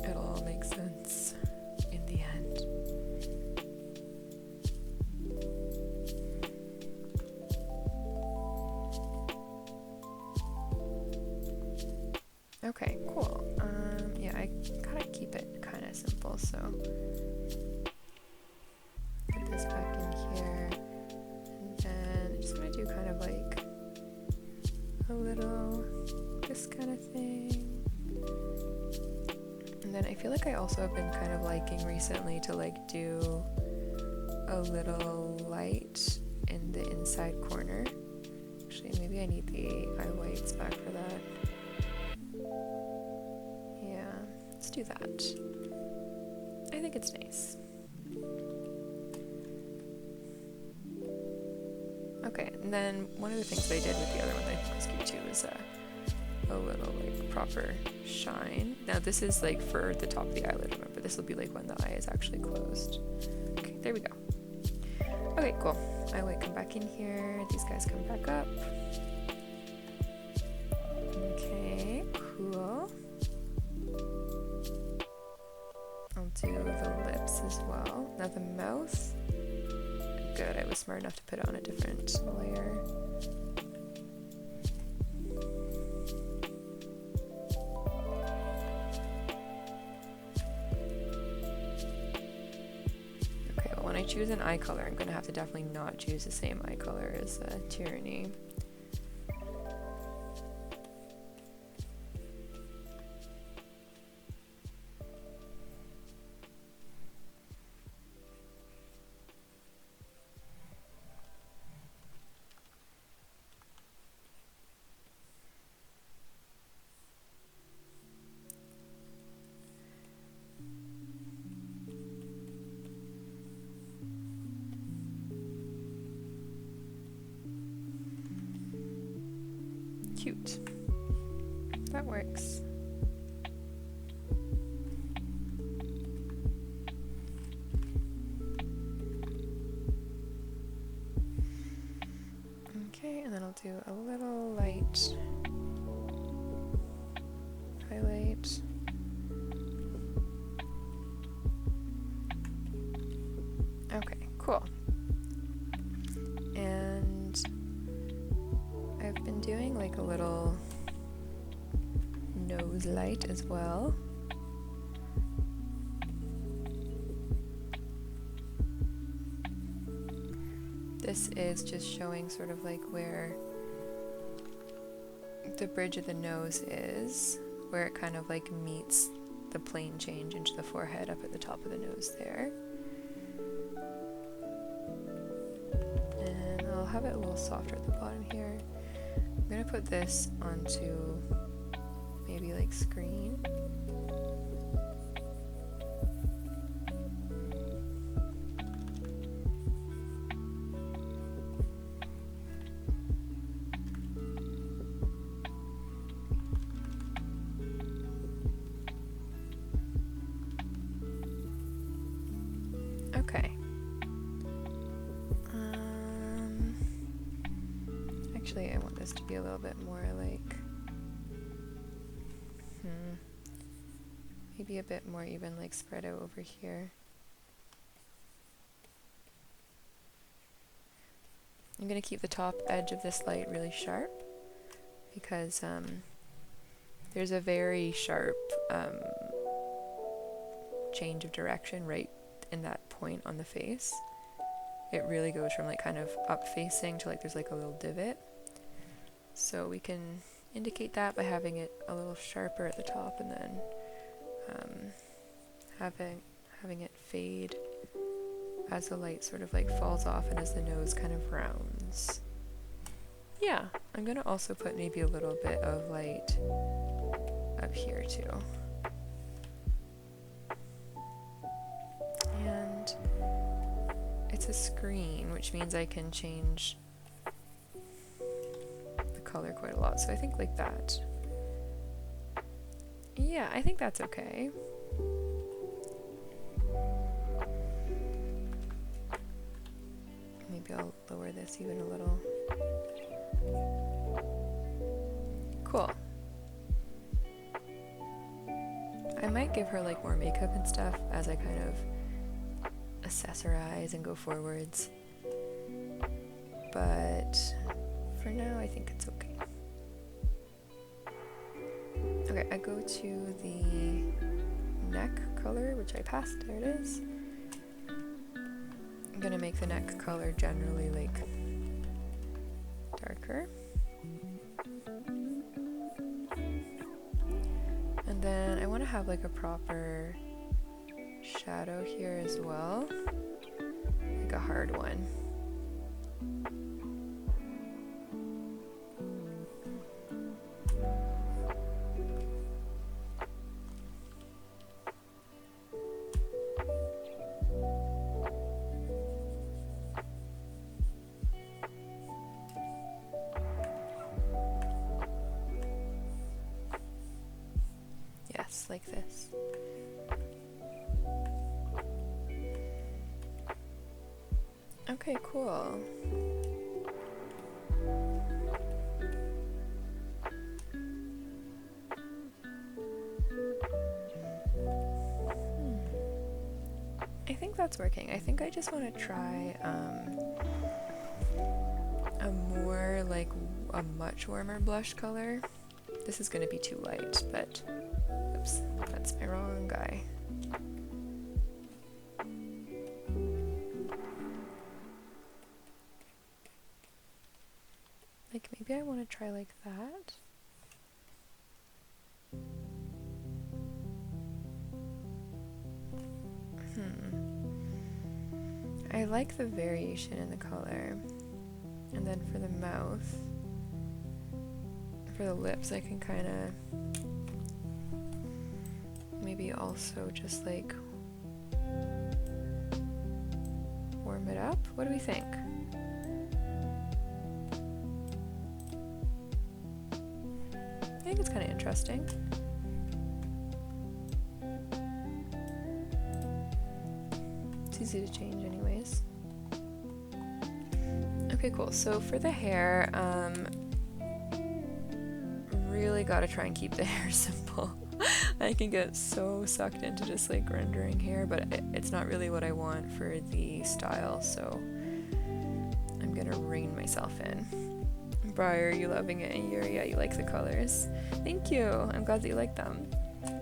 It'll all make sense in the end. Okay, cool. Yeah, I gotta keep it kind of simple, so put this back in here, and then I just want to do kind of like a little this kind of thing. And then I feel like I also have been kind of liking recently to like do a little light in the inside corner. Actually, maybe I need the eye whites back for that. Yeah, let's do that. I think it's nice. Okay, and then one of the things that I did with the other one that I think was cute too was a little like proper shine. Now this is like for the top of the eyelid, remember this will be like when the eye is actually closed. Okay, there we go. Okay, cool. Eye white come back in here, these guys come back up. Okay, cool. I'll do the lips as well. Now the mouth, good, I was smart enough to put it on a different layer. Okay, well when I choose an eye color, I'm going to have to definitely not choose the same eye color as Tyranny. Cute. That works. Okay, and then I'll do a little light highlight. Okay, cool. And I've been doing like a little nose light as well. This is just showing sort of like where the bridge of the nose is. where it kind of like meets the plane change into the forehead up at the top of the nose there. And I'll have it a little softer at the bottom here. I'm gonna put this onto maybe like screen. Okay. Actually, I want this to be a little bit more like, maybe a bit more even like spread out over here. I'm gonna keep the top edge of this light really sharp because there's a very sharp change of direction right in that point on the face. It really goes from like kind of up facing to like there's like a little divot. So we can indicate that by having it a little sharper at the top and then having it fade as the light sort of like falls off and as the nose kind of rounds. Yeah, I'm gonna also put maybe a little bit of light up here too. And it's a screen, which means I can change the color quite a lot. So I think like that. Yeah, I think that's okay. Maybe I'll lower this even a little. Cool. I might give her like more makeup and stuff as I kind of assess her eyes and go forwards. But for now, I think it's okay. Okay, I go to the neck color, which I passed. There it is. I'm gonna make the neck color generally like darker. And then I want to have like a proper shadow here as well, like a hard one. Yes, like this. Okay, cool. I think that's working. I think I just want to try a more like a much warmer blush color. This is going to be too light, but oops, that's my wrong guy. Like maybe I want to try like that. I like the variation in the color. And then for the mouth, for the lips, I can kind of maybe also just like warm it up. What do we think? I think it's kind of interesting. It's easy to change anyways. Okay, cool. So for the hair, really gotta try and keep the hair simple. I can get so sucked into just like rendering hair, but it's not really what I want for the style, so I'm gonna rein myself in. Briar, you loving it, and yeah, you like the colors. Thank you. I'm glad that you like them.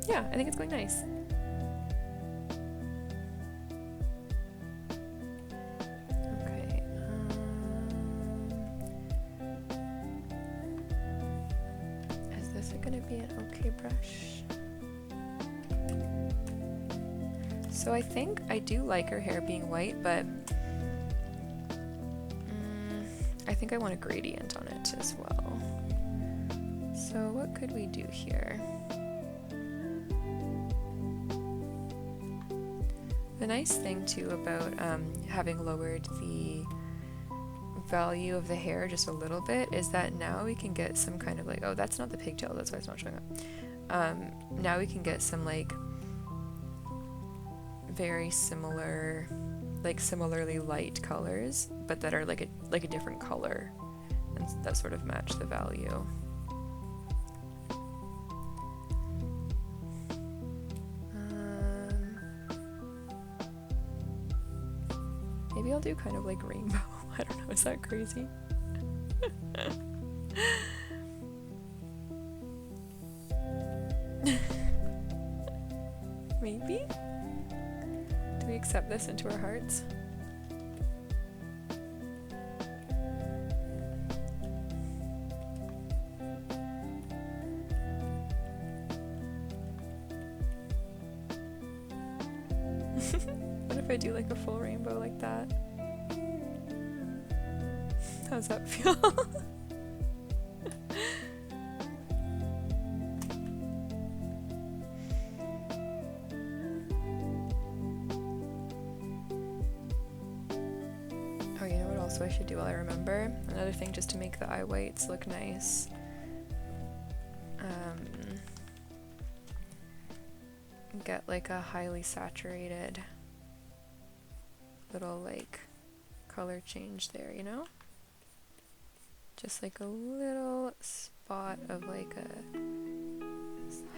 Yeah, I think it's going nice. Okay. Is this gonna gonna be an okay brush. So I think I do like her hair being white, but I think I want a gradient on it as well. So what could we do here? The nice thing too about having lowered the value of the hair just a little bit is that now we can get some kind of like, oh, that's not the pigtail, that's why it's not showing up. Now we can get some like very similar, like similarly light colors, but that are like a different color, and that sort of match the value. Maybe I'll do kind of like rainbow. I don't know, is that crazy? Maybe? Do we accept this into our hearts? What if I do like a full rainbow like that? How's that feel? Oh, you know what also I should do while I remember? Another thing just to make the eye whites look nice. Get like a highly saturated little like color change there, you know? Just like a little spot of like a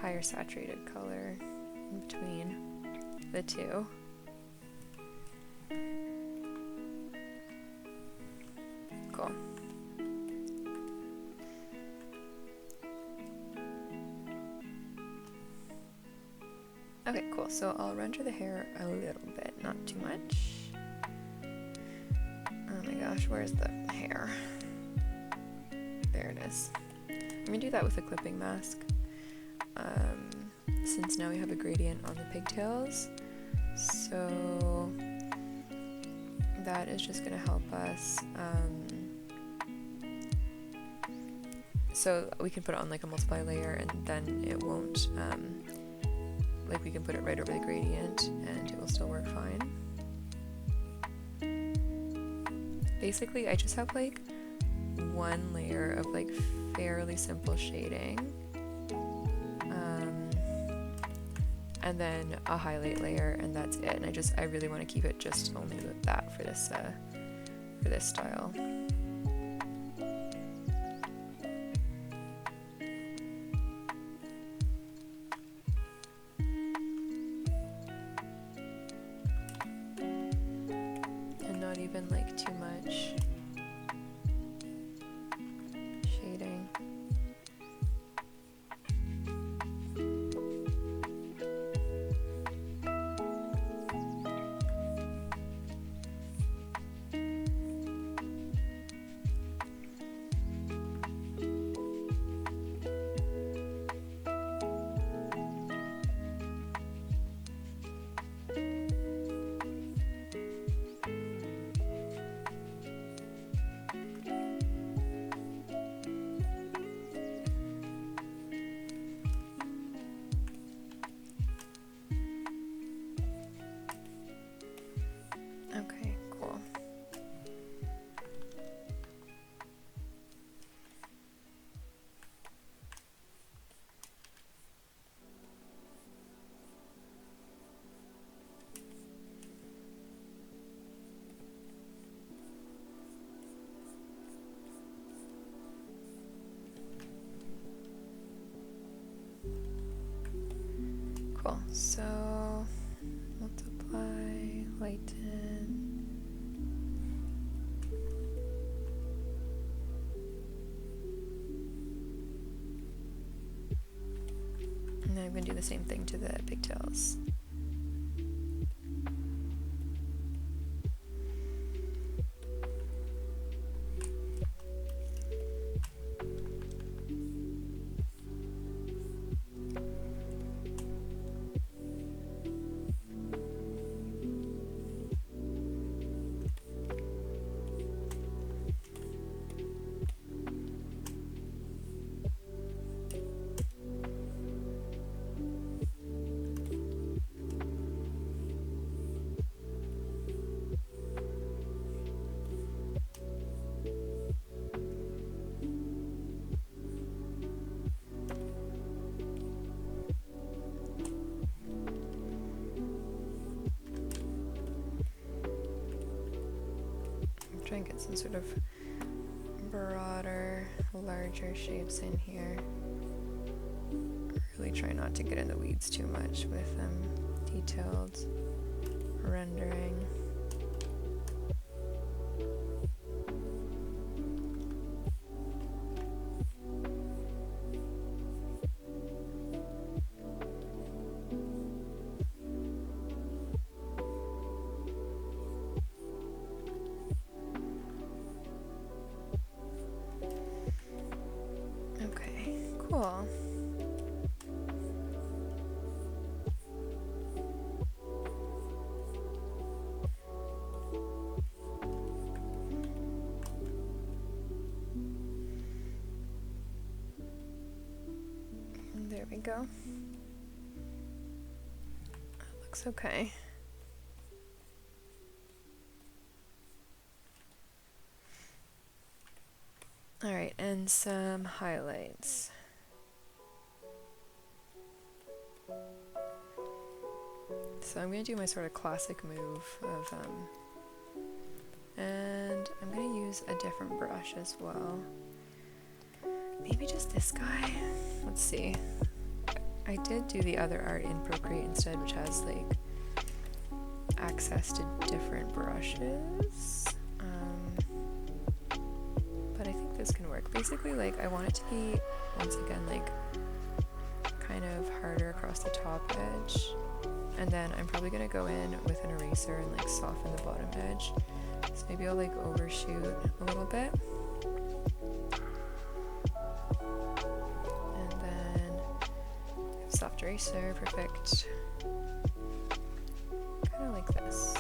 higher saturated color in between the two. Cool. Okay, cool. So I'll render the hair a little bit, not too much. Oh my gosh, where's the hair? There it is. I'm gonna do that with a clipping mask. Since now we have a gradient on the pigtails. So that is just gonna help us. So we can put it on like a multiply layer and then it won't, like we can put it right over the gradient and it will still work fine. Basically, I just have like one layer of like fairly simple shading, and then a highlight layer, and that's it. And I really want to keep it just only with that for this style. And not even like too much shading. Cool, so multiply, lighten. And then I'm going to do the same thing to the pigtails. Try and get some sort of broader, larger shapes in here. Really try not to get in the weeds too much with detailed rendering. Okay, cool. There we go. That looks okay. Alright, and some highlights. So I'm going to do my sort of classic move of, and I'm going to use a different brush as well. Maybe just this guy? Let's see. I did do the other art in Procreate instead, which has like access to different brushes. But I think this can work. Basically, like, I want it to be, once again, like, kind of harder across the top edge. And then I'm probably going to go in with an eraser and like soften the bottom edge. So maybe I'll like overshoot a little bit. And then soft eraser, perfect. Kind of like this.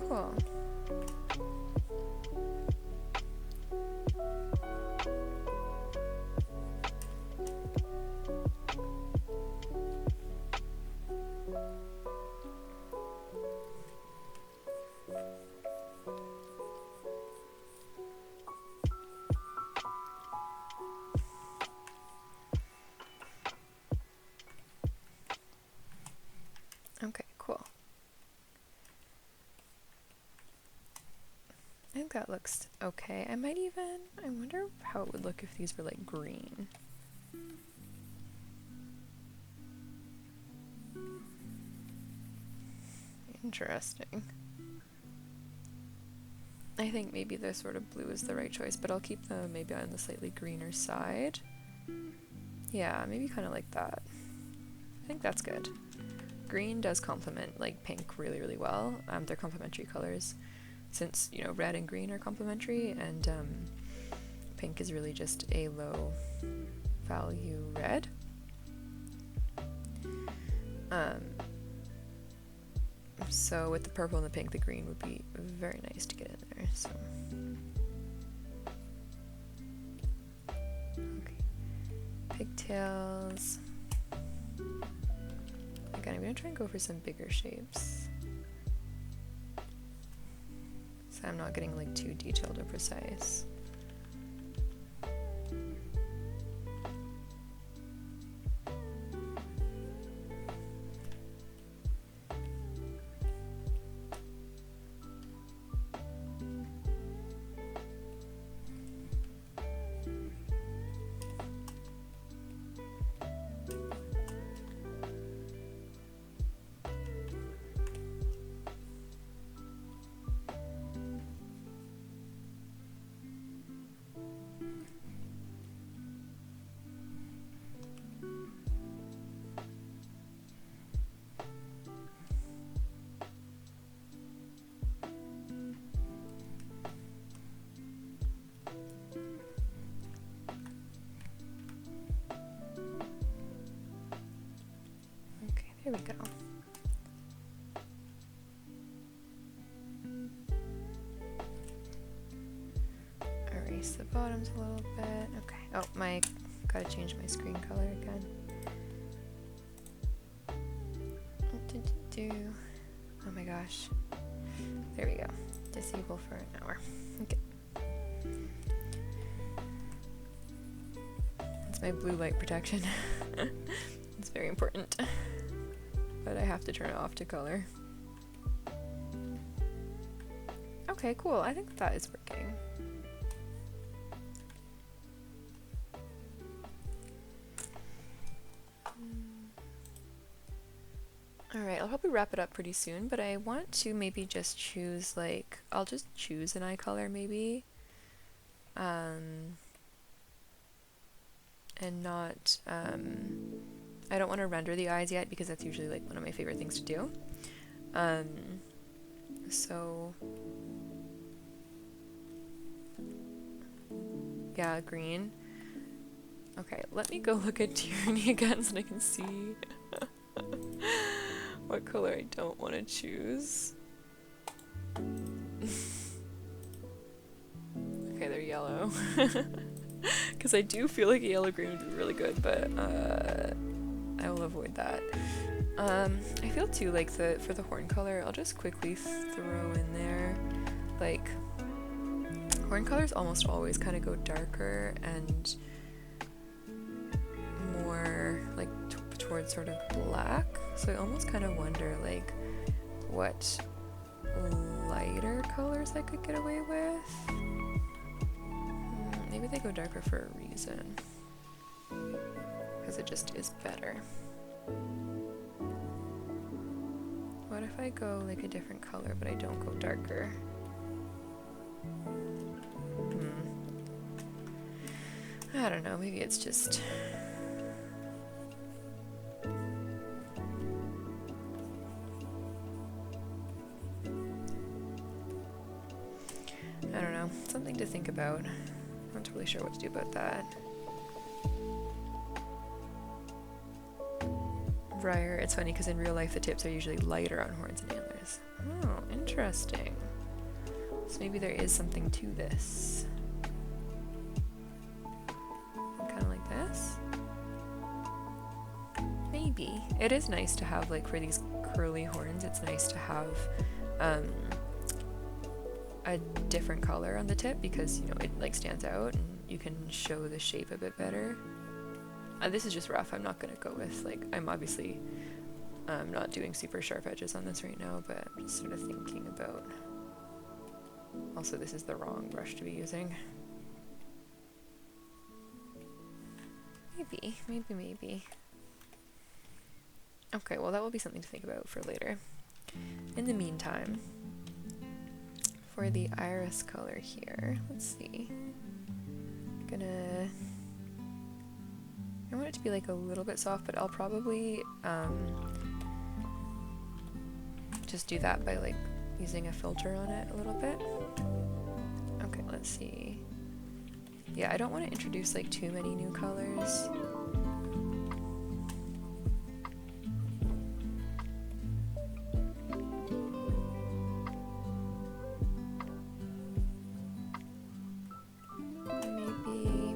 Cool. Okay, cool. I think that looks okay. I wonder how it would look if these were like green. Interesting. I think maybe the sort of blue is the right choice, but I'll keep them maybe on the slightly greener side. Yeah, maybe kind of like that. I think that's good. Green does complement like pink really, really well. They're complementary colors. Since, you know, red and green are complementary, and pink is really just a low value red. So with the purple and the pink, the green would be very nice to get in there. So okay, pigtails. Again, I'm gonna try and go for some bigger shapes, so I'm not getting like too detailed or precise. Here we go. Erase the bottoms a little bit. Okay. Oh, gotta change my screen color again. Oh my gosh. There we go. Disable for an hour. Okay. It's my blue light protection. It's very important. But I have to turn it off to color. Okay, cool. I think that is working. Alright, I'll probably wrap it up pretty soon, but I want to maybe just choose, like, I'll just choose an eye color maybe. And not, I don't want to render the eyes yet because that's usually like one of my favorite things to do. So yeah, green. Okay, let me go look at Tyranny again so I can see what color I don't want to choose. Okay, they're yellow. Because I do feel like a yellow green would be really good, but I will avoid that. I feel too like for the horn color, I'll just quickly throw in there, like, horn colors almost always kind of go darker and more like towards sort of black, so I almost kind of wonder like what lighter colors I could get away with. Maybe they go darker for a reason, because it just is better. What if I go like a different color but I don't go darker? I don't know, maybe it's just... I don't know, something to think about. I'm not totally sure what to do about that. Briar, it's funny because in real life the tips are usually lighter on horns and antlers. Oh, interesting. So maybe there is something to this. Kind of like this? Maybe. It is nice to have, like, for these curly horns, it's nice to have a different color on the tip because, you know, it like stands out and you can show the shape a bit better. This is just rough. I'm not gonna go with, like, I'm obviously not doing super sharp edges on this right now, but I'm just sort of thinking about... Also, this is the wrong brush to be using. Maybe. Okay, well that will be something to think about for later. In the meantime, for the iris color here, let's see. I want it to be like a little bit soft, but I'll probably just do that by like using a filter on it a little bit. Okay, let's see. Yeah, I don't want to introduce like too many new colors. Maybe...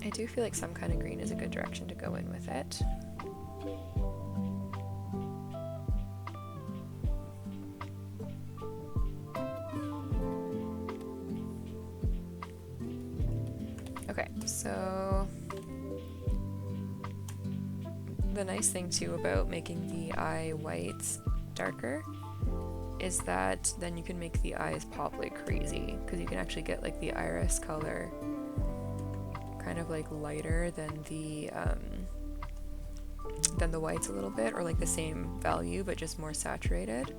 I do feel like some kind of green is a good direction to go in with it. Okay, so the nice thing too about making the eye whites darker is that then you can make the eyes pop like crazy, because you can actually get like the iris color kind of like lighter than the whites a little bit, or like the same value but just more saturated.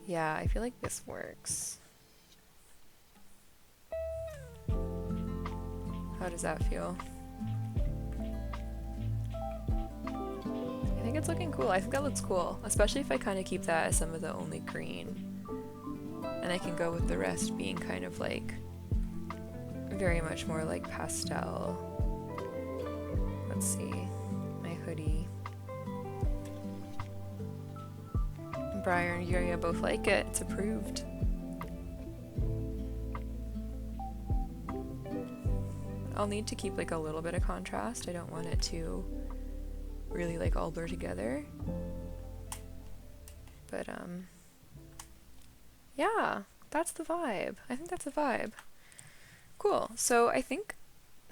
Yeah, I feel like this works. How does that feel? I think it's looking cool. I think that looks cool, especially if I kind of keep that as some of the only green. And I can go with the rest being kind of like very much more like pastel. Let's see, my hoodie. Briar and Yuria both like it. It's approved. I'll need to keep like a little bit of contrast. I don't want it to really like all blur together. But yeah, that's the vibe. I think that's the vibe. Cool. So I think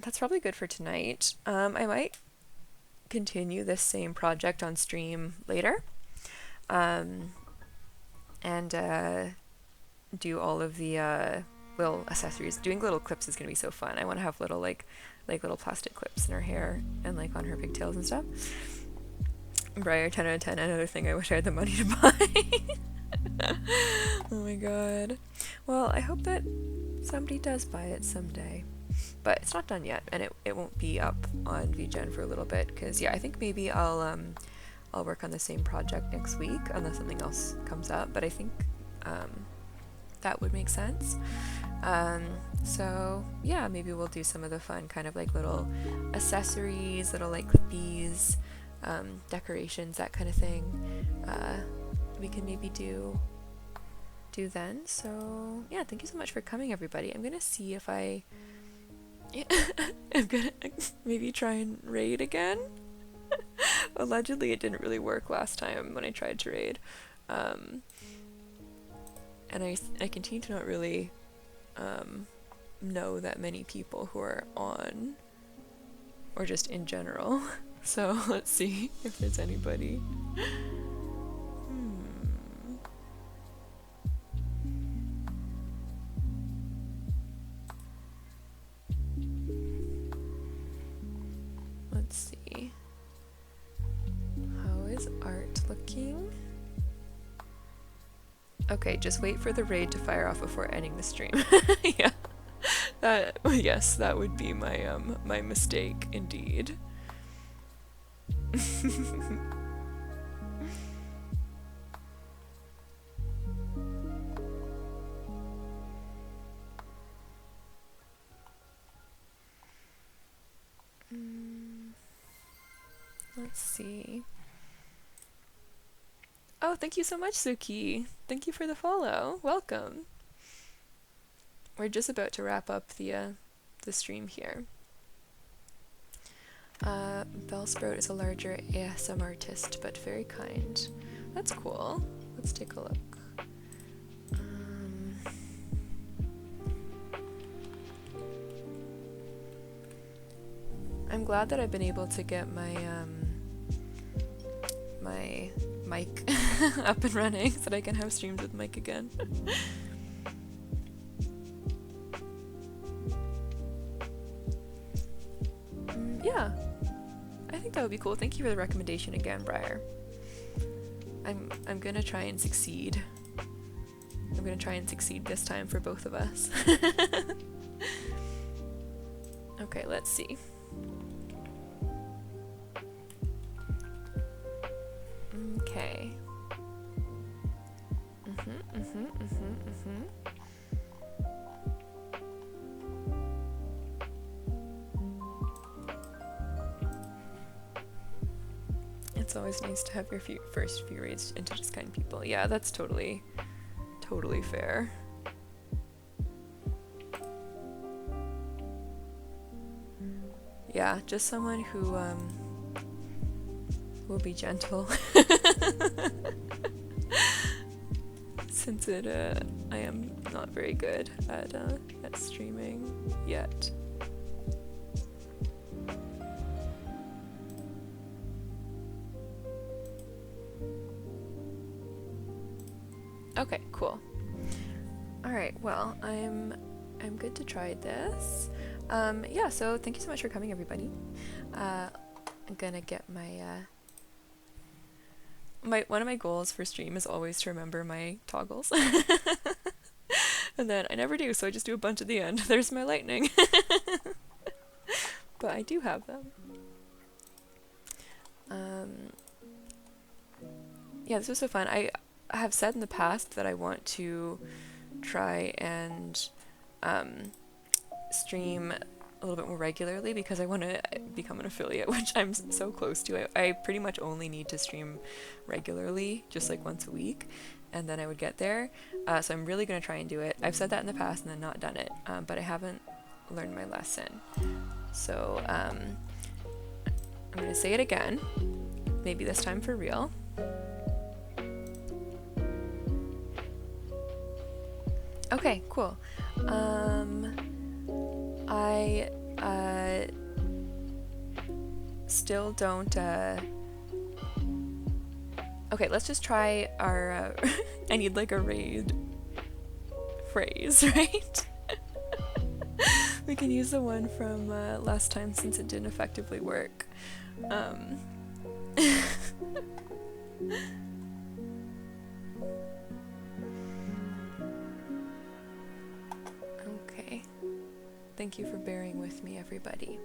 that's probably good for tonight. I might continue this same project on stream later. And do all of the little accessories. Doing little clips is gonna be so fun. I want to have little like little plastic clips in her hair and like on her pigtails and stuff. Briar 10 out of 10. Another thing I wish I had the money to buy. Oh my god. Well, I hope that somebody does buy it someday. But it's not done yet, and it won't be up on VGen for a little bit, because yeah, I think maybe I'll work on the same project next week unless something else comes up, but I think that would make sense. So yeah, maybe we'll do some of the fun kind of like little accessories, little like clippies, decorations, that kind of thing. We can maybe do then. So yeah, thank you so much for coming, everybody. I'm gonna see if I'm gonna maybe try and raid again. Allegedly it didn't really work last time when I tried to raid. And I continue to not really know that many people who are on, or just in general. So let's see if there's anybody. Let's see. How is art looking? Okay, just wait for the raid to fire off before ending the stream. Yeah. Yes, that would be my my mistake indeed. Let's see. Oh, thank you so much, Suki. Thank you for the follow. Welcome. We're just about to wrap up the stream here. Bellsprout is a larger ASM artist, but very kind. That's cool. Let's take a look. I'm glad that I've been able to get my my mic up and running so that I can have streams with mic again. Yeah, I think that would be cool. Thank you for the recommendation again, Briar. I'm gonna try and succeed. I'm gonna try and succeed this time for both of us. Okay, let's see. Okay. It's always nice to have your first few raids into just kind people. Yeah, that's totally fair. Yeah, just someone who will be gentle. Since I am not very good at streaming yet. Okay, cool. All right, well, I'm good to try this. Yeah, so thank you so much for coming, everybody. I'm gonna get my one of my goals for stream is always to remember my toggles. And then I never do, so I just do a bunch at the end. There's my lightning. But I do have them. Yeah, this was so fun. I have said in the past that I want to try and stream a little bit more regularly because I want to become an affiliate, which I'm so close to. I pretty much only need to stream regularly, just like once a week, and then I would get there. So I'm really going to try and do it. I've said that in the past and then not done it, but I haven't learn my lesson. So I'm gonna say it again, maybe this time for real. Okay, cool. I still don't okay, let's just try our I need like a raid phrase, right? We can use the one from last time since it didn't effectively work. Okay. Thank you for bearing with me, everybody.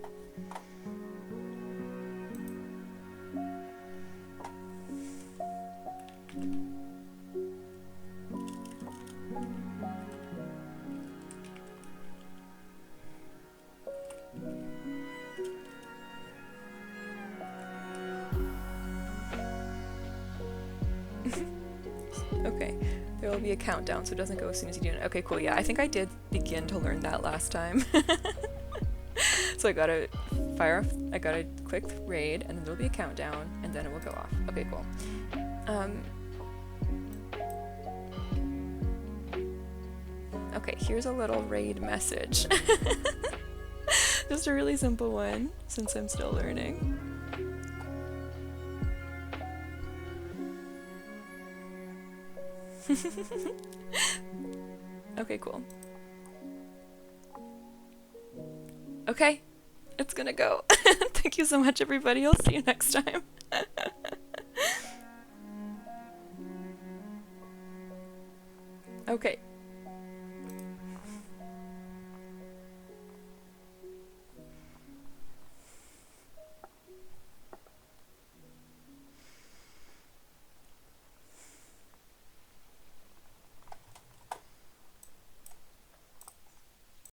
Okay, there will be a countdown so it doesn't go as soon as you do it. Okay, cool. Yeah, I think I did begin to learn that last time. So I gotta fire off, I gotta click raid, and then there'll be a countdown, and then it will go off. Okay, cool. Okay, here's a little raid message. Just a really simple one, since I'm still learning. Okay, cool. Okay, it's gonna go. Thank you so much, everybody. I'll see you next time. Okay.